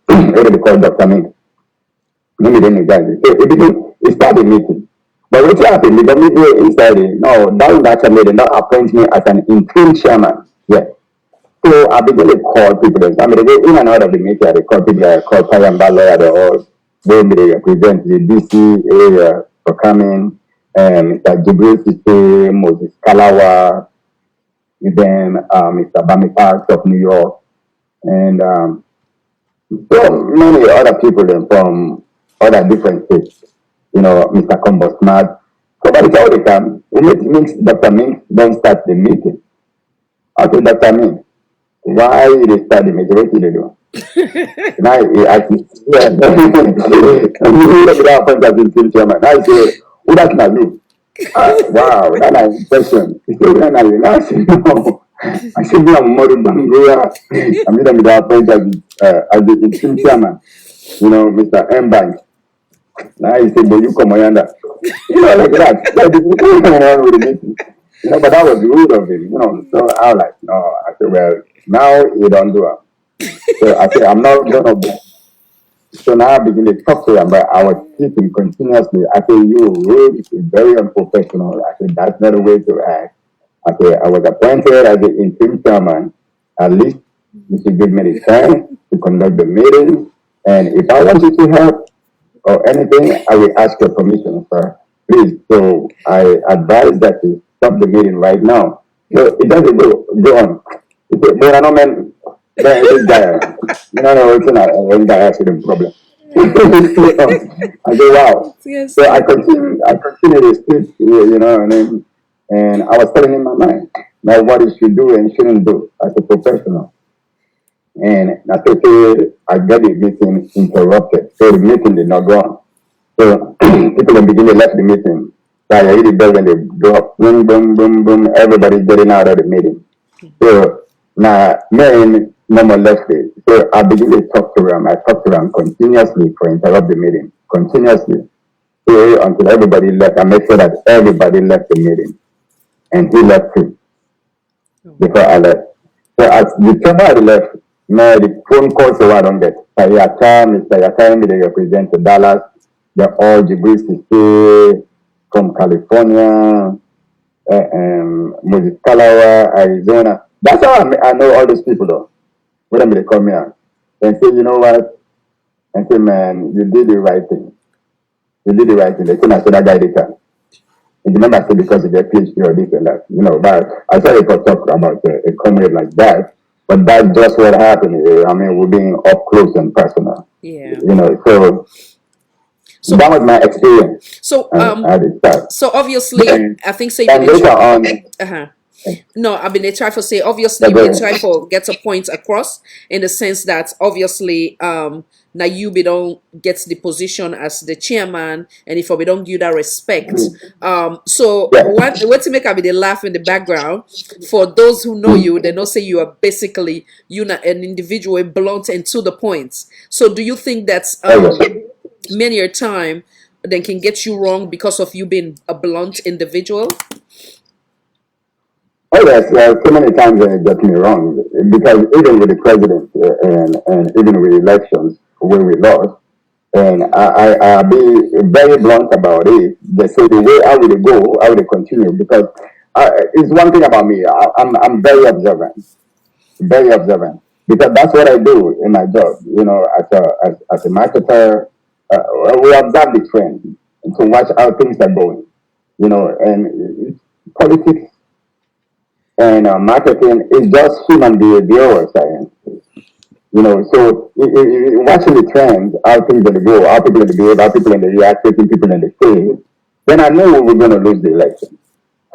[SPEAKER 4] what they call Dr. Mint. Maybe then guys. So it started meeting. But what happened, the meeting inside no, down that meeting, not appoint me as an interim chairman. Yeah. So I began to call people. I mean, they go in and out of the meeting. They call people. I call Payamba lawyer. They all they represent the DC area for coming. Mr. Jibril Sise, Moses Kalawa, then Mr. Bami Parks of New York, and so many other people then from other different states. Mr. Combo Smart. So by the time they come, we meet Dr. Ming, then start the meeting. Okay, Dr. Ming. Why they start the majority they do? Now he asked me, yeah, you look at point as in chairman. Now he say, who that na you? Wow, that is question. He said, when I say, no. I said, I'm Momodu Bangura. I mean, I'm the point as the interim chairman, Mr. M. Bank. Now he said, but you come yonder. Like that. Like, you come around with the meeting. But that was the rule of it. So I was like, no. I said, well, now you don't do it. So I said, I'm not going to be. So now I begin to talk to them, but I was speaking continuously. I said, you really very unprofessional. I said, that's not a way to act. I said, I was appointed as the interim chairman. At least you should give me the time to conduct the meeting. And if I want you to help or anything, I will ask your permission, sir. Please. So I advise that you stop the meeting right now. So it doesn't go on. There are no men. This guy, when guy has a problem. I go, wow.
[SPEAKER 1] Yes.
[SPEAKER 4] So I continue to speak, and I was telling him my mind, now what he should do and shouldn't do as a professional. And I said, okay, I got the meeting interrupted. So the meeting did not go on. So people in the beginning left the meeting. So I hear the bell when they go up, boom, boom, boom, boom, everybody's getting out of the meeting. So now, me no more left it. So I begin to talk to him. I talk to him continuously for interrupt the meeting. Continuously. So until everybody left, I make sure that everybody left the meeting. And he left too. Before I left. So as the somebody left, now the phone call so I don't get. Mr. Yaka, they represent Dallas. They're all Jibril from California, Moses Kalawa, Arizona. That's how I know all these people though. When they come here and say, you know what? And say, man, you did the right thing. You did the right thing. They couldn't say that guy they can. And remember, I said because you get PhD or this and that, but I said if I talk about a comrade like that, but that's just what happened. I mean, we're being up close and personal,
[SPEAKER 1] Yeah.
[SPEAKER 4] so
[SPEAKER 1] So
[SPEAKER 4] that was my experience
[SPEAKER 1] so
[SPEAKER 4] at the start.
[SPEAKER 1] so obviously
[SPEAKER 4] Then,
[SPEAKER 1] I think say
[SPEAKER 4] then later on,
[SPEAKER 1] uh-huh. No, I mean they try for say obviously
[SPEAKER 4] yeah,
[SPEAKER 1] you
[SPEAKER 4] go
[SPEAKER 1] may try
[SPEAKER 4] ahead.
[SPEAKER 1] for get a point across in the sense that obviously now you be don't get the position as the chairman and if we don't give that respect. So
[SPEAKER 4] Yeah.
[SPEAKER 1] what to make I be the laugh in the background for those who know you, they know say you are basically an individual blunt and to the point. So do you think that's
[SPEAKER 4] Oh, yes.
[SPEAKER 1] many a time then can get you wrong because of you being a blunt individual?
[SPEAKER 4] Oh yes, so many times they get me wrong because even with the president and even with elections where we lost, and I be very blunt about it. They say the way I would go, I would continue because it's one thing about me. I'm very observant because that's what I do in my job. As a marketer, we observe the trend and to watch how things are going. And politics and marketing is just human behavioral science. So watching the trends, how things going to go, how people going to behave, how people going to react, taking people in the face, then I knew we were going to lose the election.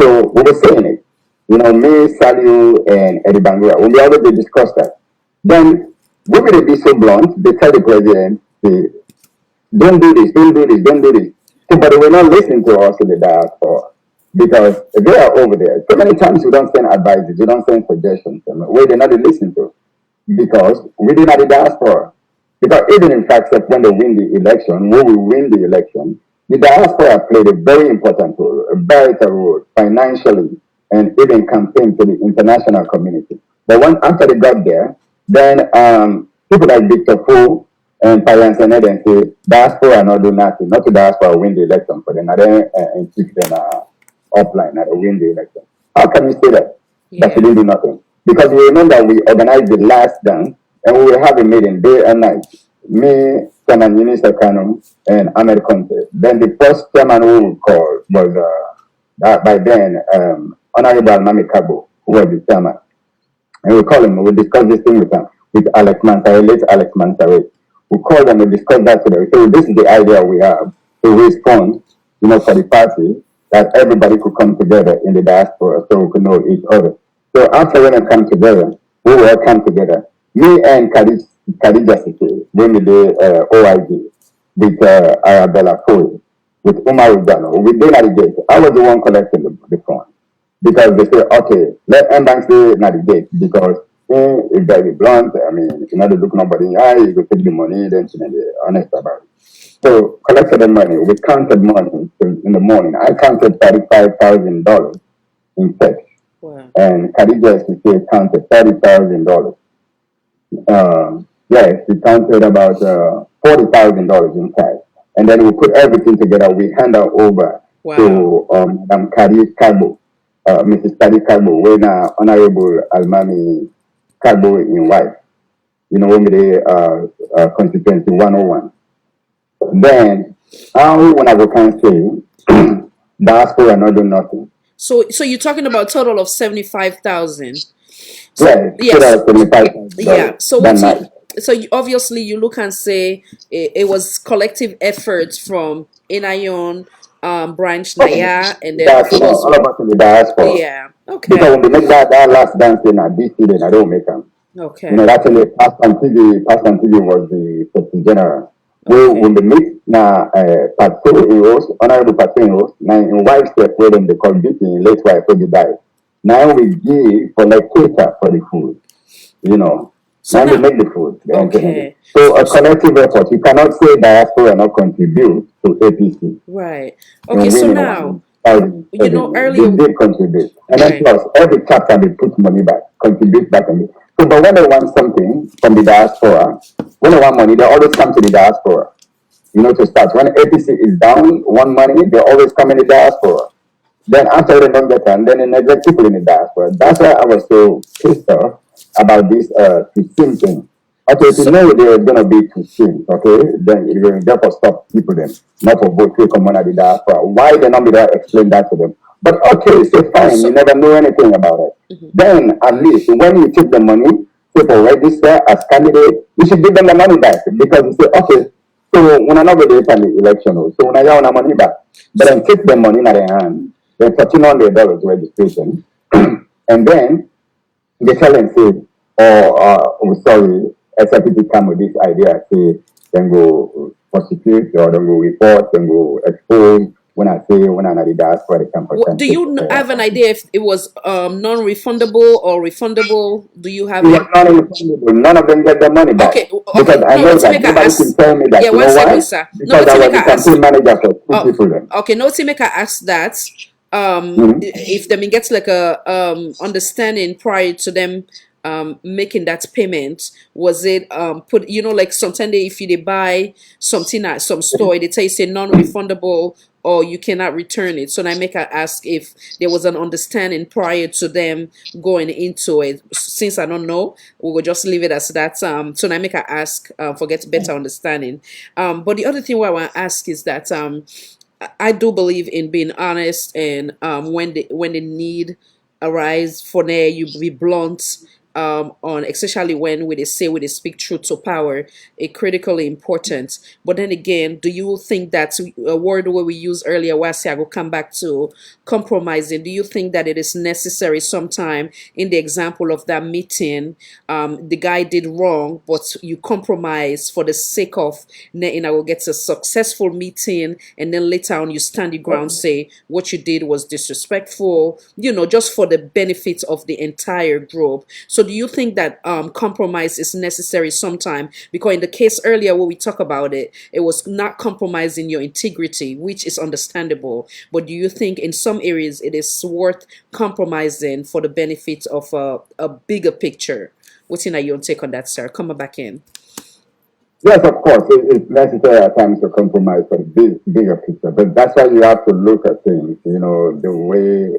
[SPEAKER 4] So we were saying it. Me, Saliu, and Eddie Bangura, we already discussed that. Then we will be so blunt, they tell the president, don't do this, don't do this, don't do this. So, but they were not listening to us in the diaspora because they are over there. So many times we don't send advices, we don't send suggestions, where they're not listening to because we did not the diaspora. Because even in fact, that when they win the election, when we win the election, the diaspora played a very important role, a vital role financially and even campaign to the international community. But when after they got there, then people like Victor Fu and Payans and Eden say diaspora not do nothing, not the diaspora win the election for them, and then and keep them offline and win the election. How can you say that? That she
[SPEAKER 1] Yeah.
[SPEAKER 4] didn't do nothing? Because we remember we organized the last dance and we will have a meeting day and night. Me, Chairman Minister Kanu, and Ahmed Conte. Then the first chairman who we called was by then Honorable Mami Kabo, who was the chairman. And we call him, we discuss this thing with him, with Alex Mansare, late Alex Mansare. We call them, we discuss that today. So this is the idea we have to raise funds, for the party, that everybody could come together in the diaspora so we could know each other. So after when we come together, we will all come together. Me and Khadija Sike, when we did OIG, with Arabella Foy, with Umar Ugano, we did navigate. I was the one collecting the funds because they say, okay, let M-Bank say navigate because it's very blunt. I mean, if you're not look nobody in the eye, you go take the money, then they're honest about it. So collected the money. We counted money in the morning. I counted $35,000 in checks,
[SPEAKER 1] Wow.
[SPEAKER 4] and Khadija Sike counted $30,000. Yes, we counted about $40,000 in cash, and then we put everything together. We hand out over
[SPEAKER 1] Wow.
[SPEAKER 4] to Madam Kari Kagbo, Mrs. Kari Kagbo, when Honorable Almami Kagbo in wife. When they constituency 101. Then, when I go can say, diaspora not do nothing.
[SPEAKER 1] So you're talking about total of 75,000. So
[SPEAKER 4] Yes, put
[SPEAKER 1] yes,
[SPEAKER 4] out $75
[SPEAKER 1] yeah. So
[SPEAKER 4] that
[SPEAKER 1] what you
[SPEAKER 4] night.
[SPEAKER 1] so you, obviously you look and say it was collective efforts from Inayon, Branch Naya, and then of
[SPEAKER 4] Diaspora,
[SPEAKER 1] course
[SPEAKER 4] all of us in the diaspora.
[SPEAKER 1] yeah.
[SPEAKER 4] Because
[SPEAKER 1] Okay.
[SPEAKER 4] when they make that last dance in a DC, then I don't make them.
[SPEAKER 1] Okay.
[SPEAKER 4] Actually, Pastor TV was the Secretary General.
[SPEAKER 1] Okay.
[SPEAKER 4] When they meet now, Pastor Eros, Honorable Pastor Eros, now in wife step where them they call beating, late wife when they die. Now we give for like cater for the food, you know.
[SPEAKER 1] So
[SPEAKER 4] Now they
[SPEAKER 1] now
[SPEAKER 4] make the food. They enter in it.
[SPEAKER 1] okay.
[SPEAKER 4] So a
[SPEAKER 1] So
[SPEAKER 4] collective effort. You cannot say diaspora not contribute to APC
[SPEAKER 1] right. Okay.
[SPEAKER 4] in
[SPEAKER 1] So
[SPEAKER 4] winning
[SPEAKER 1] now
[SPEAKER 4] 1,070. They
[SPEAKER 1] earlier
[SPEAKER 4] did contribute. And then
[SPEAKER 1] right.
[SPEAKER 4] plus, every chapter they put money back, contribute back on it. So, but when they want something from the diaspora, when they want money, they always come to the diaspora, to start. When APC is down, want money, they always come in the diaspora. Then after they don't get them, then they neglect people in the diaspora. That's why I was so pissed off about this 15 thing. Okay, if you
[SPEAKER 1] So
[SPEAKER 4] know they're gonna be too soon, okay, then you will therefore stop people them, not for both take common at the diaspora. Why they not be there explain that to them? But okay, say fine, you
[SPEAKER 1] so
[SPEAKER 4] never know anything about it. Then at least when you take the money, say for register as candidate, you should give them the money back because you say, okay, so when I not go there for the election, oh, so when I have money back, but
[SPEAKER 1] so
[SPEAKER 4] then take the money in their hand, then $1,400 registration, and then they tell and say, oh, I'm sorry, SFPT come with this idea, say, then go prosecute or then go report, then go expose. When I say, when I'm at the diaspora, they can
[SPEAKER 1] what, do
[SPEAKER 4] take
[SPEAKER 1] you have an idea if it was non-refundable or refundable? Do you
[SPEAKER 4] it
[SPEAKER 1] have
[SPEAKER 4] was
[SPEAKER 1] it?
[SPEAKER 4] not refundable. None of them get their money back.
[SPEAKER 1] Okay,
[SPEAKER 4] Because
[SPEAKER 1] okay.
[SPEAKER 4] I
[SPEAKER 1] No,
[SPEAKER 4] know
[SPEAKER 1] what to
[SPEAKER 4] that
[SPEAKER 1] make I
[SPEAKER 4] nobody can
[SPEAKER 1] ask?
[SPEAKER 4] tell me that.
[SPEAKER 1] Yeah,
[SPEAKER 4] You
[SPEAKER 1] one
[SPEAKER 4] know
[SPEAKER 1] second,
[SPEAKER 4] why?
[SPEAKER 1] sir. No,
[SPEAKER 4] Because
[SPEAKER 1] what
[SPEAKER 4] I
[SPEAKER 1] to make
[SPEAKER 4] was
[SPEAKER 1] I
[SPEAKER 4] the
[SPEAKER 1] ask?
[SPEAKER 4] campaign manager for two
[SPEAKER 1] Oh,
[SPEAKER 4] people then.
[SPEAKER 1] okay. No, to make I ask that.
[SPEAKER 4] Mhm.
[SPEAKER 1] If them gets like a understanding prior to them making that payment, was it put, like sometimes if you they buy something at some store, they tell you say non-refundable or you cannot return it. So now I make I ask if there was an understanding prior to them going into it. Since I don't know, we will just leave it as that. So now I make I ask for get better understanding. But the other thing what I want to ask is that I do believe in being honest, and when the need arise for there, you be blunt on, especially when we they say we they speak truth to power, it critically important. But then again, do you think that a word where we used earlier, where I say I will come back to compromising? Do you think that it is necessary sometime in the example of that meeting? The guy did wrong, but you compromise for the sake of I will get a successful meeting, and then later on you stand your ground, say what you did was disrespectful, just for the benefit of the entire group. So do you think that compromise is necessary sometime? Because in the case earlier where we talk about it, it was not compromising your integrity, which is understandable. But do you think in some areas it is worth compromising for the benefit of a bigger picture? What's in your take on that, sir? Come back in.
[SPEAKER 4] Yes, of course, it's necessary at times to compromise for the bigger picture. But that's why you have to look at things, the way,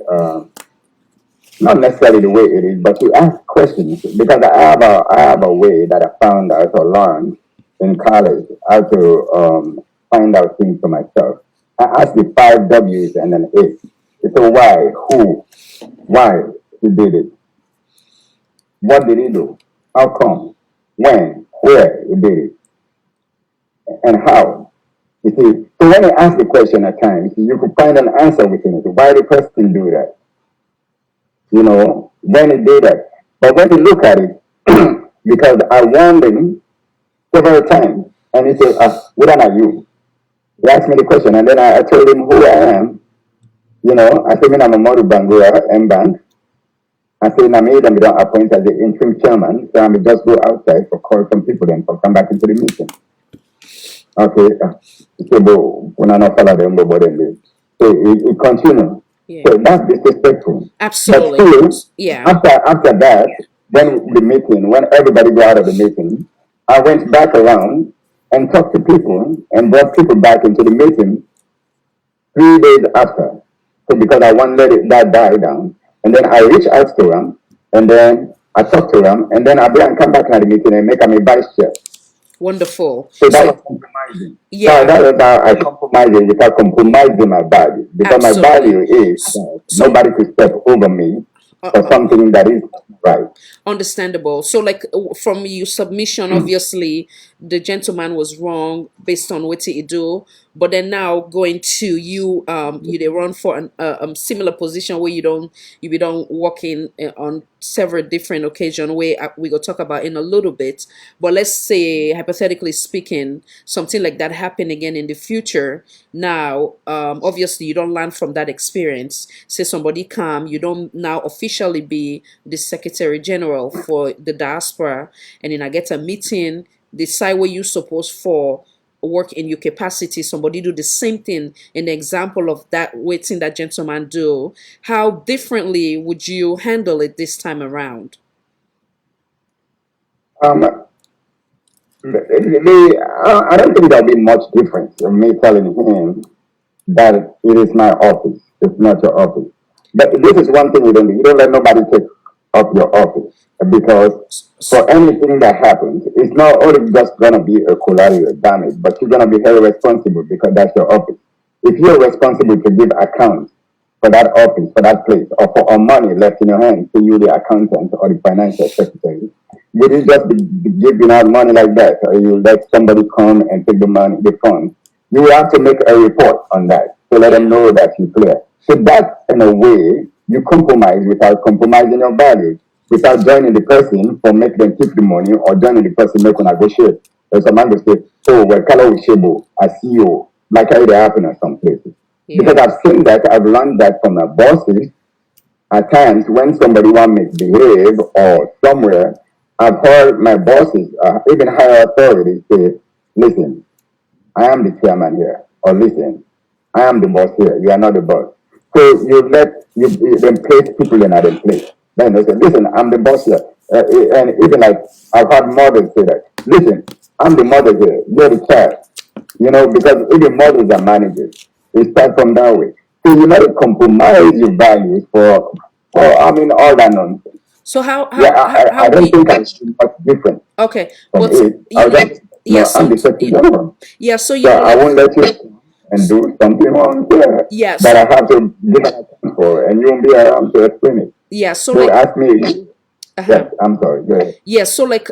[SPEAKER 4] not necessarily the way it is, but to ask questions. Because I have a way that I found out or learned in college how to find out things for myself. I asked the five W's and an A. It's a why, who, why he did it, what did he do, how come, when, where he did it, and how. You see, so when you ask the question at times, you could find an answer within it. Why the person do that? When he did that. But when you look at it, because I warned him several times, and he said, what are you? He asked me the question, and then I told him who I am. I said, I'm Momodu Bangura, M-Bank. I said, I'm here, we don't appoint as the interim chairman, so I may just go outside for call some people then for come back into the meeting. Okay, so when I not follow them, but then so it continues.
[SPEAKER 1] Yeah,
[SPEAKER 4] So that's disrespectful. But
[SPEAKER 1] absolutely.
[SPEAKER 4] still,
[SPEAKER 1] Yeah.
[SPEAKER 4] after that, when everybody got out of the meeting, I went back around and talked to people and brought people back into the meeting 3 days after. So because I want to let that die down. And then I reached out to them and then I talked to them and then I come back to the meeting and make them a vice chair.
[SPEAKER 1] Wonderful.
[SPEAKER 4] So that
[SPEAKER 1] So
[SPEAKER 4] was compromising. So
[SPEAKER 1] yeah,
[SPEAKER 4] that was how I compromising without compromising my value. Because my
[SPEAKER 1] absolutely.
[SPEAKER 4] value is that
[SPEAKER 1] So
[SPEAKER 4] nobody could step over me for something that is right.
[SPEAKER 1] understandable. So, like from your submission, obviously the gentleman was wrong based on what he do. But then now going to you, they run for an similar position where you don't work in on several different occasions. Where we go talk about in a little bit. But let's say hypothetically speaking, something like that happen again in the future. Now, obviously you don't learn from that experience. Say somebody come, you don't now officially be the Secretary General for the diaspora, and then I get a meeting, decide what you supposed for work in your capacity, somebody do the same thing in the example of that waiting that gentleman do. How differently would you handle it this time around?
[SPEAKER 4] Um, I don't think there'll be much difference in me telling him that it is my office. It's not your office. But this is one thing you don't do. You don't let nobody take of your office. Because for anything that happens, it's not only just gonna be a collateral damage, but you're gonna be held responsible because that's your office. If you're responsible to give accounts for that office, for that place, or for money left in your hands to you, the accountant or the financial secretary, would you just be giving out money like that, or you let somebody come and take the money, the funds? You will have to make a report on that to let them
[SPEAKER 1] Yeah.
[SPEAKER 4] know that you clear. So that, in a way, you compromise without compromising your values, without joining the person for make them keep the money or joining the person make them negotiate. There's a man will say, oh, well, color with Shebo, I see you, like how it happen in some places. Because
[SPEAKER 1] Yeah.
[SPEAKER 4] I've seen that, I've learned that from my bosses. At times, when somebody want to misbehave or somewhere, I've heard my bosses, even higher authorities, say, listen, I am the chairman here, or listen, I am the boss here, you are not the boss. So you then place people in other place. Then they say, listen, I'm the boss here. And even like, I've had mothers say that, listen, I'm the mother here, you're the child. Because even mothers are managers. It starts from that way. So you never compromise your values for I mean, all that nonsense.
[SPEAKER 1] So how
[SPEAKER 4] Yeah,
[SPEAKER 1] how how,
[SPEAKER 4] I
[SPEAKER 1] how
[SPEAKER 4] don't
[SPEAKER 1] we
[SPEAKER 4] think I'm much different
[SPEAKER 1] okay,
[SPEAKER 4] from
[SPEAKER 1] but
[SPEAKER 4] it. I'll just,
[SPEAKER 1] yeah,
[SPEAKER 4] I'm
[SPEAKER 1] so
[SPEAKER 4] the secretary general.
[SPEAKER 1] yeah, so
[SPEAKER 4] So I
[SPEAKER 1] like
[SPEAKER 4] won't let you and do something wrong here
[SPEAKER 1] yeah,
[SPEAKER 4] that
[SPEAKER 1] so
[SPEAKER 4] I have to give an account for, and you won't be around to explain it.
[SPEAKER 1] yeah, so
[SPEAKER 4] So
[SPEAKER 1] like
[SPEAKER 4] ask me. Yes,
[SPEAKER 1] uh-huh.
[SPEAKER 4] I'm sorry. Go ahead.
[SPEAKER 1] Yeah, so like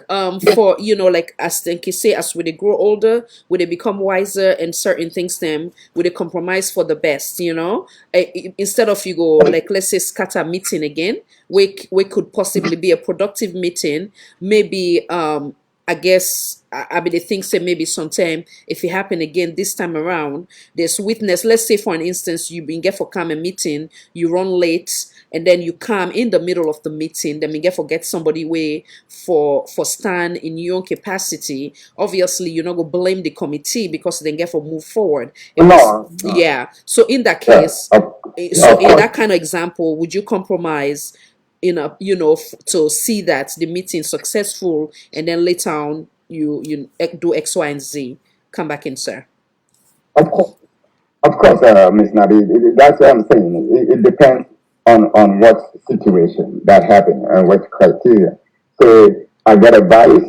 [SPEAKER 1] for like as think you say as we they grow older, we they become wiser and certain things them we they compromise for the best, instead of you go like let's say scatter meeting again, we could possibly be a productive meeting, maybe I guess I mean the thing say maybe sometime if it happen again this time around, there's witness. Let's say for an instance you been get for come a meeting, you run late and then you come in the middle of the meeting, then we get forget somebody way for stand in your own capacity. Obviously, you're not gonna blame the committee because they get for move forward. It was
[SPEAKER 4] No, no.
[SPEAKER 1] yeah. So in that
[SPEAKER 4] Yeah,
[SPEAKER 1] case,
[SPEAKER 4] yeah,
[SPEAKER 1] so
[SPEAKER 4] of
[SPEAKER 1] in
[SPEAKER 4] course.
[SPEAKER 1] that kind of example, would you compromise in a to see that the meeting successful and then later on you do X, Y, and Z? Come back in, sir.
[SPEAKER 4] Of course. Of course, Ms. Nabi, that's what I'm saying. It depends on what situation that happened and what criteria. So I get advice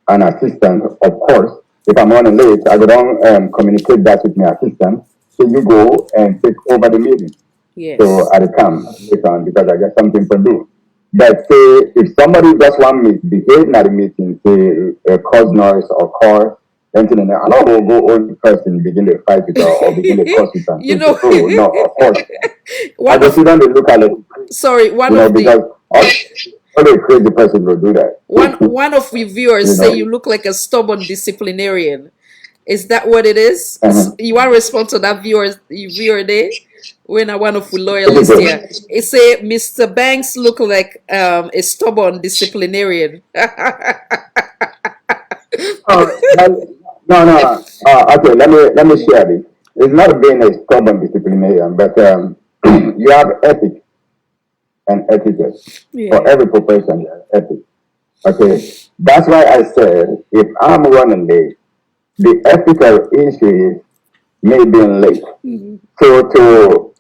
[SPEAKER 4] and assistance, of course. If I'm running late, I go down and communicate that with my assistant. So you go and take over the meeting. So
[SPEAKER 1] Yes.
[SPEAKER 4] I come later on because I got something to do. But say if somebody just want me to behave in the meeting, say cause noise or cause anything, and I know we'll go on first and begin to fight with her or begin to curse with her.
[SPEAKER 1] you
[SPEAKER 4] Say,
[SPEAKER 1] know,
[SPEAKER 4] oh no, of course. I
[SPEAKER 1] one
[SPEAKER 4] just
[SPEAKER 1] of
[SPEAKER 4] sit down and look at it,
[SPEAKER 1] sorry,
[SPEAKER 4] because all the crazy person will do that.
[SPEAKER 1] one of the viewers
[SPEAKER 4] you
[SPEAKER 1] say
[SPEAKER 4] know.
[SPEAKER 1] you look like a stubborn disciplinarian. Is that what it is?
[SPEAKER 4] Uh-huh.
[SPEAKER 1] You want to respond to that viewer there? When I one of the
[SPEAKER 4] What is
[SPEAKER 1] loyalists here,
[SPEAKER 4] it?
[SPEAKER 1] it say Mr. Banks look like a stubborn disciplinarian.
[SPEAKER 4] No, no. Okay, let me share this. It's not being a stubborn disciplinarian, but you have ethics and etiquette. For
[SPEAKER 1] Yeah.
[SPEAKER 4] every profession, there are ethics. Okay, that's why I said if I'm running late, the ethical issue is me being late. So to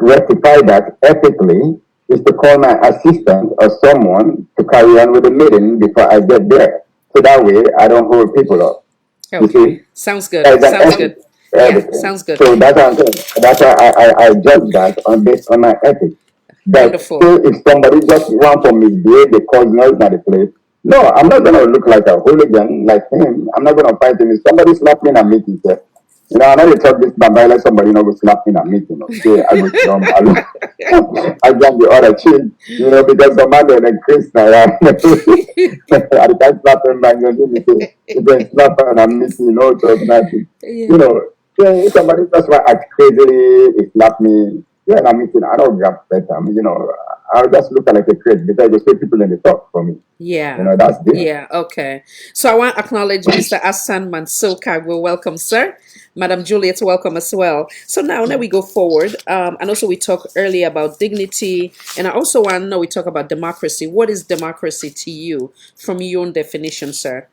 [SPEAKER 4] rectify that ethically is to call my assistant or someone to carry on with the meeting before I get there. So that way I don't hold people up. You
[SPEAKER 1] Okay.
[SPEAKER 4] see,
[SPEAKER 1] Sounds good.
[SPEAKER 4] there's an
[SPEAKER 1] Sounds
[SPEAKER 4] ethic
[SPEAKER 1] good.
[SPEAKER 4] to
[SPEAKER 1] Yeah.
[SPEAKER 4] everything.
[SPEAKER 1] Sounds good.
[SPEAKER 4] So that's what I'm saying. That's why I judge that on based on my ethics. But
[SPEAKER 1] Wonderful.
[SPEAKER 4] still, if somebody just want for me there, they cause noise at the place. No, I'm not gonna look like a hooligan like him. I'm not gonna fight him. If somebody slap me in a meeting, say, I know you talk this but like somebody go slap me in a meeting. Okay, I go jump, I jump the other chin, because the man and Chris now, I can't slap him back. You can slap and I'm meeting, so nothing.
[SPEAKER 1] Yeah.
[SPEAKER 4] You know, yeah, somebody just want act crazily, he slap me. Yeah, in a meeting, I don't grab better. I'll just look like a crazy because there's people in the top for me.
[SPEAKER 1] Yeah.
[SPEAKER 4] That's different.
[SPEAKER 1] Yeah. Okay. So I want to acknowledge Mr. Hassan Mansoka. Well, welcome, sir. Madam Juliet, welcome as well. So now we go forward. And also we talked earlier about dignity. And I also want to know we talk about democracy. What is democracy to you from your own definition, sir?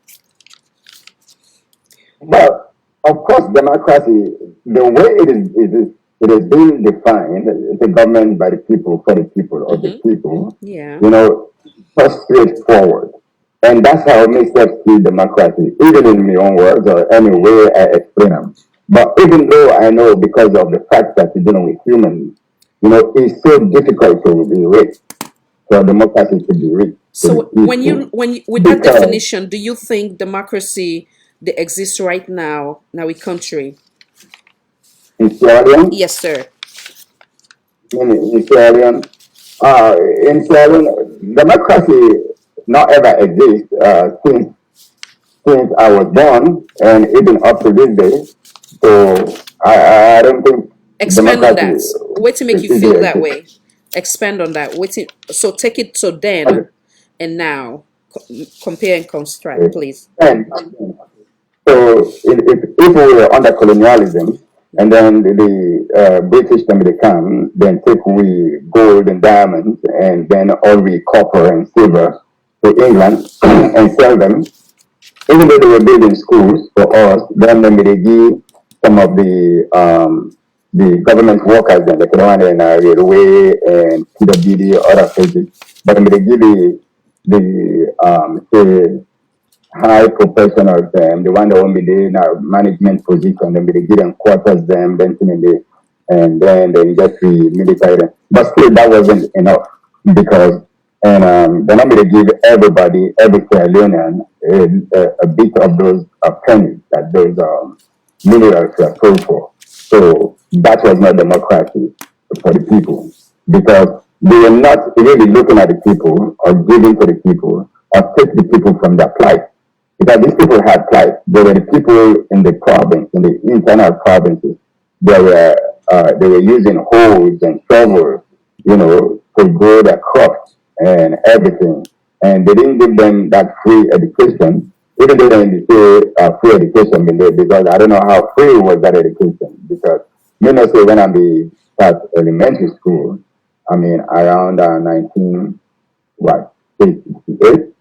[SPEAKER 4] But of course, democracy, the way it is being defined, it's a government by the people, for the people, of the
[SPEAKER 1] Mm-hmm.
[SPEAKER 4] people.
[SPEAKER 1] Yeah.
[SPEAKER 4] You know, just straightforward. And that's how it makes us see democracy, even in my own words or any way I explain them. But even though I know because of the fact that you're dealing with humans, it's so difficult to be reached, for democracy to be reached to the
[SPEAKER 1] So
[SPEAKER 4] people.
[SPEAKER 1] with that
[SPEAKER 4] Because
[SPEAKER 1] definition, do you think democracy that exists right now in our country?
[SPEAKER 4] in Sierra Leone,
[SPEAKER 1] Yes, sir.
[SPEAKER 4] in Sierra Leone, in Sierra Leone, democracy not ever exists since I was born and even up to this day. So I don't think
[SPEAKER 1] Expand on
[SPEAKER 4] democracy
[SPEAKER 1] that. Wait to make you
[SPEAKER 4] is
[SPEAKER 1] feel
[SPEAKER 4] there.
[SPEAKER 1] that way. Expand on that. So take it to then
[SPEAKER 4] Okay.
[SPEAKER 1] and now. Compare and contrast,
[SPEAKER 4] Okay.
[SPEAKER 1] please.
[SPEAKER 4] And so if we were under colonialism, and then the British then they come, then take we gold and diamonds, and then all we copper and silver to England and sell them. Even though they were building schools for us, then they give some of the government workers and the Quran and railway and PWD other places, but then they give the high professionals, the one that will be in a management position, then they give them quarters, them, then and then the industry, military. But still, that wasn't enough because, and then I'm going to give everybody, every Sierra Leonean, a bit of those pennies that those minerals were sold for. So that was not democracy for the people because they were not really looking at the people or giving to the people or take the people from their plight. Because these people had plight. They were the people in the province, in the internal provinces. They were using hoes and shovels, to grow their crops and everything. And they didn't give them that free education, even though they didn't say free education because I don't know how free was that education. Because say when I be start elementary school, I mean around 19 what 68,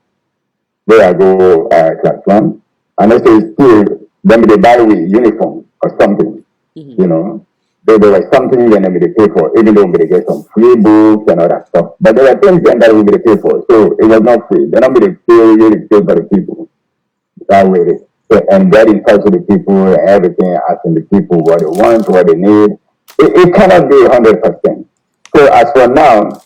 [SPEAKER 4] where I go class one, and I say still then they buy with uniform or something,
[SPEAKER 1] Hmm.
[SPEAKER 4] you know. There was something then they pay for, even though they get some free books and all that stuff. But there were things then that we pay for, so it was not free. Then I'm going to pay really pay for the people that way. So, and get in touch with the people and everything, asking the people what they want, what they need. It cannot be 100%. So as for now,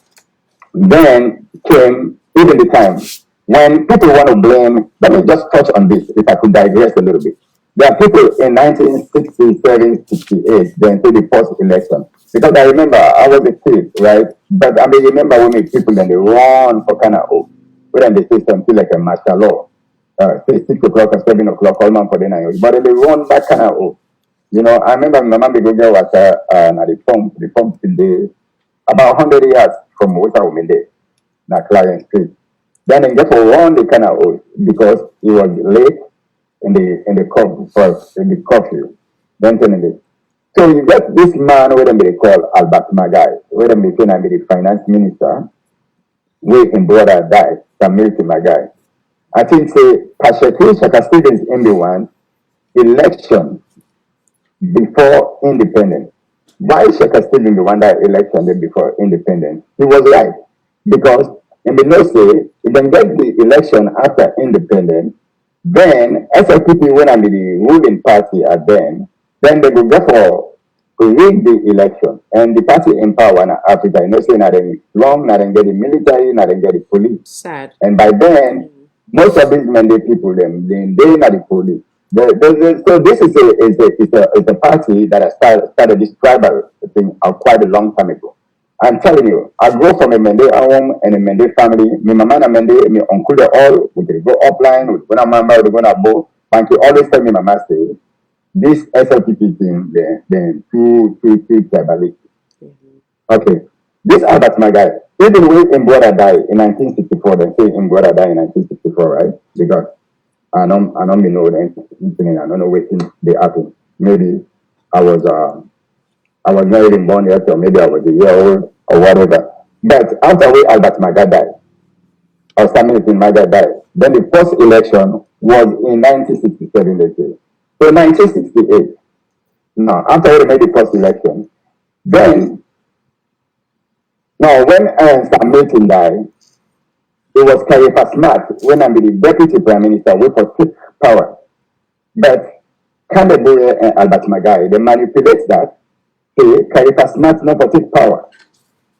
[SPEAKER 4] then came even the time when people want to blame. Let me just touch on this, if I could digress a little bit. There are people in 1967, 68, then to the first election. Because I remember I was a kid, right? But I mean, remember when we people then they run for kind of hope. When they say something like a martial law, say 6 o'clock or 7 o'clock, all man for the night. But they run that kind of hope. I remember my mom go there was at the pump in the about 100 yards from where I was there, na Client Street. Then in just one the kind of old because it was late in the curfew. Then telling it. So you get this man where they call Albert Magai, where they say I be the finance minister, where in brother died, Samilti Magai. I think say Pashatu Shaka Stevens in the one election before independence. Why Sheikh Stephen the one that election then before independence? He was right. Because in the no say, if they get the election after independence, then SLPP when I'm the ruling party at then they will go for rig the election. And the party in power in Africa, say not any long, not get the military, not get the police.
[SPEAKER 1] Sad.
[SPEAKER 4] And by then, most of these mandate people, they not the police. So this is a party that has started this tribal thing quite a long time ago. I'm telling you, I grew from a Mende home and a Mende family. My mama and Mende, my uncle, they all, we could go offline, we could go to Mamba, we could go to Bo. And he always tell me, Mama, say, this SLPP thing, then two tribalistic. Okay. This Albert, my guy, even when Mbwara died in 1964, they say Mbwara died in 1964, right? Because I don't know anything, I don't know what things they happened. Maybe I was not even born yet, or maybe I was a year old, or whatever. But after we Albert Maga died, or Samuel Maga died, then the first election was in 1967, they say. So 1968. Now, after we made the first election, then, now when Samuel died, It was Khalifa Smart when I'm the deputy prime minister, we for take power. But Kandeboye and Albert Magai, they manipulate that. Say Khalifa Smart not for take power.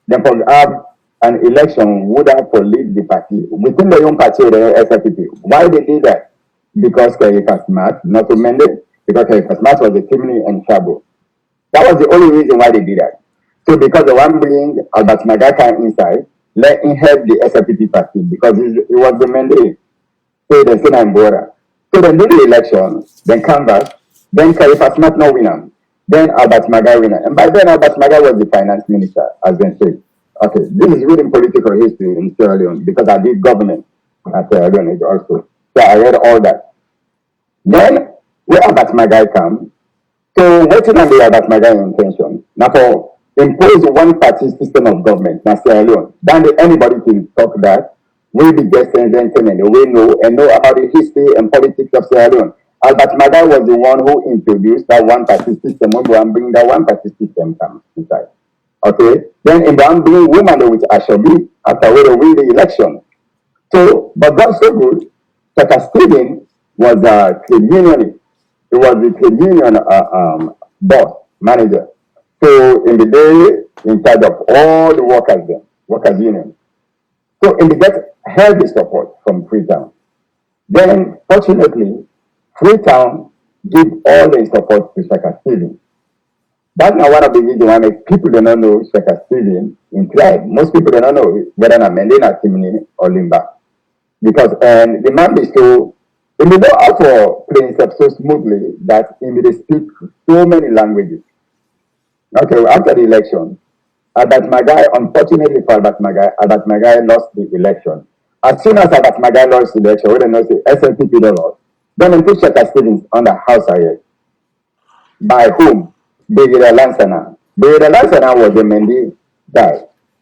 [SPEAKER 4] Then for have an election would have for lead the party within the own party of the SFPP. Why they did that? Because Khalifa Smart, not to mend it, because Khalifa Smart was a criminal and trouble. That was the only reason why they did that. So because the one bring Albert Magaka inside, let him help the SFPP party because it was the mandate. So they send him border. So they do the election, then come back, then Khalifa Smart no winner. Then Albert Magai winner. And by then Albert Magai was the finance minister, as they say. Okay, this is reading political history in Sierra Leone because I did government at Sierra Leone also. So I read all that. Then where Albert Magai come, so what is the Albert Magai intention? Now for impose one party system of government in Sierra Leone. Then anybody can talk that. We be just and we know and know about the history and politics of Sierra Leone. Albert Magai was the one who introduced that one party system. When we bring that one party system come inside. Okay. Then in the bring woman with Ashobi after we win the election. So, but that's so good. Chaka Stephen was a trade unionist. He was the trade union boss, manager. So in the day, in charge of all the workers there, workers union. So in the get heavy support from Freetown. Then fortunately, Freetown give all the support to Shaka Stephen. That's not one of the reasons why people do not know Shaka Stephen in tribe. Most people do not know whether I'm Mendena Timini or Limba. Because the man is so he may know how for playing himself so smoothly that he may speak so many languages. Okay, after the election, Albert Magai, unfortunately for Albert Magai lost the election. As soon as Albert Magai lost the election, we don't know the SNPP lost. Then they put Shaka Stevens under house arrest. By whom? Brigadier Lansana. Brigadier Lansana was a Mendi guy.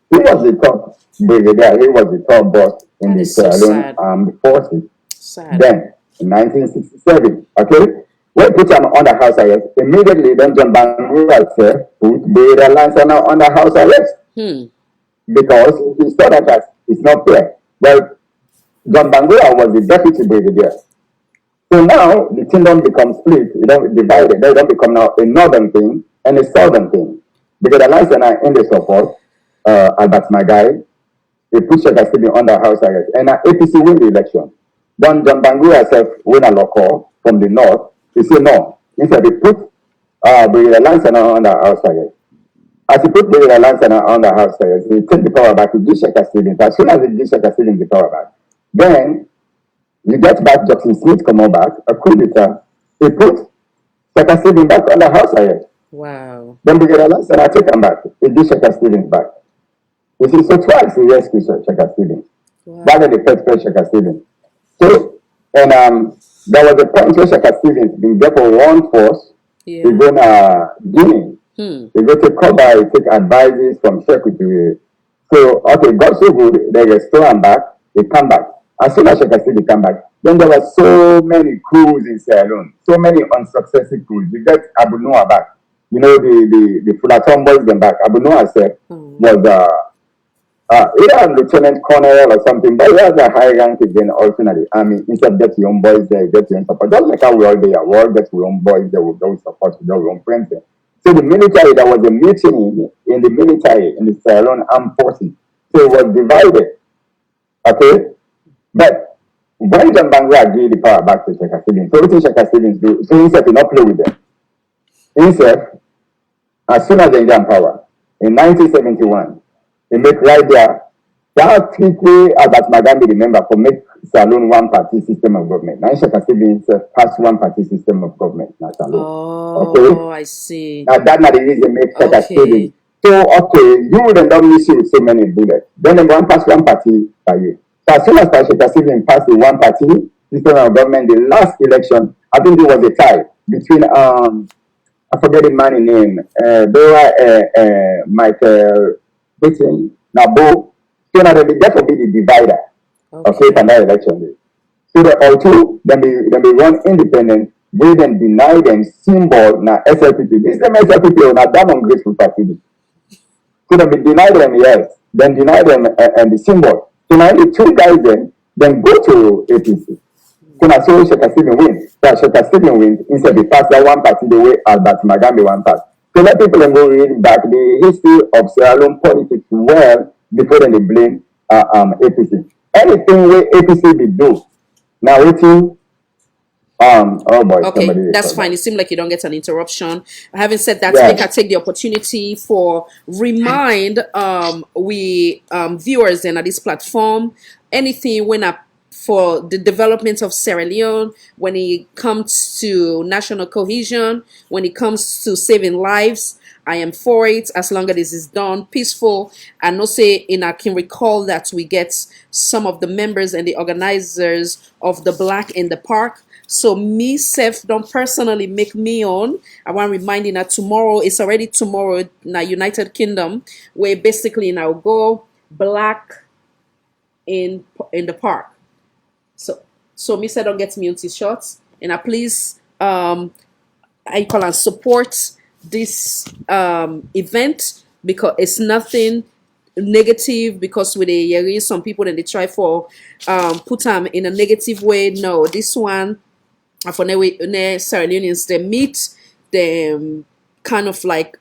[SPEAKER 4] He was the top brigadier, he was the top boss in the
[SPEAKER 1] so
[SPEAKER 4] Sierra Leone
[SPEAKER 1] sad.
[SPEAKER 4] armed forces.
[SPEAKER 1] Sad.
[SPEAKER 4] Then, in 1967, okay, we put him under house arrest. Immediately, then John Bangura said, put Brigadier Lansana under house arrest because he saw that it's not fair. Well, John Bangura was the deputy brigadier. So now the kingdom becomes split, divided. They don't become now a northern thing and a southern thing. Because the Lansana in the support, Albert Magai, they put Shaka Stephen under house arrest. And APC win the election. Then John Bangura himself win a local from the north. He said no. Instead, he put Brigadier Lansana under house arrest. As he put Brigadier Lansana under house arrest, he take the power back to give Shaka Stephen. As soon as he gives Shaka Stephen the power back, then you get back Jackson Smith come on back, a coup d'etat. He put Shaka Stephen back under house arrest.
[SPEAKER 1] Wow.
[SPEAKER 4] Then Brigadier Lansana take him back. He gives Shaka Stephen back. You see, so twice he rescued Shaka Stephen.
[SPEAKER 1] Wow.
[SPEAKER 4] That was the first Shaka Stephen. So, and there was a point where Shaka Stevens been there for one force.
[SPEAKER 1] Yeah.
[SPEAKER 4] They go to Guinea. They go to Cuba, take advices from secretary. So, okay, got so good, they restore him back, they come back. As soon as Shaka Stevens come back, then there were so many coups in Sierra Leone, so many unsuccessful coups. You get Abu Noah back. You know, the Fullerton boys them back. Abu Noah said was either a lieutenant colonel or something, but he has a high rank again also in the army. Instead of get your own boys there, get your own support. Just like how we all there, we all get your own boys there, we don't support, we don't own friends there. So the military, there was a mutiny in the military, in the Sierra Leone armed forces. So it was divided. Okay? But when John Bangura gave the power back to Shaka Stevens, so what did Shaka Stevens do? So himself did not play with them. Himself, as soon as they got power, in 1971, they make right there. That quickly Albert Magambi remember for make Salon one party system of government. Now Shaka Stevens passed one party system of government. Now Salon.
[SPEAKER 1] Oh,
[SPEAKER 4] Okay.
[SPEAKER 1] I see.
[SPEAKER 4] Now that's not the reason make Shaka
[SPEAKER 1] Okay.
[SPEAKER 4] Stevens. So okay, you would not miss you with so many bullets. Then they one pass one party by you. So as soon as Shaka Stevens passed the one party system of government, the last election, I think it was a tie between I forget the man's name. There were Michael Britain, Nabo. So now they get to be the divider. Okay, for that election day. So the also then they run independent, we then deny them symbol na SLPP. This them SLPP na damn ungrateful party. So then we deny them, yes, then deny them and the symbol. So now the two guys then go to APC. So now so Shaka Stephen wins. So Shaka Stephen wins instead they pass that one party the way Albert Magambi one pass. So let people then go read back the history of Sierra Leone politics well before then they blame APC. Anything where APC be do now waiting. Oh boy,
[SPEAKER 1] Okay,
[SPEAKER 4] somebody
[SPEAKER 1] that's
[SPEAKER 4] called
[SPEAKER 1] fine.
[SPEAKER 4] that.
[SPEAKER 1] It seemed like you don't get an interruption. Having said that,
[SPEAKER 4] Yeah.
[SPEAKER 1] make I take the opportunity for remind we viewers and at this platform anything when I for the development of Sierra Leone, when it comes to national cohesion, when it comes to saving lives, I am for it as long as this is done peaceful. And no say and I can recall that we get some of the members and the organizers of the Black in the Park. So me self don't personally make me on. I want reminding that tomorrow it's already tomorrow in the United Kingdom where basically now go Black in the park. So me said don't get me on t-shirts and I please I call and support this event because it's nothing negative because with the there is some people that they try for put them in a negative way. No, this one for Sierra Leoneans they meet them kind of like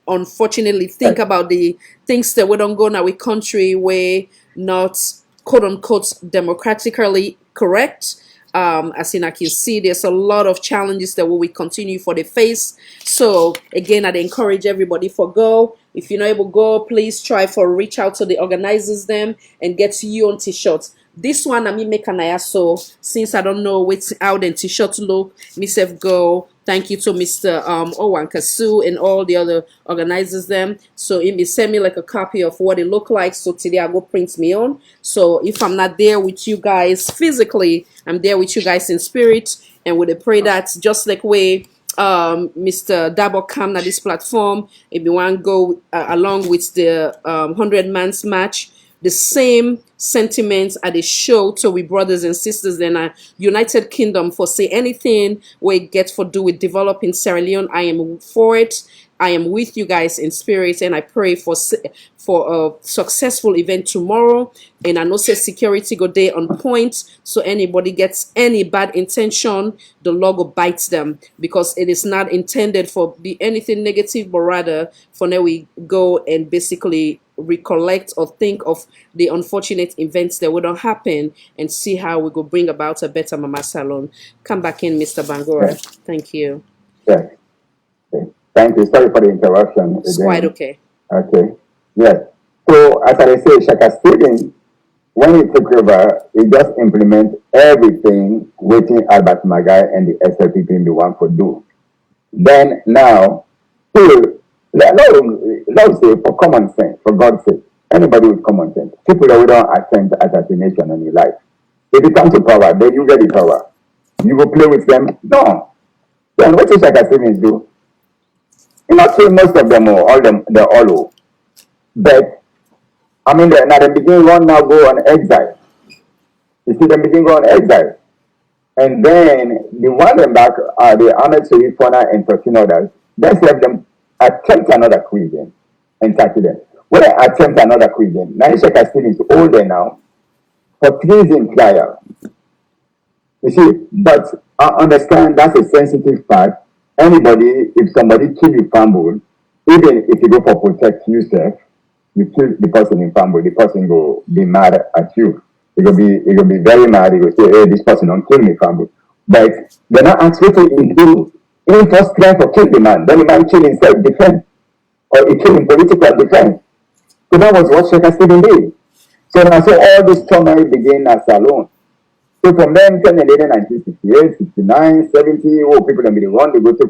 [SPEAKER 1] unfortunately think about the things that we don't go now with country where not quote unquote democratically correct. As in I can see there's a lot of challenges that we will continue for the face. So again I'd encourage everybody for go. If you're not able to go, please try for reach out to the organizers them and get you on t-shirts. This one I mean make an so since I don't know what's how the t-shirt look, myself go. Thank you to Mr. Owan Kasu and all the other organizers them. So he send me like a copy of what it look like. So today I go print me on. So if I'm not there with you guys physically, I'm there with you guys in spirit. And we pray that just like way Mr. Dabo come na this platform, if you want to go along with the 100 man's match, the same sentiments at the show to we brothers and sisters in a United Kingdom for say anything we get for do with developing Sierra Leone. I am for it. I am with you guys in spirit and I pray for a successful event tomorrow. And I know say security go there on point. So anybody gets any bad intention, the Lord will bite them because it is not intended for be anything negative, but rather for now we go and basically recollect or think of the unfortunate events that would not happen and see how we could bring about a better Mama Salon. Come back in, Mr. Bangura.
[SPEAKER 4] Yes.
[SPEAKER 1] Thank you.
[SPEAKER 4] Yes. Okay. Thank you. Sorry for the interruption
[SPEAKER 1] It's
[SPEAKER 4] again.
[SPEAKER 1] quite okay.
[SPEAKER 4] Okay. Yes. So as I say, Shaka Stephen, when he took over, he just implement everything waiting Albert Magai and the SLP being the one for do. Then now, still, let's say for common sense, for God's sake, anybody with common sense, people that we don't attempt assassination in your life. If you come to power, then you get the power. You go play with them? No. Then what does Shaka Stevens do? You not say most of them or all them they're all old. But I mean now they begin one now go on exile. You see them begin go on exile. And then the one them back are the Ahmed Sharif Fona and 13 others. Let's let them attempt another coup again and tackle them. When I attempt another coup again, now Shaka Stevens is older now for treason trial. You see, but I understand that's a sensitive part. Anybody, if somebody kill you fumble, even if you go for protect yourself, you kill the person in fumble, the person go be mad at you. He will be very mad. He will say, hey, this person don't kill me fumble. But they're not asking him to do. Even first try for kill the man, then the man kill in self-defense. Or he kill in political defense. So that was what Sheikh Stephen did. So now so all this trauma began as alone. So from then, 1968, 69, 70, oh, people don't be the one, they go to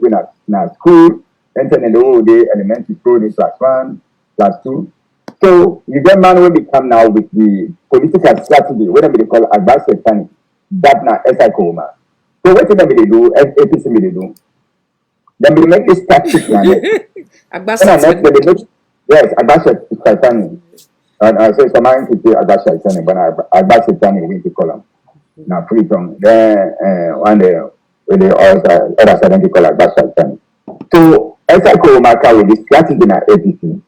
[SPEAKER 4] school, and then the whole day, elementary school, in class 1, class 2. So you get man will become now with the political strategy, what they call advanced setting, that now SI Koma. So what they do, APC they do. Then they make this tactic now. Yes, advanced setting. And so someone could say advanced setting, but advanced setting we call them. Now free from then one day with the other identical advanced setting. So SI Koma with this strategy in APC.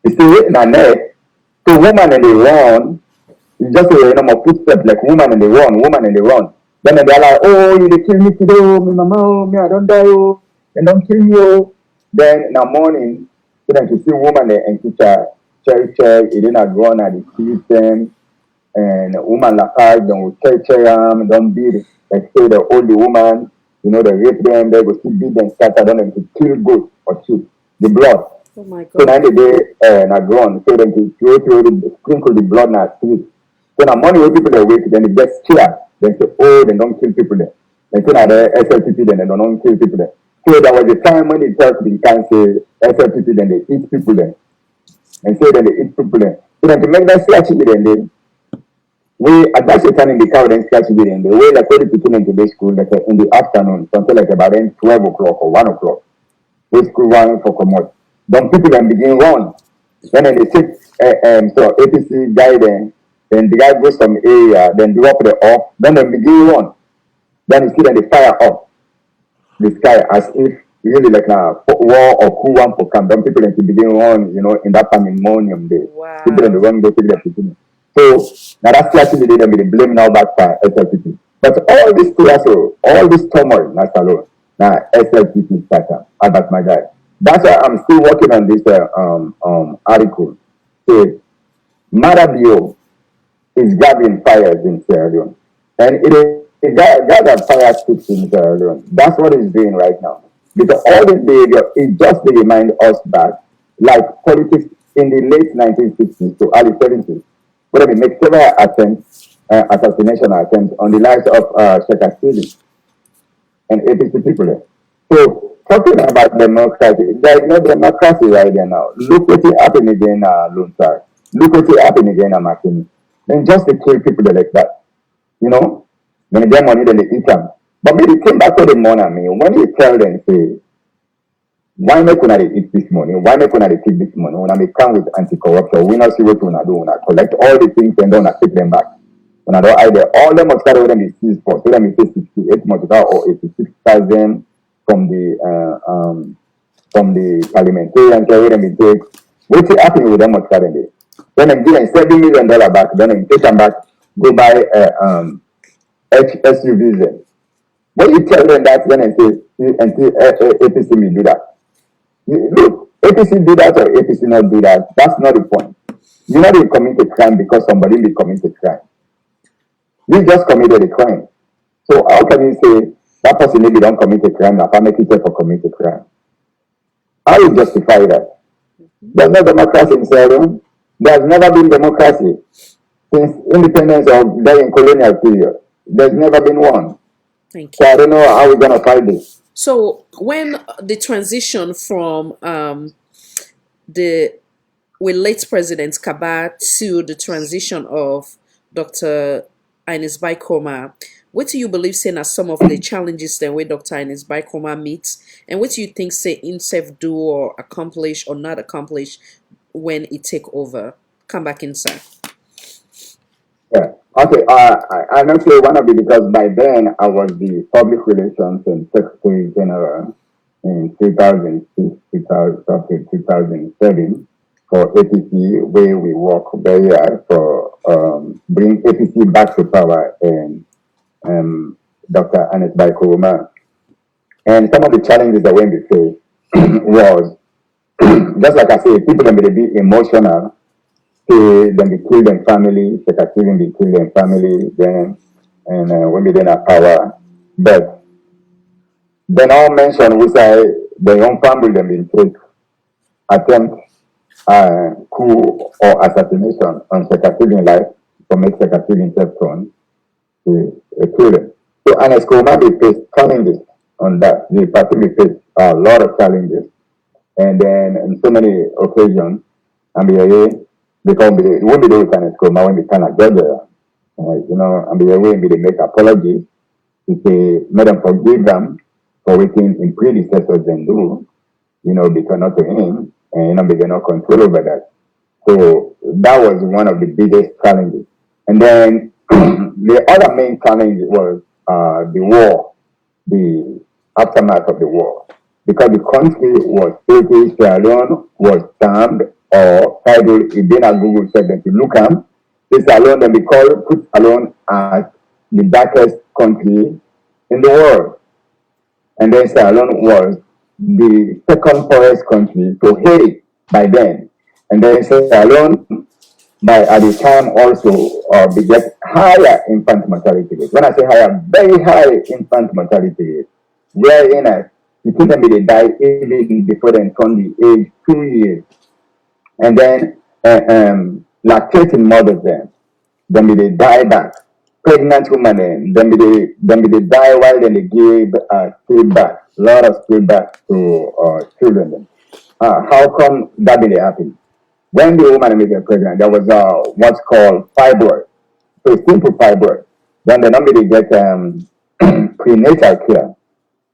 [SPEAKER 4] You see, in a net, the woman and the run You just say, more footsteps like woman and they run, woman and they run. Then they're like, oh, you they kill me today, oh, me mama, oh, me I don't die, oh, and don't kill me, oh. Then in the morning, so then you see woman there and teacher, church, it didn't run at the system, and woman like her, don't church, don't beat, like say the old woman, they rape them, they go to beat them, scatter them to kill goat or sheep, the blood.
[SPEAKER 1] Oh my
[SPEAKER 4] So now
[SPEAKER 1] God.
[SPEAKER 4] they na ground, so then to throw the sprinkle the blood na street. So now money when people they wait, then they get scared. They say, oh, they don't kill people there. Then so now the SLPP then they don't kill people there. So there was a time when the church they can say SLPP then they eat people there. And say then they eat people there. So then to make that scratchy then they that's the time in the car then scratchy then they way like when the people into the school like in the afternoon, something like about then 12 o'clock or 1 o'clock. We school run for commode. Then people then begin run. Then they take so APC guy then the guy goes some area, then drop the off, then they begin run. Then you see that they fire up the sky as if really like a war or coup one for camp. Then people then begin run, in that pandemonium day.
[SPEAKER 1] Wow.
[SPEAKER 4] People in the wrong day take their people. So now that's actually they blame now back for SLPP. But all this chaos, all this turmoil, that's alone. Now SLPP starter, that's my guy. That's why I'm still working on this article. So Marabio is gathering fires in Sierra Leone. And it is gathered fire sticks in Sierra Leone. That's what it's doing right now. Because all this behavior is just to remind us back, like politics in the late 1960s to early 70s, where they make several attempts, assassination attempts on the lives of Shekasili and APC people there. So, talking about democracy, there is no democracy right there now. Look what happened again, Luntar. Look what happened again, Makini. Then just to kill people like that, When they get money, then they eat them. But maybe came back to the money, when you tell them, say, why make una dey eat this money? Why make una dey take this money? Una may come with anti-corruption. We not see what una do. Una collect all the things and then una take them back. Una don't hide them. All them must carry them be seized for. So let me say 68 months or 86,000 from the parliamentarian carry them be take. What's happening with them must carry them? Then they give them $7 million back. Then they take them back. Go buy SUVs. Then. When you tell them that, then they say APC will do that. Look, APC do that or APC not do that. That's not the point. You not even commit a crime because somebody will commit a crime. You just committed a crime. So how can you say that person maybe don't commit a crime, if I make it for commit a crime? How you justify that? There's no democracy in Sierra Leone. There's never been democracy since independence of the colonial period. There's never been one.
[SPEAKER 1] Thank
[SPEAKER 4] So
[SPEAKER 1] you.
[SPEAKER 4] I don't know how we're gonna fight this.
[SPEAKER 1] So when the transition from the with late President Kaba to the transition of Dr. Ines Baikoma, what do you believe saying are some of the challenges then where Dr. Ines Baikoma meets, and what do you think say INSEF do or accomplish or not accomplish when it take over? Come back inside.
[SPEAKER 4] Yeah. Okay. I know say one of it because by then I was the public relations and secretary general in 2006, 2007 for APC, where we work very hard for bring APC back to power and Dr. Ines Baikoma. And some of the challenges that went before was just like I say, people can be emotional. Then they kill them family, they kill them family, then and when we then have power. But then all mention we say their own family them been take attempt coup or assassination on Sekasili life to make Sekasili self-throne to kill them. So Ines Baikoma they face challenges on that. The party may face a lot of challenges. And then on so many occasions, because it won't be the Ines Baikoma when they kind of get there. And the way they make apologies to say, let them forgive them for waiting in predecessors and do, because not to him, and they not control over that. So that was one of the biggest challenges. And then the other main challenge was the war, the aftermath of the war. Because the country was Sierra Leone was termed or titled, it didn't Google said that you look at This alone then put alone as the darkest country in the world. And then Sierra Leone was the second poorest country to Haiti by then. And then Sierra Leone, by at the time also, we get higher infant mortality rate. When I say higher, very high infant mortality rate. Wherein people them they die even before they turn the age 2 years. And then lactating mothers then they die back. Pregnant women then they die while then they give stillbirth, a lot of stillbirth to children. How come that didn't happen? When the woman became pregnant, there was what's called fibroid. So simple fibroid. Then the number they get prenatal care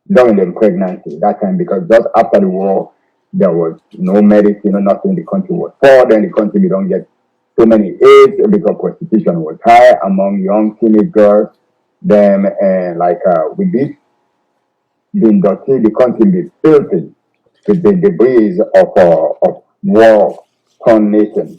[SPEAKER 4] during the pregnancy that time because just after the war there was no medicine, nothing. The country was poor. Then the country we don't get so many AIDS because prostitution was high among young teenage girls. Then with this being dirty, the country be filthy with the debris of war torn nation.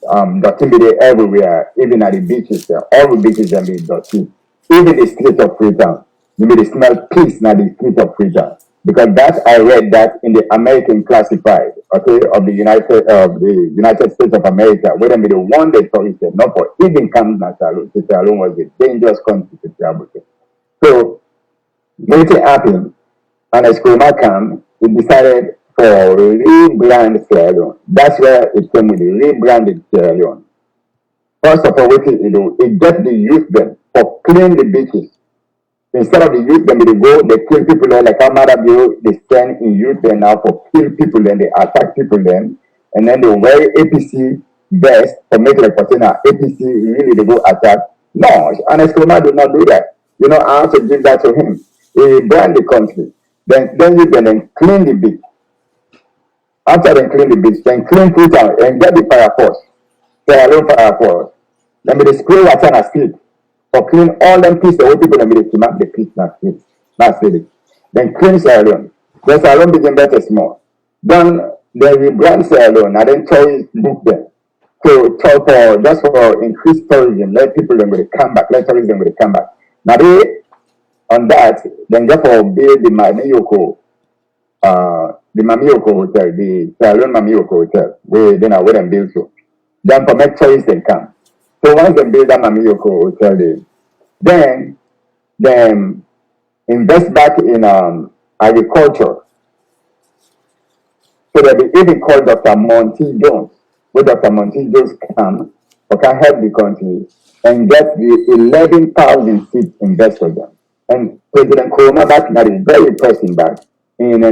[SPEAKER 4] Dirty be there everywhere, even at the beaches there. All the beaches can be dirty. Even the streets of Freetown. You may smell peace now the streets of Freetown. Because that I read that in the American classified, okay, of the United States of America, where they made a one day tourist, not for even Camp Nassau, Sierra Leone was a dangerous country to travel to. So when it happened, and as Kurma came, he decided for rebrand Sierra Leone. That's where it came with the rebranded Sierra Leone. First of all, what it do, it get the youth them for clean the beaches. Instead of the youth them, they go, they kill people there, like Amadabio, they send in youth there now for kill people, then they attack people then, and then they wear APC vest for make like Patina APC really they go attack. No, and Escoma did not do that. I have to give that to him. He brand the country. Then you can then clean the beach. After they clean the beach, then clean Freetown and get the fire force. Sierra Leone fire force. Then they spray water and sleep. For clean all them pieces of people and they map the piece not sleep. That's it. Then clean Sierra Leone. Then Sierra Leone begin better small. Then they rebrand Sierra Leone and then tourists book them. So for just for increased tourism, let people them will come back, let tourism will come back. Now they on that, then therefore build the Mamioko Hotel, the Sierra Leone Mamioko Hotel, where then I went and build so. Then for make tourists they come. So once they build that Mamioko Hotel, then invest back in agriculture. So that they even call Dr. Monty Jones, where Dr. Monty Jones come or can help the country and get the 11,000 seed investors them. And President Koroma back that is very pressing back in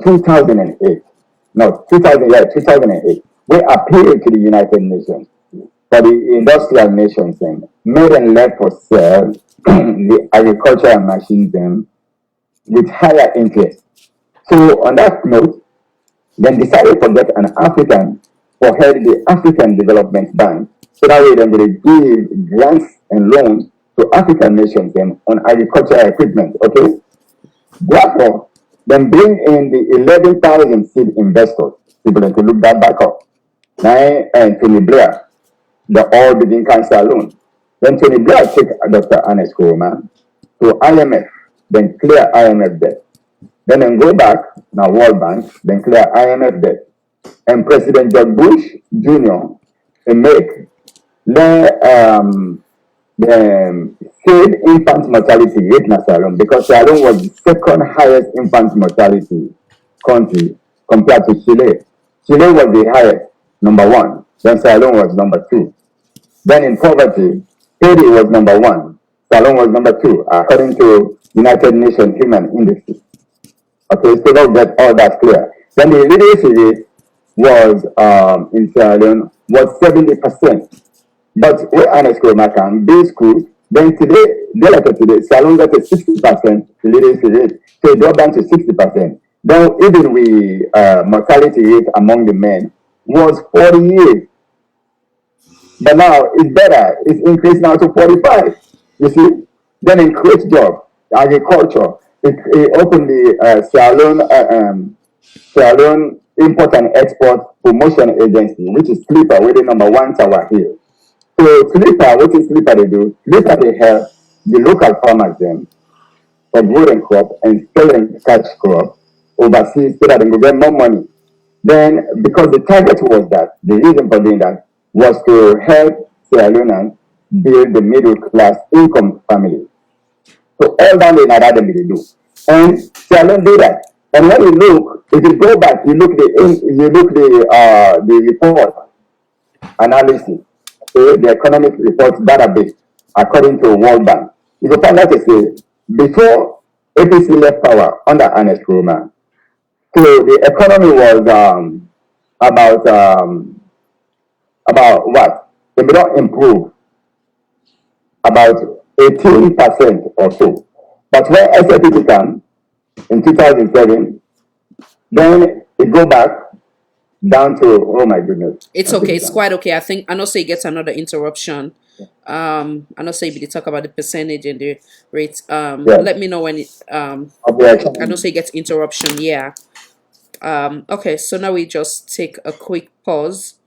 [SPEAKER 4] 2008. No, 2008. We appealed to the United Nations for the industrial nations and made and left for sale the agricultural machines them with higher interest. So on that note, then decided to get an African for head the African Development Bank. So that way then they give grants and loans to African nations then on agricultural equipment. Okay? Therefore, then bring in the 11,000 seed investors. People have to look that back up. Now, and Tony Blair, the all begin cancer loan. Then Tony Blair take Dr. Ernest Koroma to IMF, then clear IMF debt. Then go back, now World Bank, then clear IMF debt. And President George Bush Jr. make the save infant mortality rate in Sierra Leone because Sierra Leone was the second highest infant mortality country compared to Chile. Chile was the highest, number one. Then Sierra Leone was number two. Then in poverty, Haiti was number one. Sierra Leone was number two, according to United Nations Human Industry. Okay, so let's get all that clear. Then the literacy rate was in Sierra Leone was 70%. But we Ernest Koroma build schools, then today, Sierra Leone got a 60% literacy rate. So it dropped down to 60%. Then even we mortality rate among the men was 40 years. But now it's better. It's increased now to 45. You see? Then increased job, agriculture. It opened the Sierra Leone Import and Export Promotion Agency, which is Clipper, where the number one tower here. So Slipper, what is Slipper they do? Slipper they help the local farmers them for growing crop and selling cash crop overseas so that they will get more money. Then, because the target was that, the reason for doing that was to help Sierra Leoneans build the middle class income family. So all down in that they do. And Sierra Leone do that. And when you look, if you go back, you look the report analysis, okay, the economic report database according to World Bank. You will find out to say before APC left power under Ernest Roma, so the economy was about about what? It may not improve about 18% or so. But when SFPT came in 2007, then it go back down to, oh my goodness.
[SPEAKER 1] It's okay. It's quite okay. I think I know say gets another interruption. I know say if you talk about the percentage and the rate.
[SPEAKER 4] Yeah.
[SPEAKER 1] Let me know when it
[SPEAKER 4] Okay.
[SPEAKER 1] I know say gets interruption. Yeah. Okay. So now we just take a quick pause,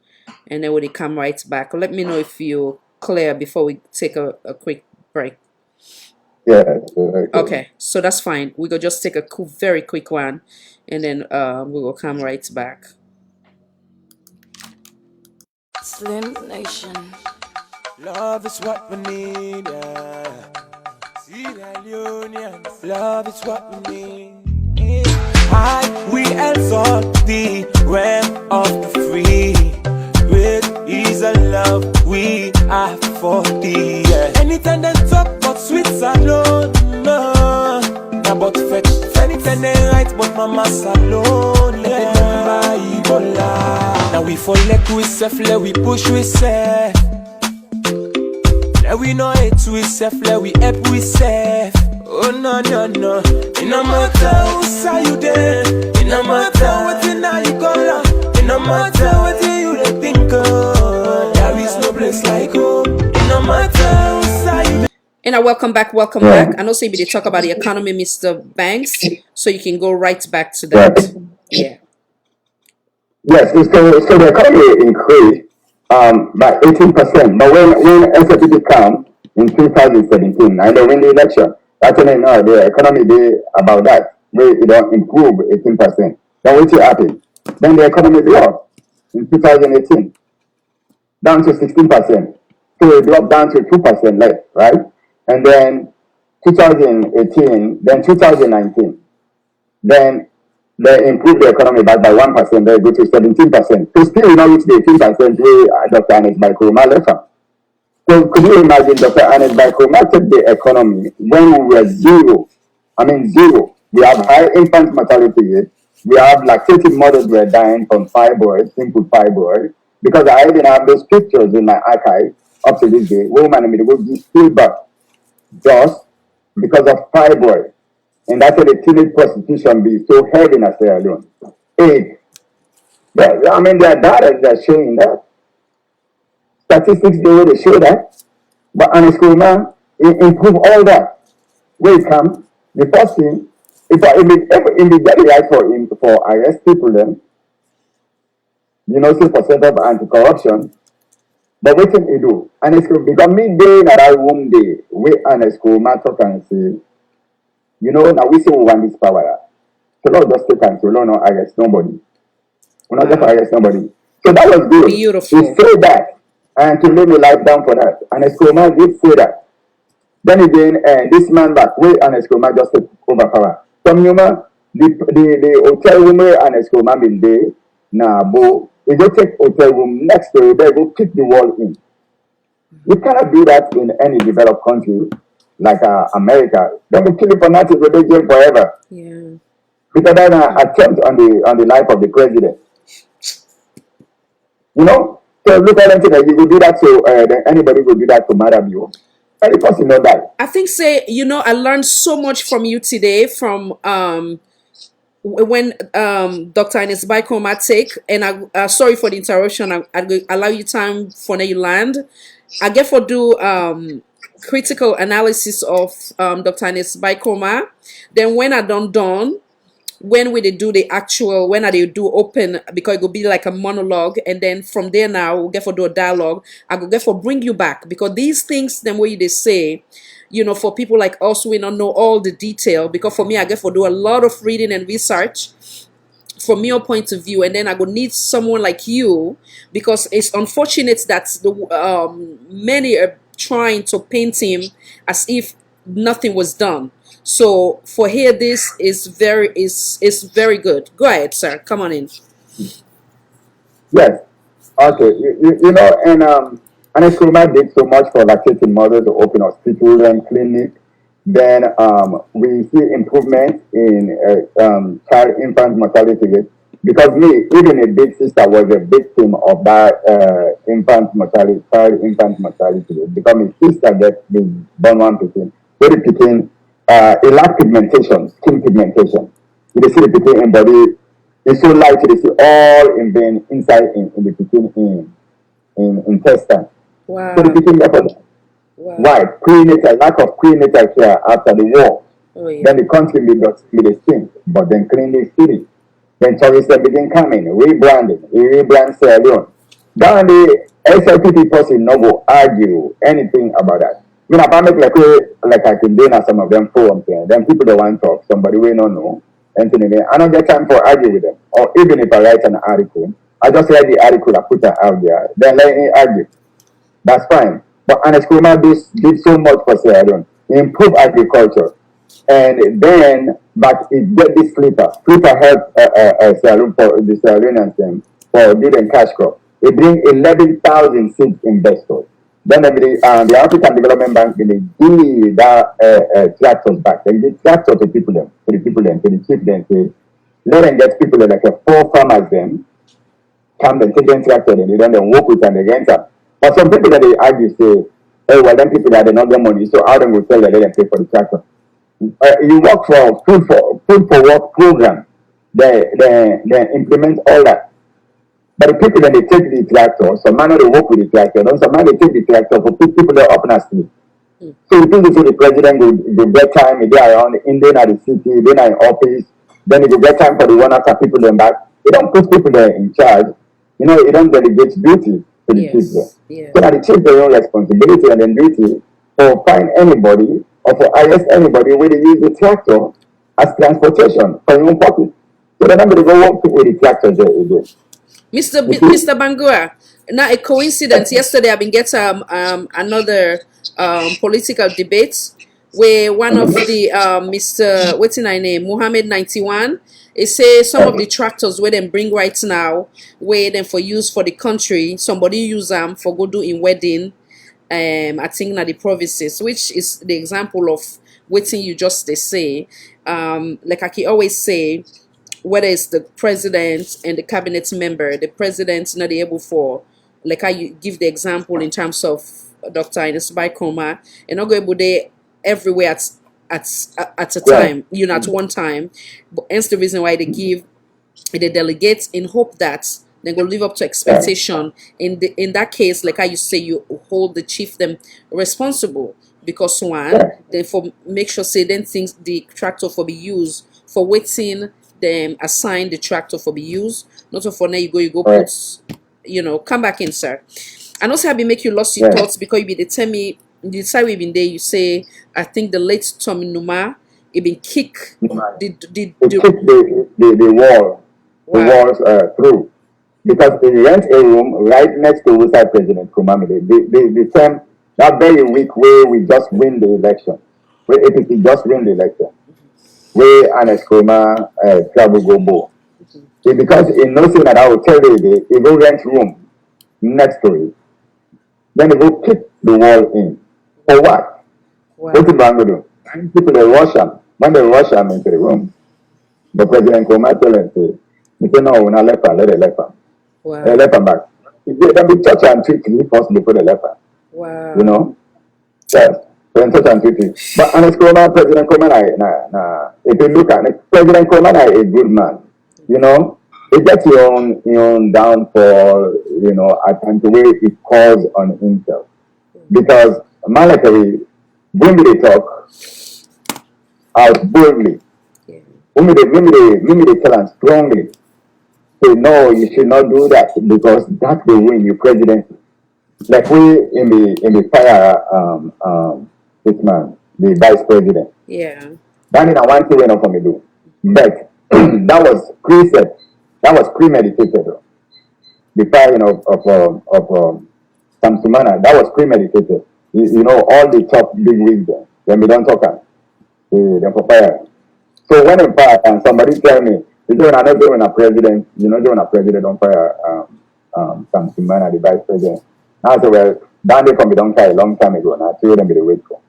[SPEAKER 1] and then we'll come right back. Let me know if you're clear before we take a quick break.
[SPEAKER 4] Yeah.
[SPEAKER 1] Okay. So that's fine. We will just take a very quick one, and then we will come right back.
[SPEAKER 2] Slim Nation.
[SPEAKER 5] Love is what we need, yeah. Sierra Leoneans, love is what we need. We exalt the realm of the free. Great is a love we have for thee, yeah. Anytime they talk about sweets alone, no. Now but fake, anytime they write but mama's alone, yeah. Now we fall like we self, let we push we self. Let we know it we self, let we help we self. Oh no no no. It no matter who say you there. It no matter what you know you gonna. It no matter what you they think of. There is no place like home. It no matter who say you there.
[SPEAKER 1] And welcome back, welcome back. I know say they talk about the economy, Mr. Banks, so you can go right back to that. Yeah.
[SPEAKER 4] Yes, so the economy increased by 18%. But when SFPD came in 2017, I know when the election, that's when I know the economy did about that, where it don't improve 18%. Then what happened? Then the economy dropped in 2018, down to 16%. So it dropped down to 2% less, right? And then 2018, then 2019, then they improved the economy back by 1%, they go to 17%. So still you not reach the 18% where Dr. Ernest Baikroma left from. So could you imagine Dr. Ernest Baikroma took the economy when we were zero? I mean zero. We have high infant mortality rate. We have lactating mothers were dying from fibroids, simple fibroids. Because I even have those pictures in my archive up to this day. Woman will be still birth just because of fibroids. And that's why the teenage prostitution be so heavy in Sierra Leone. I mean, there are data that are showing that. Statistics, they show that. But on a school now, it improve all that. Where it comes, the first thing, if the very right for arrest people then, you know, say for set up anti-corruption, but what can you do? And it's because me day in that room day, we on a school matter can say, you know, now we say we want this power. So Lord just take and so Lord not arrest nobody. We're not just arrest nobody. So that was good.
[SPEAKER 1] Beautiful.
[SPEAKER 4] He said that and to lay my life down for that. And Escoma did say that. Then again, this man back way and Escoma just took over power. From Yuma, the hotel room and Escoma been there. Now, bo, you go take hotel room next to it, they go kick the wall in. You cannot do that in any developed country like America. They will kill you for nothing, go to jail forever.
[SPEAKER 1] Yeah.
[SPEAKER 4] Because that's an attempt on the life of the president. You know? So look at anything that you will do that to anybody will do that to Madam you. Any person know that.
[SPEAKER 1] I think say, you know, I learned so much from you today from when Dr. Ernest Baikroma take, and I sorry for the interruption. I allow you time for now you land. I get for do critical analysis of Dr. Ernest Baikroma. Then when I done, when will they do the actual, when are they do open, because it will be like a monologue, and then from there now we'll get for do a dialogue. I go get for bring you back, because these things then way they say, for people like us, we don't know all the detail, because for me I get for do a lot of reading and research from your point of view, and then I would need someone like you, because it's unfortunate that the many are trying to paint him as if nothing was done. So for here, this is very good. Go ahead, sir. Come on in.
[SPEAKER 4] Yes. Okay. And Nkrumah did so much for lactating mothers to open hospitals and clinic. Then we see improvement in child infant mortality rate. Because me, even a big sister was a victim of that child infant mortality rate. Because my sister gets the born 1%. Very picking, it lack pigmentation, skin pigmentation. You see the picking in body, it's so light, you see all in vein inside in the picking in intestine.
[SPEAKER 1] Wow.
[SPEAKER 4] So the picking level.
[SPEAKER 1] Wow.
[SPEAKER 4] Why? Prenatal, lack of prenatal care after the war.
[SPEAKER 1] Oh, yeah.
[SPEAKER 4] Then the country with the skin, but then clean the city. Then tourism begin coming, rebranding, rebrand Sierra Leone. Down the SLPP person no go argue anything about that. I mean, I make like I can do now some of them forums there. Then people that want to talk, somebody we don't know. Anything there. I don't get time for argue with them. Or even if I write an article, I just write the article, I put it out there. Then let me argue. That's fine. But Nkrumah did so much for Sierra Leone. He improved agriculture. And then, but it get this flipper. Flipper helped Sierra Leone for the Sierra Leoneans for doing cash crop. It bring 11,000 seed investors. Then the African Development Bank, they give that tractors back. They give tractors to people them, to the people them, to the chief them, to let them get people like a 4 farmers them, come and take them tractor, and they don't work with and they rent them. But some people that they argue say, oh, well, then people that they not get money, so how they will tell them they pay for the tractor. You work for food for work program. They implement all that. But the people that they take the tractor, some man they work with the tractor, and some man they take the tractor for people that up in the street. So you think the president will get time, they are around in there at the city, then in office, then he will get time for the one after people them back. They don't put people there in charge. It don't delegate duty to the people.
[SPEAKER 1] Yes.
[SPEAKER 4] So that they take their own responsibility and then duty for find anybody or for arrest anybody where they use the tractor as transportation for your own pocket. So they're not going to go work with the tractor there again.
[SPEAKER 1] Mr. Bangura, now a coincidence. Yesterday, I've been getting another political debate where one of the Mr. what's his name, Mohammed 91. It says some of the tractors where them bring right now, where them for use for the country, somebody use them for go do in wedding. I think na the provinces, which is the example of waiting you just they say. Like I can always say, whether it's the president and the cabinet member, the president's not able for, like I give the example in terms of Dr. Ines Baikoma, and not go able there everywhere at a time, at one time. But hence the reason why they delegate in hope that they go live up to expectation. In that case, like I used to say, you hold the chief them responsible, because one, they for make sure say then things the tractor for be used for waiting them assign the tractor for be used, not for now you go put come back in, sir. And also have been make you lost your thoughts, because you be they tell me the time we've been there, you say I think the late Tommy Numa it been kick the
[SPEAKER 4] wall.
[SPEAKER 1] Wow.
[SPEAKER 4] The walls through. Because they rent a room right next to West President Kumami. They term that very week where we just win the election. Where APC just win the election. Where Nkrumah travel go more. Because in no saying that I will tell you they go rent room next to it. Then they go kick the wall in. For what?
[SPEAKER 1] Wow.
[SPEAKER 4] What the Bango do? People they rush them. When they rush them into the room, the President Nkrumah tell them they say no, we're not left let it left them.
[SPEAKER 1] Wow.
[SPEAKER 4] They left them back. They be touch and treat me first before they left them.
[SPEAKER 1] Wow.
[SPEAKER 4] Yes. When touch and treat me. But Nkrumah, President Nkrumah, if you look at it, President Nkrumah is a good man. It gets your own downfall, at times the way it calls on himself. Because Malakari, when they talk out boldly, we tell them strongly, say no, you should not do that because that will win your presidency. Like we in the fire this man, the vice president.
[SPEAKER 1] Yeah.
[SPEAKER 4] That is one thing we not for me do. But that was preset, that was premeditated. The firing of Samsumana, that was premeditated. You know, all the top big wigs there, when we don't talk, they for fire. So when in fire, and somebody tell me, you know, I'm not doing a president, you know, doing a president on fire, Samsumana, the vice president. I said, well, down there from me don't a long time ago, and I told them they wait for.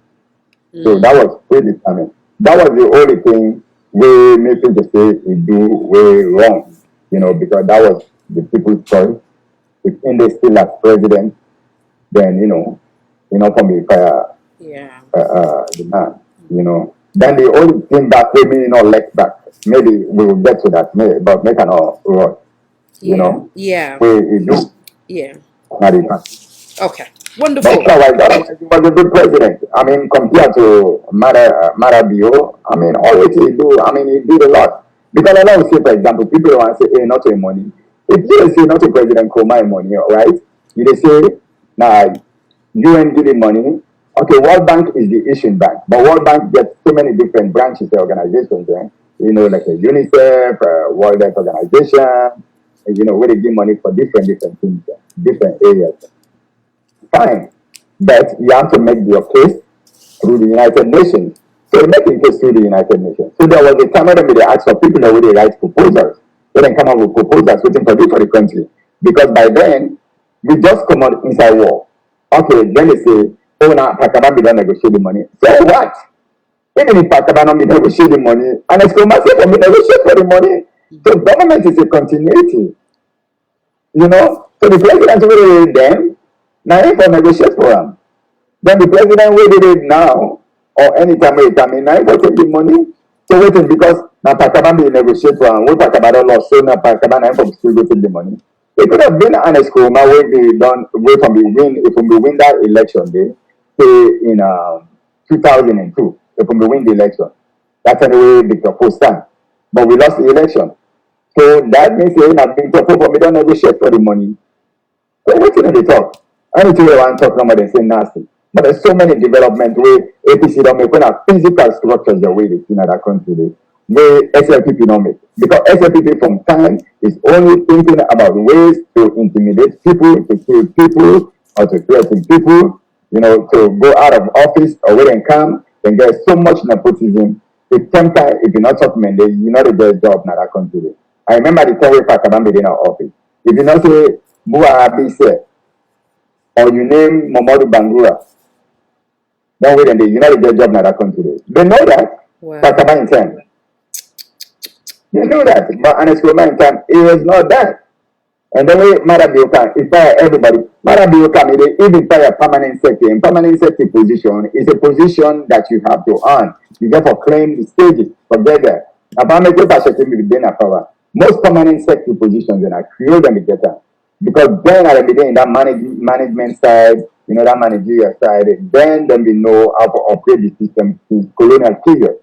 [SPEAKER 4] So that was predetermined. That was the only thing we make people say we do way wrong, you know, because that was the people's choice. If India still as president, then from the
[SPEAKER 1] Yeah.
[SPEAKER 4] the man, you know. Then the only thing that we may not let back. Maybe we will get to that, maybe, but make an rush, you
[SPEAKER 1] Yeah.
[SPEAKER 4] know.
[SPEAKER 1] Yeah.
[SPEAKER 4] We do
[SPEAKER 1] Yeah.
[SPEAKER 4] not even.
[SPEAKER 1] Okay.
[SPEAKER 4] But
[SPEAKER 1] Wonderful.
[SPEAKER 4] otherwise, he was a good president. I mean, compared to Marabio, I mean, always he do. I mean, he did a lot. Because I don't say, for example, people want to say, hey, not your money. If you say not a president, call my money, right? You they say, nah, UN give the money. Okay, World Bank is the Asian bank, but World Bank gets so many different branches and organizations. You know, like a UNICEF, World Health Organization. You know, where they give money for different things, different areas. Fine. But you have to make your case through the United Nations. So make your case through the United Nations. So there was a time when they asked for people that would write proposals. They then come up with proposals waiting for the country. Because by then, we just come out inside war. Okay, then they say, oh, now Pakistan don't negotiate the money. So what? Even if Pakistan don't negotiate the money, and it's going to say for me negotiate for the money. So government is a continuity. You know? So the president will them, now if I negotiate for them. Then the president will do it now or anytime we come in. Now if I take the money, so waiting because now Pakaban be negotiate for and we Pakaban lost, so now Pakaban and from still go take the money. It could have been an escrow where we done wait from the win if we win that election day, say in 2002, if we win the election. That's anyway Victor Post time. But we lost the election. So that means they have been talking for me don't negotiate for the money. So what did they talk? Anything they want to talk about, they say nasty. But there's so many development where APC don't make when physical structures the way they see in that country, where SLPP don't make. Because SLPP from time is only thinking about ways to intimidate people, to kill people, or to threaten people, you know, to go out of office or where they come, then there's so much nepotism. If sometimes if you're not talking, you're not a good job in that country. I remember the time we packed in our office. If you not say Bua Abi said, or you name Momodu Bangura, then wait and you know the job in that country. They know that.
[SPEAKER 1] Wow.
[SPEAKER 4] Pakaba in time. They know that. But Anescoma in time, it was not that. And then we Marabioka, if fire everybody, Marabioka, even fire permanent secretary. And permanent secretary position is a position that you have to earn. You therefore claim the stages. Forget that. Most permanent secretary positions, and I create them together. Because then at the beginning, that management side, you know, that managerial side, then we know how to operate the system since colonial period.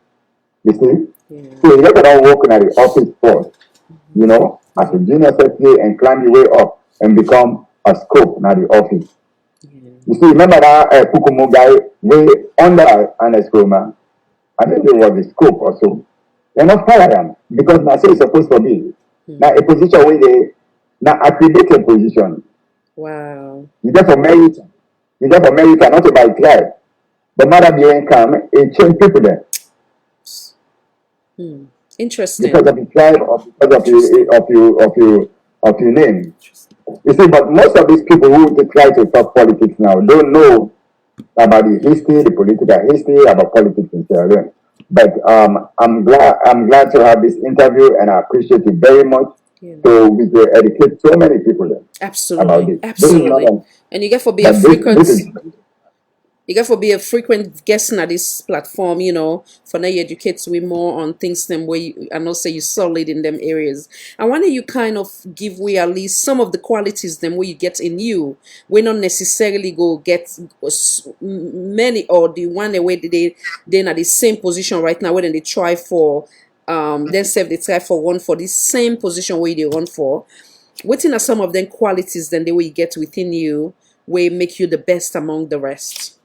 [SPEAKER 4] You see?
[SPEAKER 1] Yeah.
[SPEAKER 4] So you have to work at the office first, you know, as a junior secretary and climb your way up and become a scope in the office.
[SPEAKER 1] Yeah.
[SPEAKER 4] You see, remember that Pukumu guy way under an escroma? I think it was the scope or so. They're not fire them because that's so it's supposed to be. Now a position where they now accredited position.
[SPEAKER 1] Wow.
[SPEAKER 4] You get for merit. You get for merit not to by tribe. The mother being come, it change people there.
[SPEAKER 1] Interesting.
[SPEAKER 4] Because of the tribe or because of your name. You see, but most of these people who try to talk politics now don't know about the history, the political history, about politics in Sierra Leone. But I'm glad to have this interview and I appreciate it very much.
[SPEAKER 1] Yeah.
[SPEAKER 4] So we will educate so many people about
[SPEAKER 1] Absolutely.
[SPEAKER 4] this.
[SPEAKER 1] Absolutely. And you get for be a
[SPEAKER 4] But
[SPEAKER 1] frequent
[SPEAKER 4] this is
[SPEAKER 1] you get for be a frequent guest on this platform, you know, for now you educate we more on things them where you and also you solid in them areas. I want you kind of give we at least some of the qualities them where you get in you. We not necessarily go get many or the one way they're at the same position right now where they try for then serve the try for one for the same position where they run for. Wetin are some of them qualities then the way you get within you will make you the best among the rest?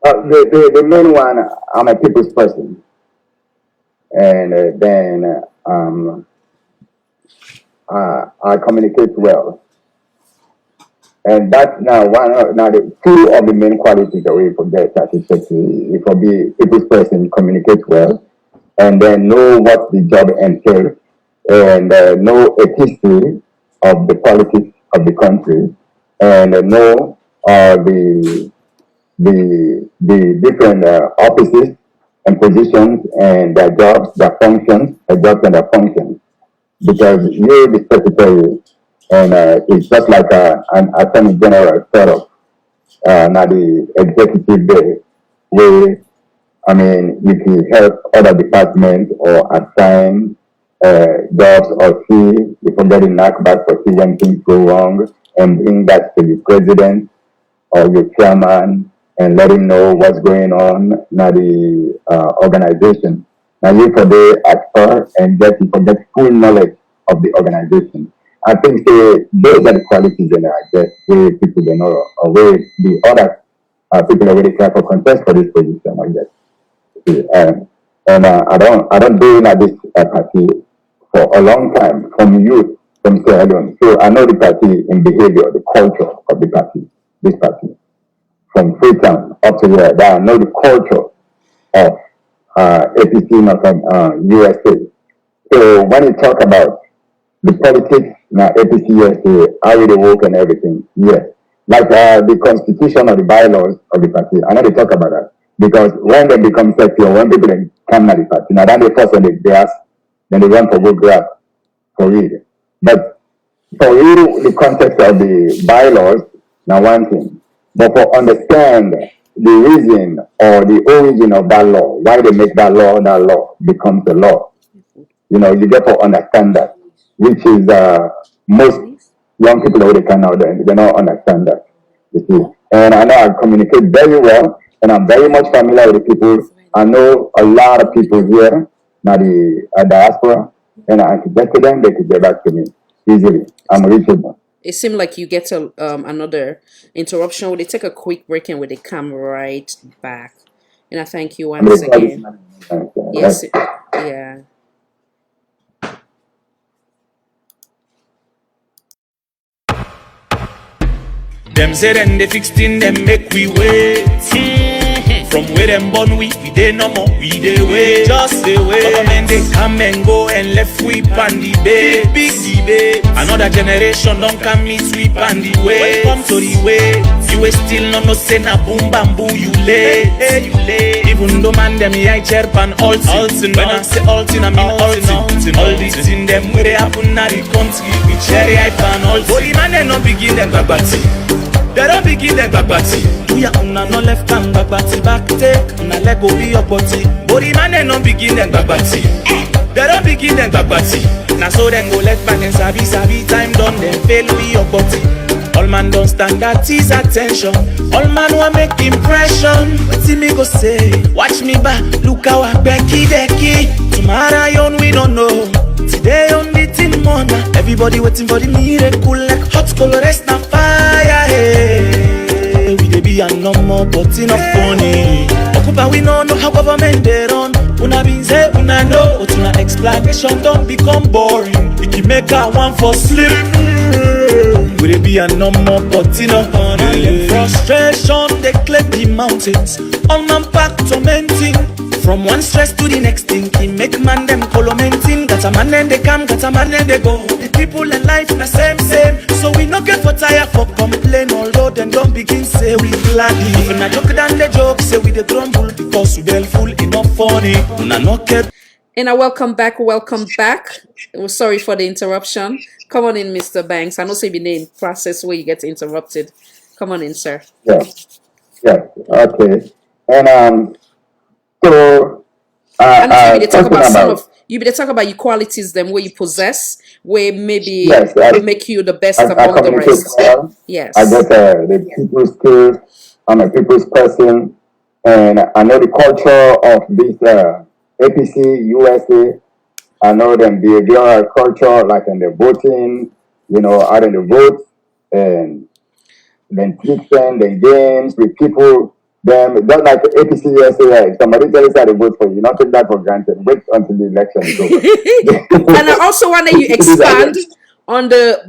[SPEAKER 4] The main one, I'm a people's person, and then I communicate well. And that's now now the two of the main qualities that we forget that is that if you be people's person, communicate well, and then know what the job entails, and know a history of the politics of the country, and know the different offices and positions and their jobs, their functions, their jobs and their functions. Because you're the secretary, and it's just like an attorney general sort of, not the executive day, where I mean, if you help other departments or assign jobs or see if you're getting knocked back or see when things go wrong and bring that to the president or your chairman and let him know what's going on now the organization. Now you for the expert and get full knowledge of the organization. I think those are the qualities that I guess where people they know or where the other people already try for contest for this position, I guess. And I don't do like this party for a long time from youth from Sierra Leone. So I know the party in behavior, the culture of the party, this party from Freetown up to here. That I know the culture of APC from USA. So when you talk about the politics now APC USA, how they work and everything, yes. Like the constitution or the bylaws of the party, I know they talk about that. Because when they become sexy or when people come to the party, now then they first on the grass, then they run for good grass for real. But for real, the context of the bylaws, now one thing. But for understand the reason or the origin of that law, why they make that law becomes a law. You get to understand that, which is most young people already can now they don't understand that. You see. And I know I communicate very well, and I'm very much familiar with the people. I know a lot of people here, now the diaspora, and I could get to them, they could get back to me easily. I'm reachable.
[SPEAKER 1] It seemed like you get another interruption. Will they take a quick break and will they come right back? And I thank you once again. Yes, yeah.
[SPEAKER 5] Them say then they fixed in them make we wait. From where them born we dey no more, we dey wait. Just dey wait. Government they come and go and left we pan the bait. Big debate. Another generation don't come me sweep and the way. Welcome to the way. You will still no say na boom bamboo you late. Hey, you late. Even though man them I chair pan altin. When I say altin I mean altin. All this in them where they happen na the country. We cherry I pan altin. Holy man they no begin them babati. They don't begin them bagbati. We are on no left hand bagbati back take. Na leg go be your body. Body man they don't begin them bagbati. They don't begin them bagbati. Now so then go left back and sabi time done then fail be your body. All man don't stand that is attention. All man want make impression. What see me go say? Watch me back. Look how I Becky. Tomorrow yon we don't know. Today on the team morning. Everybody waiting for the miracle like hot colorist na fire. Hey. We dey be a normal but enough funny. Occupy we know how government they run. Una been say una know. But una explanation don't become boring. It can make a one for sleep. We dey be a normal but enough funny. Frustration they climb the mountains. All man pack tormenting. From one stress to the next thing, he make man them colomenting. Got a man and they come, got a man and they go. The people in life na same. So we no get for tire for complain. Although them don't begin say we gladly. When I joke than the joke, say we the grumble because we full enough funny. Una no get.
[SPEAKER 1] And welcome back. We're sorry for the interruption. Come on in, Mr. Banks. I know say the name process where you get interrupted. Come on in, sir.
[SPEAKER 4] Yeah. Okay. And so
[SPEAKER 1] and you talk about some of you be talk about your qualities, them where you possess, where maybe will make you the best among the rest.
[SPEAKER 4] Well.
[SPEAKER 1] Yes.
[SPEAKER 4] I get the people skills. I'm a people's person, and I know the culture of this APC, USA, I know them behavioral culture, like in the voting, out in the votes, and then teaching, the games with people. Them just like APC USA, if somebody tells you how to vote for you, not take that for granted. Wait until the election is over.
[SPEAKER 1] And I also want you expand on the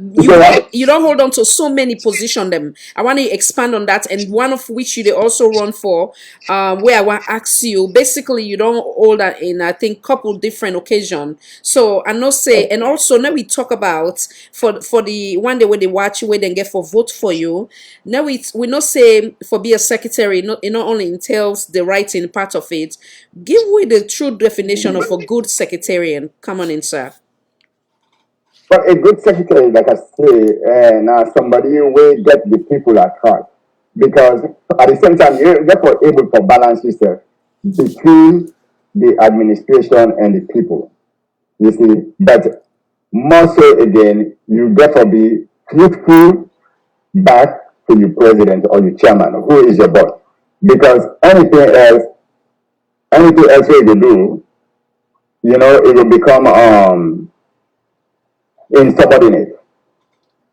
[SPEAKER 1] you don't hold on to so many position them. I want you expand on that, and one of which you they also run for, where I want to ask you. Basically, you don't hold that in I think couple different occasion. So I know say, and also now we talk about for the one day where they watch you, where they get for vote for you. Now we not say for be a secretary. Not it not only entails the writing part of it. Give me the true definition of a good secretarian. Come on in, sir.
[SPEAKER 4] But a good secretary, like I say, now somebody will get the people at heart. Because at the same time, you're therefore able to balance yourself between the administration and the people. You see, but more so again, you therefore be truthful back to your president or your chairman, who is your boss. Because anything else you do, it will become insubordinate.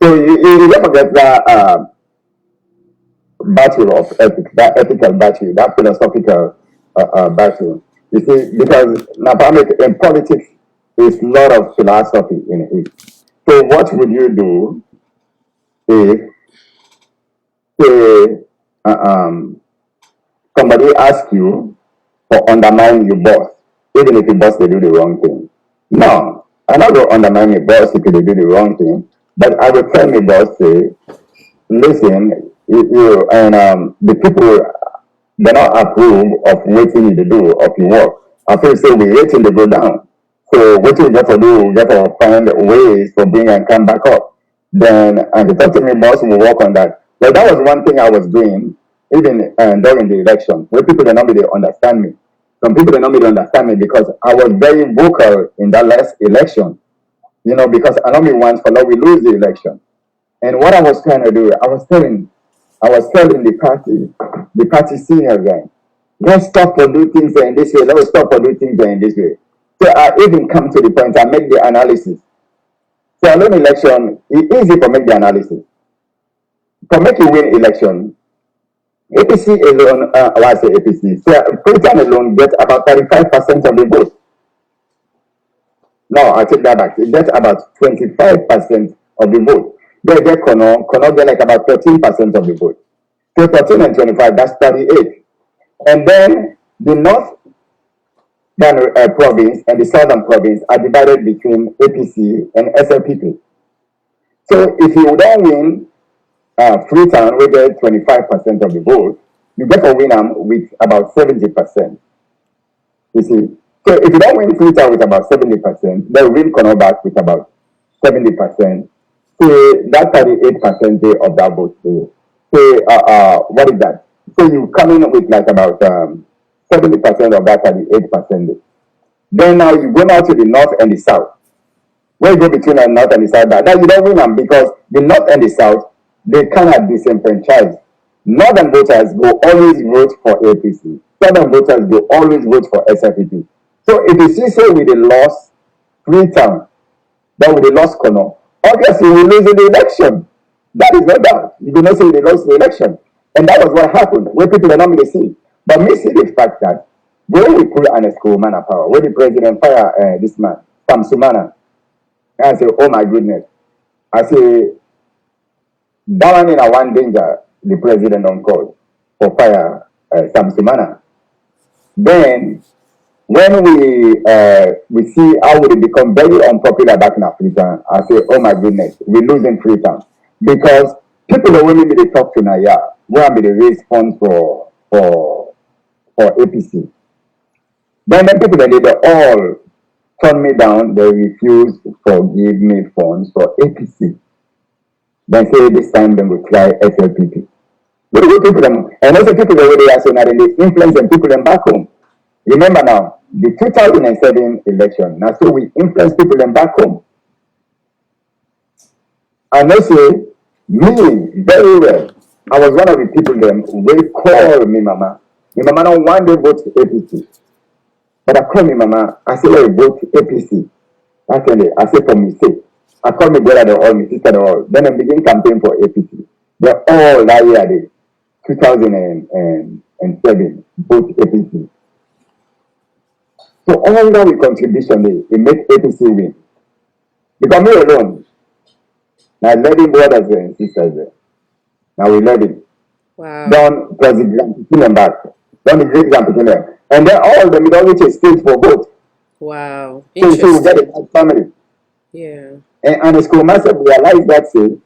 [SPEAKER 4] So you never get that battle of ethics, that ethical battle, that philosophical battle. You see, because now in politics, is a lot of philosophy in it. So what would you do if, say, somebody asks you for undermine your boss, even if your boss they do the wrong thing? No, I'm not going to undermine your boss if they do the wrong thing, but I will tell my boss, say, listen, and the people they not approve of what you need to do of your work. I feel say we rating to go down. So what you got to do, you got to find ways to bring and come back up. Then and the talk to me boss will work on that. But that was one thing I was doing even during the election, where people did not really understand me. Some people did not really understand me because I was very vocal in that last election. Because I know me once for now we lose the election. And what I was trying to do, I was telling the party senior guy, let's stop for do things in this way, let's stop for do things in this way. So I even come to the point, I make the analysis. So alone election, it's easy to make the analysis. To make you win election, APC alone, I say APC, so Freetown alone gets about 35% of the vote. No, I take that back. It gets about 25% of the vote. They get Kono get like about 13% of the vote. So 13 and 25, that's 38. And then the northern province and the southern province are divided between APC and SLPP. So if you don't win Freetown, we get 25% of the vote, you get to win them with about 70%. You see, so if you don't win Freetown with about 70%, then win Kono back with about 70%. So that 38% of that vote. So what is that? So you come in with like about 70% of that 38%. Then now you go now to the north and the south. Where you go between the north and the south, now you don't win them because the north and the south, they cannot disenfranchise. Northern voters go always vote for APC. Southern voters go always vote for SFPP. So if you see so with the loss Freetown, then with the lost Kono, obviously we lose the election. That is no doubt. You do not say they lost the election. And that was what happened, where people are not going to see. But me see the fact that when we put an school man of power, when the president fire this man, Sam Sumana, and I say, oh my goodness. I say, that one in a one danger, the president on call for fire Sam Sumana. Then when we see how we become very unpopular back in Africa, I say, oh my goodness, we're losing Freetown. Because people that will be talk to Naya, where be the raise funds for APC. Then people that they all turn me down, they refuse to give me funds for APC. Then say this time they will try SLPP. But people them, and also people that they are saying that they influence them people them back home. Remember now, the 2007 election, now so we influence people them back home. And I say, me, very well, I was one of the people them, they call me mama. My mama don't want to vote to APC. But I call me mama, I say, "Hey, vote APC." That's when I say for mistake. I call me brother they all, my sister they all. Then I begin campaign for APC. They're all that year, they 2007, vote APC. So all that we contribution, they make APC win. Because me alone, now 11 brothers and sisters there. Now we 11.
[SPEAKER 1] Wow.
[SPEAKER 4] Don't plus the grand back. Don't the great grand them. And then all the middle which is stage for both.
[SPEAKER 1] Wow.
[SPEAKER 4] So we get a
[SPEAKER 1] Interesting.
[SPEAKER 4] nice family.
[SPEAKER 1] Yeah.
[SPEAKER 4] And the schoolmaster realized that say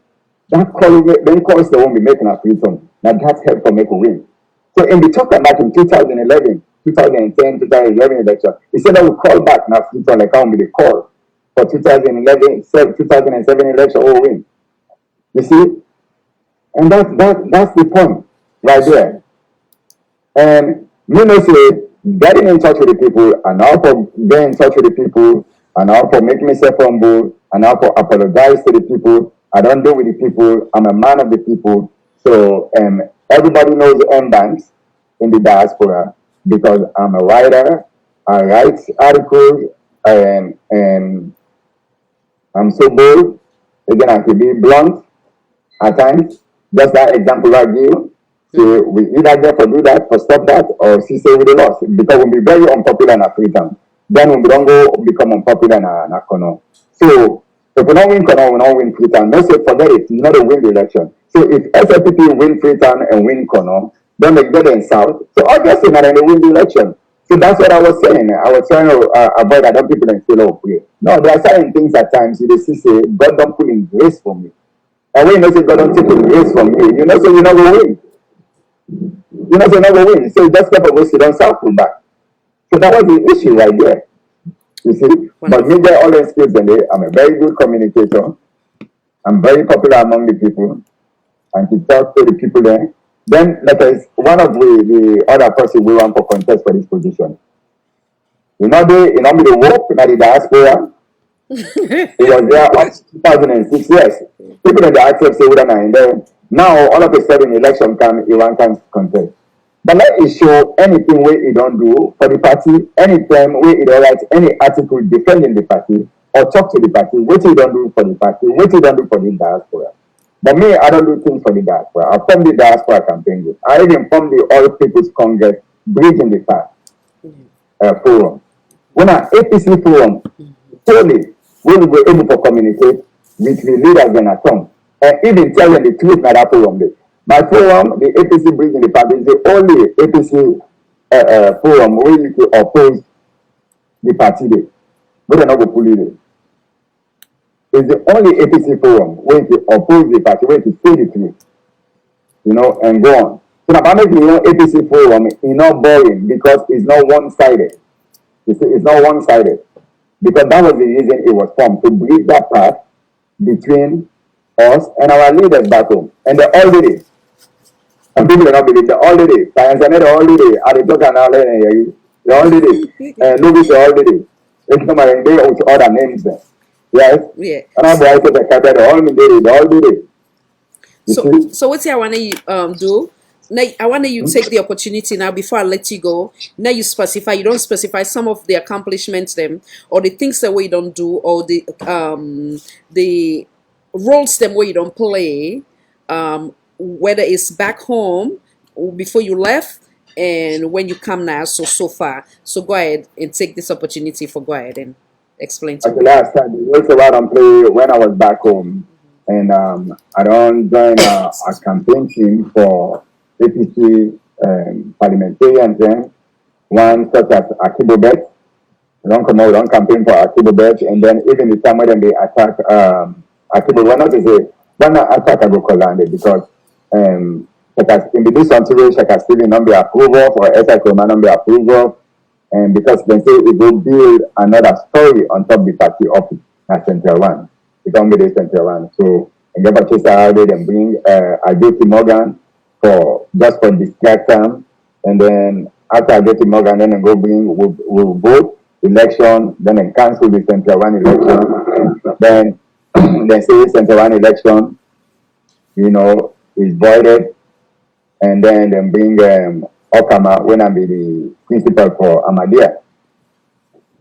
[SPEAKER 4] that calling then calls the one we making a freedom. Now that's help for make a win. So in the talk about in 2011, 2010, 2011 election, he said that we call back now freedom like how we call for 2011, 2007 election or win. You see? And that's the point right there. And you know, say getting in touch with the people and how for getting in touch with the people and how for making myself humble and how for apologize to the people. I don't deal with the people. I'm a man of the people. So everybody knows M Banks in the diaspora because I'm a writer. I write articles and I'm so bold. Again, I can be blunt at times. Just that example I give. So we either get for do that, for stop that, or see say we the loss. Because we'll be very unpopular in Africa. Then we don't go become unpopular in Kono. So if we don't win Kono, we don't win Freetown. No say forget it, you know they win the election. So if SFPP win Freetown and win Kono, then they get in South. So obviously now they win the election. So that's what I was saying. I was trying to avoid that don't people and feel oh pray. No, there are certain things at times you see say God don't put in grace for me. And when you know say God don't take in grace from me, you know say you never win. You know say never win. So just kept go sit down South pull back. So that was the issue right there. You see? But me get all the skills in there. I'm a very good communicator. I'm very popular among the people. And to talk to the people there. Then like one of the other person we want for contest for this position. You know me the work in the diaspora. It was there up to 2006 years. People in the access say whether and then now all of a sudden election come, Iran can contest. But let it show anything where it don't do for the party, anytime where it don't write any article defending the party or talk to the party, what you don't do for the party, what you don't do for the diaspora. But me, I don't do things for the diaspora. I form the diaspora campaign group. I even form the All People's Congress Bridging the Path forum. When an APC forum, solely we will be able to communicate with the leaders in a tongue and even tell them the truth na that forum dey. My forum, the APC Bridging the Path, is the only APC forum where you can oppose the party dey. But they not go fully dey. It's the only APC forum where you can oppose the party, where you can say the truth, you know, and go on. So now, make the APC forum is not boring because it's not one-sided. You see, it's not one-sided. Because that was the reason it was formed, to bridge that path between us and our leaders back home. And they all did it. And people do not believe they all did it. Science and they all did it. Are they talking now? They all did it. And Louis, they all did it. It's not my name with other names there. Yes?
[SPEAKER 1] Yeah.
[SPEAKER 4] And I'm going to say they all did it. They all did it.
[SPEAKER 1] So what's I want to do? Now, I want you take the opportunity now before I let you go. Now you specify. You don't specify some of the accomplishments them or the things that we don't do or the roles them where you don't play. Whether it's back home before you left and when you come now. So far. So go ahead and take this opportunity for go ahead and explain to me.
[SPEAKER 4] Last time we worked a lot on play when I was back home, and I don't join a campaign team for APC parliamentarians. One such as Akibo Bet. We don't come out, we don't campaign for Akibo Bet, and then even the time when they attack Akibo, why not to say, why not attack Agokolande? Because because in the news until Shaka Stephen not be approved of or SI Kurma not be approved of, and because they say it will build another story on top of the party office at Central One. It don't be the Central One. So and get purchase out there and bring JP Morgan for just for distract them, and then after JP Morgan then go bring we'll vote election, then they cancel the Central One election, then they say Central One election, you know, is voided, and then bring Okama when I be the principal for Amadia.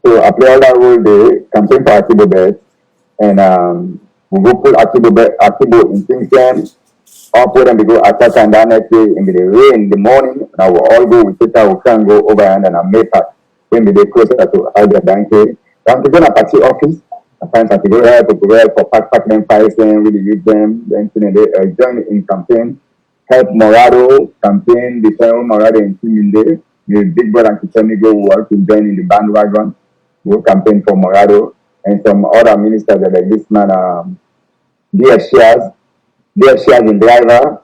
[SPEAKER 4] So I play all that role there, campaign for Akibo bed, and we go pull Akibo in Kingston, all put them to go attack and that next day in the rain in the morning. Now we all go, we take out, we can go over and I make up when we get closer to Alga Danke. I'm to go to party office. I find that to go here to go there for pack them, files them, really use them, then they join in campaign, help Morado campaign, defend Morado and team in there. The big brother and Kitchen go work in join in the bandwagon, go campaign for Morado and some other ministers that like this man, their shares in driver.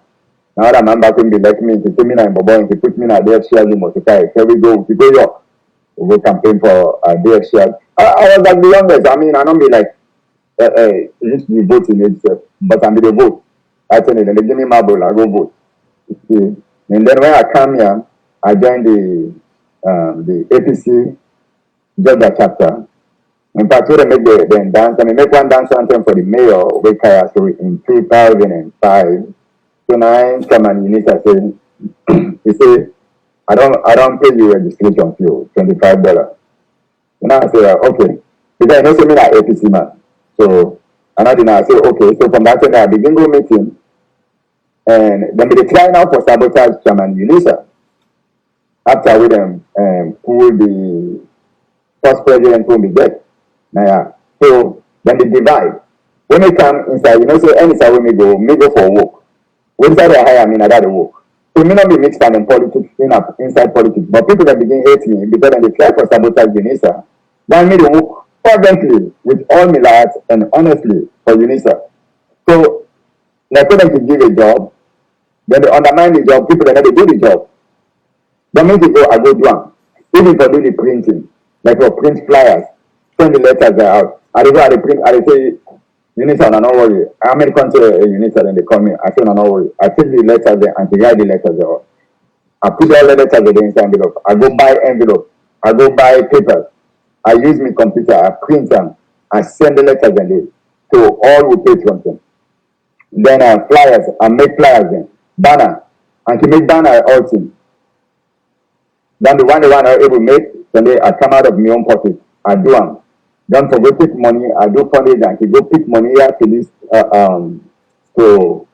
[SPEAKER 4] Now that man back in be like me, to put me in Bobo and to put me in their shares in Motokai. So we go York. We go campaign for their shares. I was like the youngest. I mean, I don't be like, it used to be voting itself, but I'm the vote. I tell you, they give me my ball, I go vote. And then when I come here, I joined the APC Georgia chapter. In fact, we make the dance, and we make one dance anthem for the mayor of Wakaya in 2005. So now, Chairman Unisa said, he said, I don't pay you registration fee, $25. And I say, okay. Because I know me like APC man. So, and I say, okay. So from that time, I begin go meeting. And then we try now for sabotage Chairman Unisa. After we them pull the first president who we get. Now, so then they divide. When they come inside, say anytime when me go for a walk. When they hire me, I got to walk. So me not be mixed up in politics, inside politics. But people that begin hate me because then they try for sabotage Unisa. Want me to work fervently with all my heart and honestly for Unisa. So, like when they give a job, then they undermine the job, people that never do the job. But me to go, I go do them. Even for do the printing, like for print flyers, send the letters out. I go, I print, I say, Unisa, no worry. How many countries Unisa, then they call me. I say, no worry. I take the letters there and write the letters there. I put all the letters there inside envelope. I go buy envelope. I go buy papers. I use my computer. I print them. I send the letters in there. So all we pay something. Then flyers. I make flyers then. Banner. And to make banner also. Then the one I able to make, then I come out of my own pocket. I do them. Don't forget pick money. I do fundraising. I can go pick money here to this to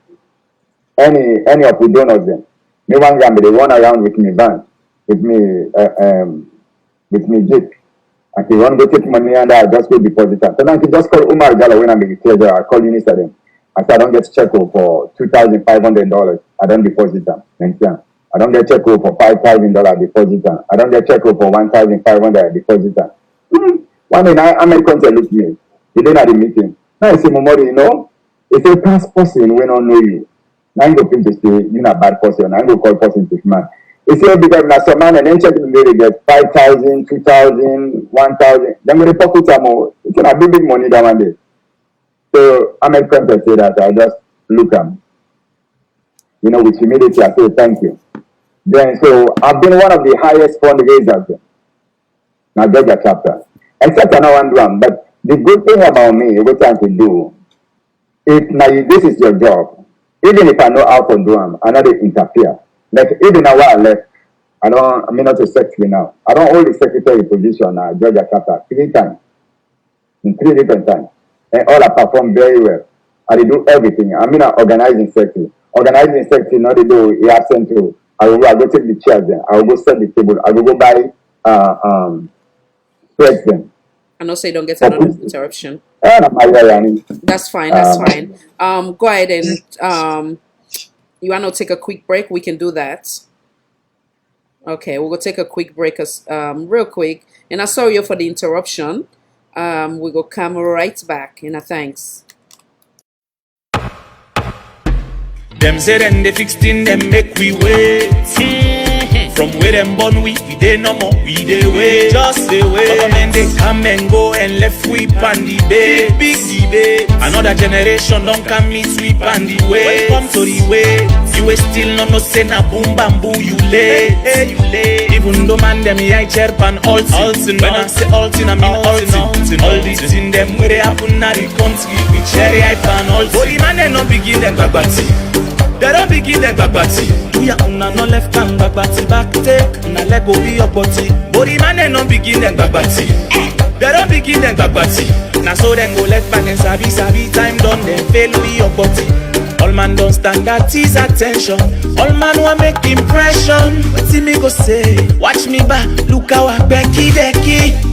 [SPEAKER 4] any of the donors then. Me one guy they run around with me van, with me jeep. I can run go take money and I just go deposit it. So then I can just call Umar Gallo when I'm the treasurer. I call Unisa then. I say I don't get check for $2,500. I don't deposit them. I don't get check for $5,000 deposit them. I don't get check for $1,500 deposit them. One day I make contact with me. He did at the meeting. Now I say, Momodu, it's a past person when I know you. Now I go to say, you're not a bad person. I go call person to man. He said, because now some man and then check the lady get 5,000, 2,000, 1,000. Then we report with them. It's a big money that one day. So I make contact say that I just look at him. With humility, I say, thank you. Then, so I've been one of the highest fundraisers. Now, Georgia chapter. Except I know one drum, but the good thing about me, what I can do, if now this is your job, even if I know how to do them, I know they interfere. Like even a while left, I'm not a secretary now. I don't hold the secretary position at Georgia chapter 3 times, in 3 different times, and all I perform very well. I do everything. I'm in an organizing secretary. Organizing secretary, now they do he absent to. I will go take the chairs then. I will go set the table. I will go buy president.
[SPEAKER 1] I know, so you don't get another interruption.
[SPEAKER 4] That's
[SPEAKER 1] fine. That's fine. Go ahead and you want to take a quick break? We can do that. Okay, we'll go take a quick break, real quick. And I'm sorry for the interruption. We go come right back. And thanks.
[SPEAKER 5] Them say then they fixed in them make we wait. From where them born we dey no more, we dey wait. Just dey wait. Government they come and go and left sweep and debate. Big debate. Another generation don't come me sweep and the way. Welcome to the way. You will still no say na boom bamboo you late. Hey, you late. Even though man them I chirp and altin. When I say altin I mean altin. All this in them where they happen na the country. We cherry hype and altin. Holy man they no begin them bagbati. They don't begin begin the bagbati. We are on no left hand bagbati back take. Na leg go be your body. Body man no begin the bagbati. They don't begin the bagbati. Na so then go left back and sabi time done then fail with your body. All man don't stand at his attention. All man want make impression. What see me go say? Watch me back, look how I Becky.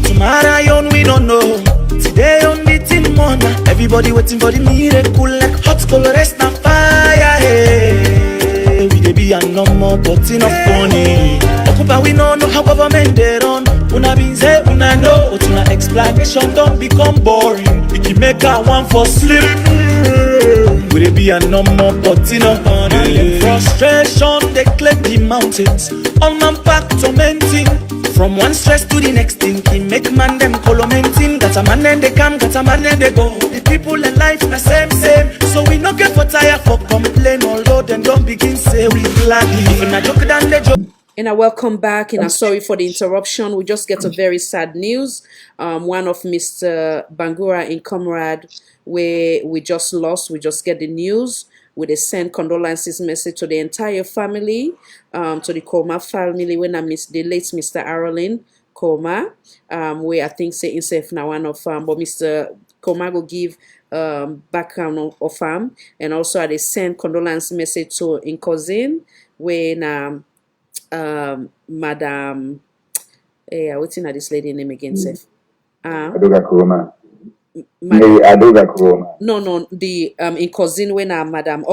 [SPEAKER 5] Tomorrow yon we don't know. Today on the team morning. Everybody waiting for the miracle like hot color rest na fire. Hey, we dey be a no more but enough funny. Occupy we no know how government they run. Una been say una know, but una explanation don't become boring. It can make a one for sleep. We dey be a no more but enough funny. Frustration they climb the mountains. All man pack tormenting. From one stress to the next thing, he make man them colomenting. Got a man and they come, got a man and they go. The people in life na same. So we no get for tire for complain. Although them don't begin say we glad. Even a joke than the joke.
[SPEAKER 1] And welcome back. And I'm sorry for the interruption. We just get a very sad news. One of Mr. Bangura in Comrade, where we just lost. We just get the news. We send condolences message to the entire family, to the Koma family. When I miss the late Mr. Arolin Koma, where I think say himself now one of but Mr. Koma will give background of and also I send condolence message to in cousin when Madam what's in this lady name again, Seth? No, the in cousin when Madam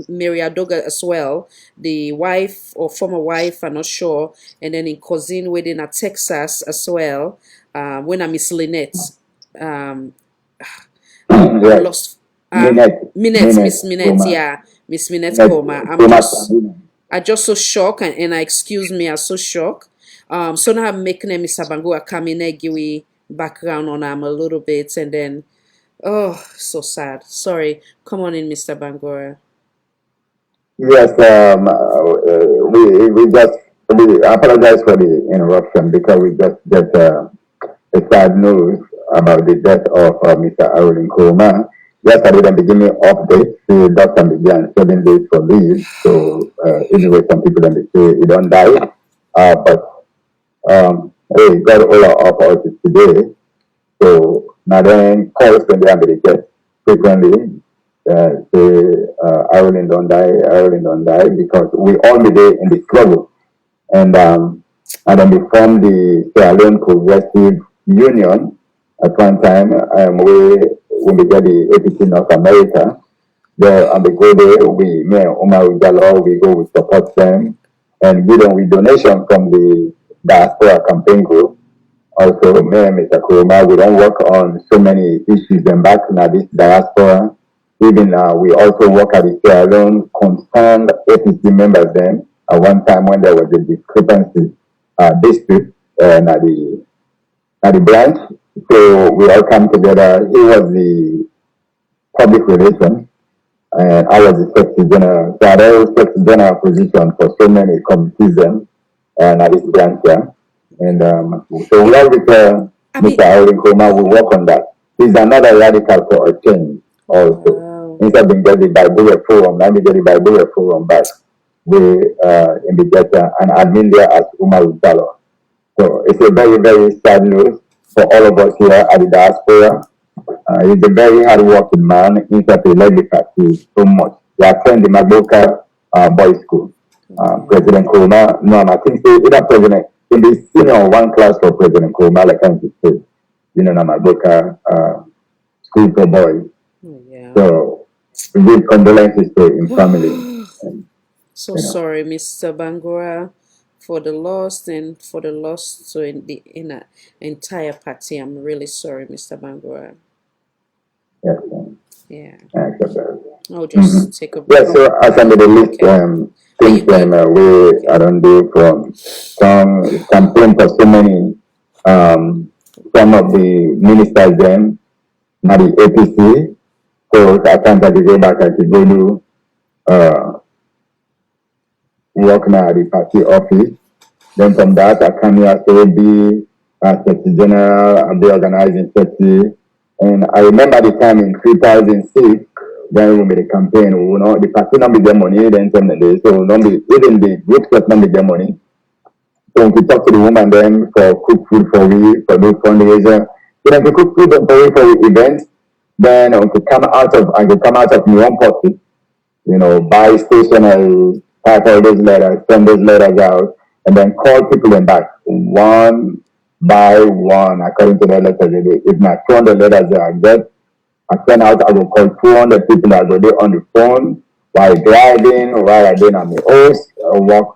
[SPEAKER 1] Mary Adoga as well, the wife or former wife, I'm not sure, and then in cousin within Texas as well, when Miss Lynette, lost Miss Minette, yeah, Miss Minette Coma. I just so shocked and I excuse me, I'm so shocked. So now I'm making Mr. Bangura come in give background on him a little bit and then so sad. Sorry. Come on in, Mr. Bangura.
[SPEAKER 4] Yes, we apologize for the interruption because we just get a sad news about the death of Mr. Arolin Koma. Yesterday, they gave me update. The doctor began 7 days for leave. So anyway, some people then they say he don't die. But we got all of us today. So now then calls when they get frequently say Arolin don't die because we all be there in the struggle. And then we formed the Sierra Leone Progressive Union at one time when we get the APC North America. There and we go there, me and Omar Ujalo, we go, we support them and give them with donation from the diaspora campaign group. Also, me and Mr. Kuruma, we don't work on so many issues and back in this diaspora. Even we also work at the Sierra Leone concerned APC members then at one time when there was a discrepancy dispute at the branch. So we all come together. He was the public relations and I was the secretary general. So I was secretary general position for so many committees then and at this branch here. And so we all with Mr. Arolin Koma, we work on that. He's another radical for a change also. Wow. Instead of getting the Bible forum, now we get the Bible forum back. We in the better and admin there as Umar Ujalo. So it's a very, very sad news for all of us here at the diaspora. He's a very hard-working man. He's at the legislature so much. He attended the Magboka Boys School. President Kuruma, no, I think either president, in the senior one class for President Kuruma, like I say, Magboka School for Boys.
[SPEAKER 1] Yeah.
[SPEAKER 4] So, we give condolences to his family.
[SPEAKER 1] So sorry, Mr. Bangura, for the loss and for the loss to the entire party. I'm really sorry, Mr. Bangura.
[SPEAKER 4] Yes.
[SPEAKER 1] Yeah.
[SPEAKER 4] Yes.
[SPEAKER 1] I'll just take a break.
[SPEAKER 4] Yes, so as I'm the list, things we I don't do from some campaign for so many some of the ministers then, not the APC. So I can't go back and go do work now at the party office. Then from that, I come here to be secretary general and be organizing secretary. And I remember the time in 2006 then we made a campaign, the party not be get money, then some day. So don't be even the groups that not be get money. So we talk to the woman then for cook food for we for do fundraiser. So then we cook food for we for the events. Then I could come out of my own pocket, buy stationery, type all those letters, send those letters out, and then call people in back one by one according to the letters. If not 200 letters that I get, I send out, I will call 200 people that go there on the phone while driving, while I doing on the host, walk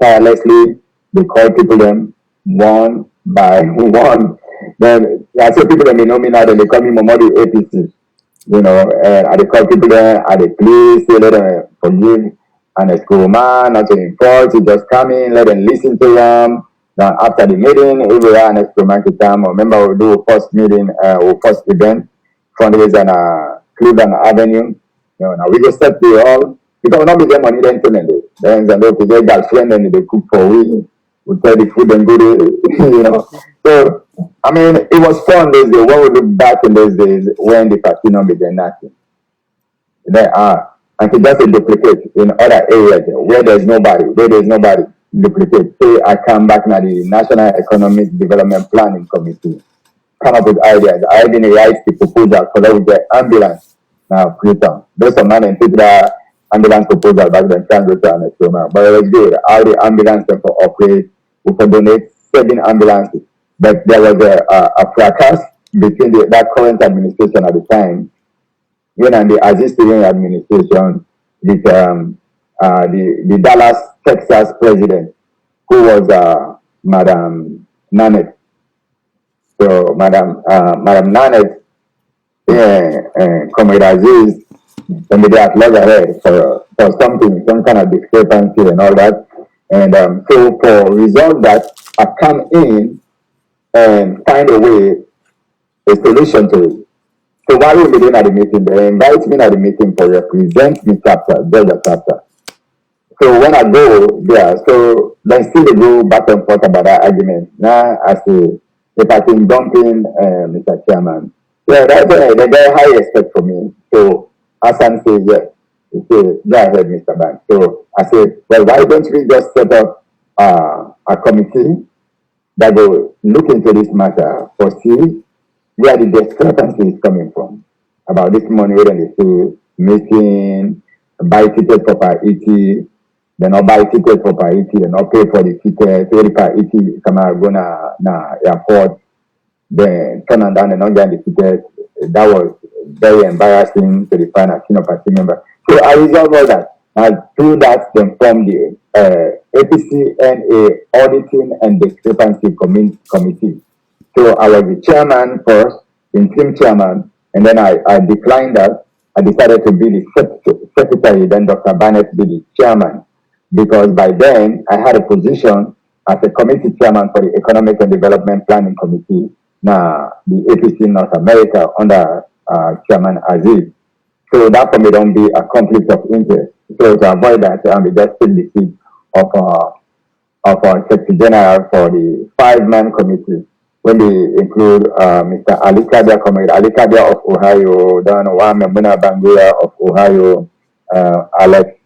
[SPEAKER 4] tirelessly. They call people them one by one. Then I say people that may know me now, then they call me Momodu APC. And I dey call people there, I dey please say let them forgive and a school man, not to enforce, you just come in, let them listen to them. Now after the meeting, if we are an school man to come, or remember we'll do first meeting, or first event, fundraiser on Cleveland Avenue. Now we just set the all because we not be get money then internet. Then if we get girlfriend and they cook for we tell the food and good, So I mean, it was fun those days. When we look back in those days when the casino began nothing, there are and to just duplicate in other areas where there's nobody, duplicate. Say I come back now the National Economic Development Planning Committee, come up with ideas. I even write the proposal for that with the ambulance now Freetown. There's some man and people that ambulance proposal back then trying to go to but it was good. All the ambulance for operate, we could donate 7 ambulances. But there was a fracas between that current administration at the time, and the existing administration with the Dallas, Texas president, who was Madam Nanette. So Madam Nanette, Comrade Aziz, and they at loggerhead for something, some kind of discrepancy and all that. And so for resolve that, I come in and find a way, a solution to it. So while we were doing at the meeting, they invite me at the meeting to represent the chapter, Georgia chapter. So when I go there, so then still they go back and forth about that argument. Now I say, if I can dump in Mr. Chairman, yeah, that's they get high respect for me. So Hassan says, yes. He says, go ahead, Mr. Bank. So I said, well, why don't we just set up a committee that will look into this matter for see where the discrepancy is coming from about this money when they say missing, buy ticket for per ET, they not buy ticket for per ET, they not pay for the ticket, pay per ET, come out go na airport, then turn and down and not get the ticket. That was very embarrassing to the final party member. So I resolved all that. Through that, then formed the APCNA Auditing and Discrepancy Committee. So I was the chairman first, interim chairman, and then I declined that. I decided to be the secretary, then Dr. Barnett be the chairman, because by then I had a position as a committee chairman for the Economic and Development Planning Committee, now the APC North America under Chairman Aziz. So that for me don't be a conflict of interest. So to avoid that, we just take the seat of our Secretary General for the 5-man committee, when they include Mr. Ali Kadia, Comrade Ali Kadia of Ohio, then Momodu Bangura of Ohio, Alex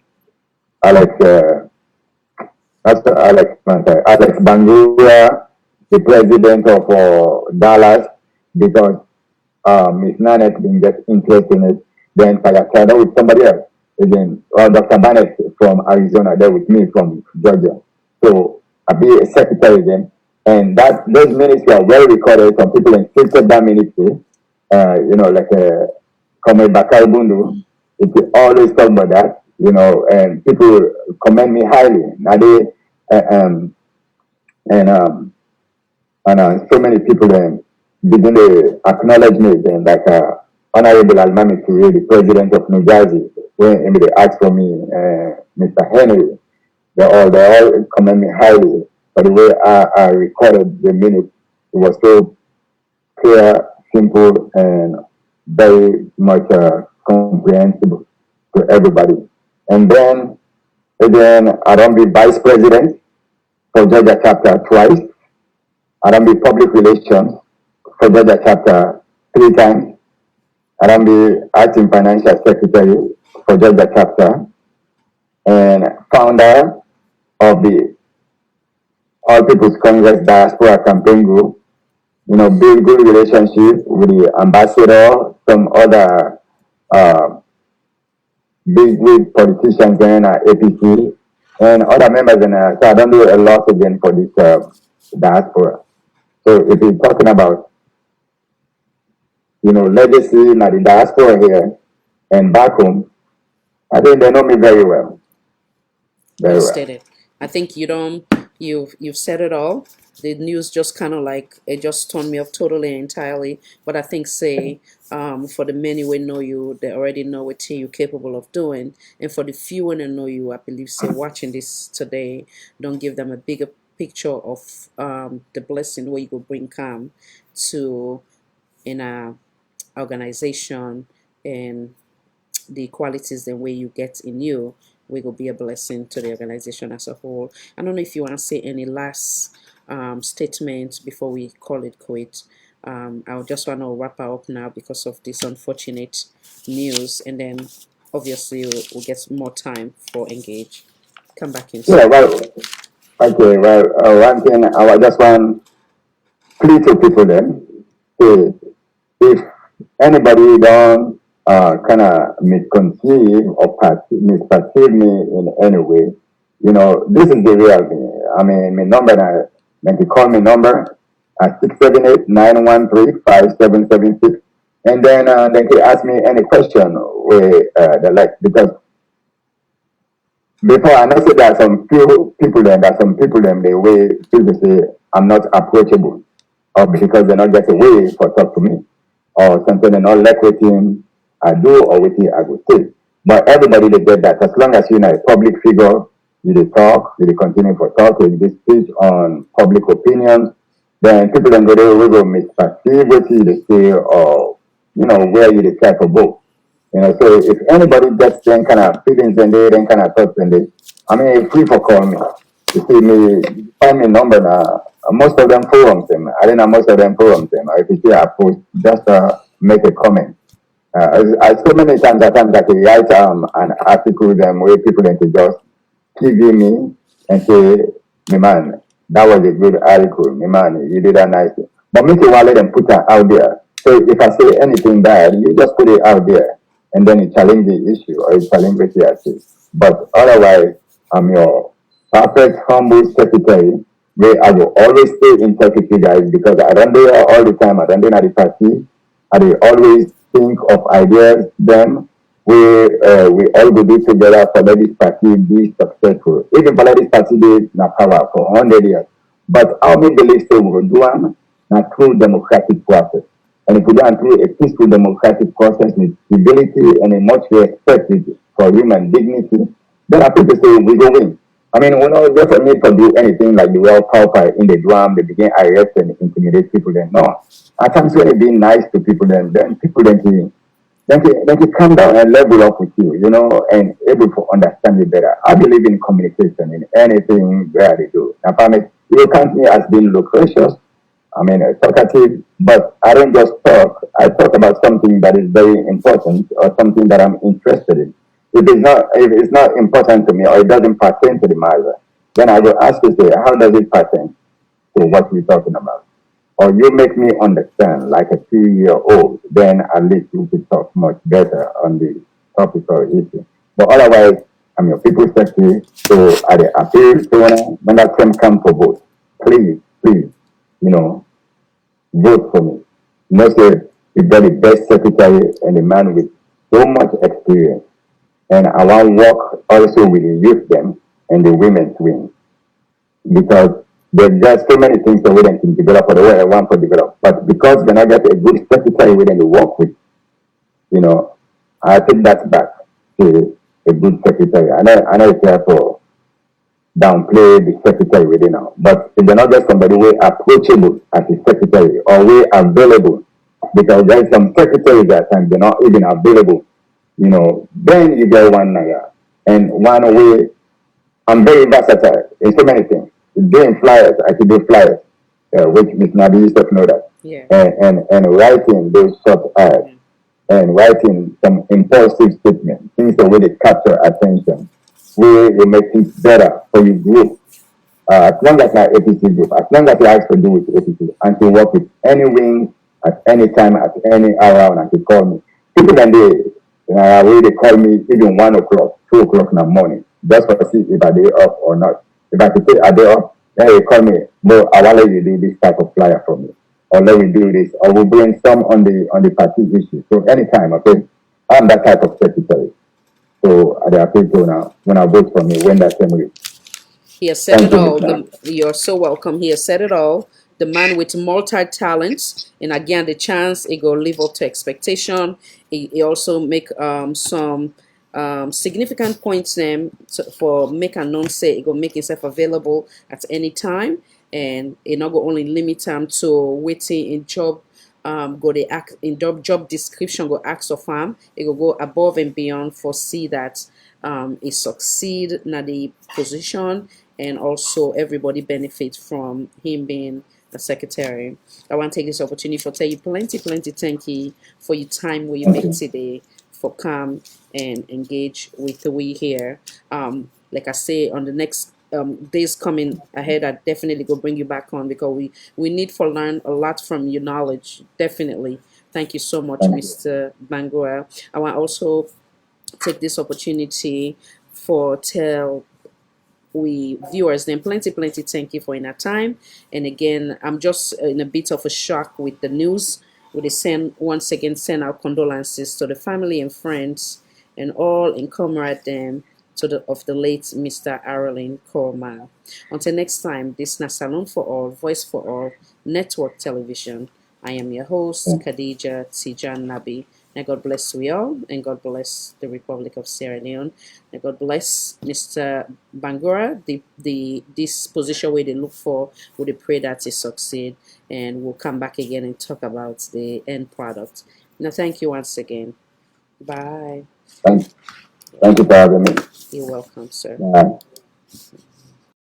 [SPEAKER 4] Bangura, the president of Dallas, because Ms. Nanette didn't get interest in it. Then Fayakada with somebody else. Again, Dr. Barnett from Arizona, there with me from Georgia. So I'll be a secretary again. And those minutes were well recorded. Some people insisted that ministry, like Comrade Bakari Bundu, it will always talk about that, and people commend me highly. Now so many people begin to acknowledge me then, like Honorable Almami Toure, the president of New Jersey, when they asked for me, Mr. Henry, they all commend me highly for the way I recorded the minutes. It was so clear, simple, and very much comprehensible to everybody. And then again, I don't be vice president for Georgia chapter twice. I don't be public relations for Georgia chapter 3 times. Arambi Acting Financial Secretary for Georgia Chapter and founder of the All People's Congress Diaspora Campaign Group. Build good relationship with the ambassador, some other uh, big politicians in APC, and other members in so I don't do a lot again for this diaspora. So if you're talking about, legacy in the diaspora here and back home, I think they know me very well.
[SPEAKER 1] Well
[SPEAKER 4] Very well.
[SPEAKER 1] stated. I think you've said it all. The news just kind of like it just turned me off totally and entirely. But I think say for the many who know you, they already know what you're capable of doing. And for the few who don't know you, I believe say watching this today, don't give them a bigger picture of the blessing where you will bring calm to in a organization and the qualities the way you get in you will be a blessing to the organization as a whole. I don't know if you want to say any last statement before we call it quit. I just want to wrap up now because of this unfortunate news, and then obviously we'll get more time for engage. Come back in,
[SPEAKER 4] Yeah,
[SPEAKER 1] sir.
[SPEAKER 4] well, okay, well, one thing I just want plea to people then, say, if anybody don't kind of misconceive or misperceive me in any way, this is the real me. I mean, my number, when you call me number at 678-913-5776, and then they can ask me any question where they like, because before I know say there are some few people then, there are some people then the way people say I'm not approachable, or because they not get away for talk to me, or something they not like waiting I do or waiting I go say. But everybody they get that as long as you're a public figure, you dey talk, you dey continue for talk, you dey speak on public opinions, then people then go there we go misperceive what you dey say or where you dey try for both. So if anybody gets them kind of feelings and they then kind of thoughts and they, I mean, free for call me. You see me, find me number now. Most of them forums them. I didn't know most of them forums them. If you see I post, just make a comment. So many times, at times, like I write an article them where people then to just TV me and say, me man, that was a good article. Me man, you did a nice thing. But me too, let them put that out there. So if I say anything bad, you just put it out there and then you challenge the issue or you challenge what you say. But otherwise, I'm your perfect, humble secretary where I will always stay in touch with you guys because I don't do it all the time. I don't do it at the party. I will always think of ideas, then we all go do together for let this party be successful. Even for let this party be na power for 100 years. But how we believe say we will do one na through democratic process. And if we do it through a peaceful democratic process with civility and a much respect for human dignity, then I think to say we go win. I mean, we don't just need to do anything like the World Cup in the drum, they begin arrest and intimidate people. Then no, at times when they be nice to people, then people then he come down and level up with you, and able to understand you better. I believe in communication in anything where they do. Now, you count me as being loquacious. I mean, talkative, but I don't just talk. I talk about something that is very important or something that I'm interested in. If it's not important to me or it doesn't pertain to the matter, then I will ask you, say, how does it pertain to what we're talking about? Or you make me understand like a 2-year-old, then at least we could talk much better on the topic or issue. But otherwise, I'm your people's secretary, so I appeal to when that time come for vote, please, vote for me. Say you got the best secretary and a man with so much experience. And I want to work also with the youth them and the women's wing. Because there's just so many things that we can develop or the way I want to develop. But because when I get a good secretary within to work with, I take that back to a good secretary. I know it's here for downplay the secretary within now. But if they're not just somebody way approachable as a secretary or way available, because there's some secretaries at times they're not even available, then you get one nigga. And one way I'm very versatile in so many things. Doing flyers, I could do flyers, which Miss Nabi used to know that.
[SPEAKER 1] Yeah.
[SPEAKER 4] And writing those short ads. and writing some impulsive statements, things that really capture attention, will make things better for your group. As long as my APC group, as long as you ask to do with APC, and to work with any wing at any time, at any hour, and to call me. People can do it. Really call me even 1 o'clock, 2 o'clock in the morning, just to see if I day off or not. If I could say a day off, then they call me, no, I want you to do this type of flyer for me. Or let me do this, or we'll bring some on the party issue. So anytime, okay, I'm that type of secretary. So there are people now when I vote for me when that same way.
[SPEAKER 1] He has said
[SPEAKER 4] Thank
[SPEAKER 1] it
[SPEAKER 4] you,
[SPEAKER 1] all.
[SPEAKER 4] Mr.
[SPEAKER 1] You're so welcome. He has said it all. The man with multi talents, and again, the chance it go live up to expectation. He also make some significant points them for make and non say it go make himself available at any time, and it not go only limit him to waiting in job. Go the act in job description go ask of him. It go above and beyond for see that it succeed in the position, and also everybody benefit from him being the secretary. I want to take this opportunity for tell you plenty thank you for your time where you
[SPEAKER 4] Thank
[SPEAKER 1] make
[SPEAKER 4] you.
[SPEAKER 1] today for come and engage with the we here. Like I say, on the next days coming ahead, I definitely go bring you back on because we need to learn a lot from your knowledge. Definitely. Thank you so much,
[SPEAKER 4] Thank you.
[SPEAKER 1] Mr. Bangura. I want also take this opportunity for tell we viewers then plenty thank you for in our time. And again, I'm just in a bit of a shock with the news. We send once again send our condolences to the family and friends and all in comrade them to the of the late Mr. Aralin Korma. Until next time, this is Salon for All, Voice for All, Network Television. I am your host,
[SPEAKER 4] Thank
[SPEAKER 1] Khadija Tijan Nabi. May God bless we all, and God bless the Republic of Sierra Leone. May God bless Mr. Bangura, the this position where they look for, we pray that he succeed, and we'll come back again and talk about the end product. Now, thank you once again. Bye.
[SPEAKER 4] thank you for having me.
[SPEAKER 1] You're welcome, sir.
[SPEAKER 4] Bye.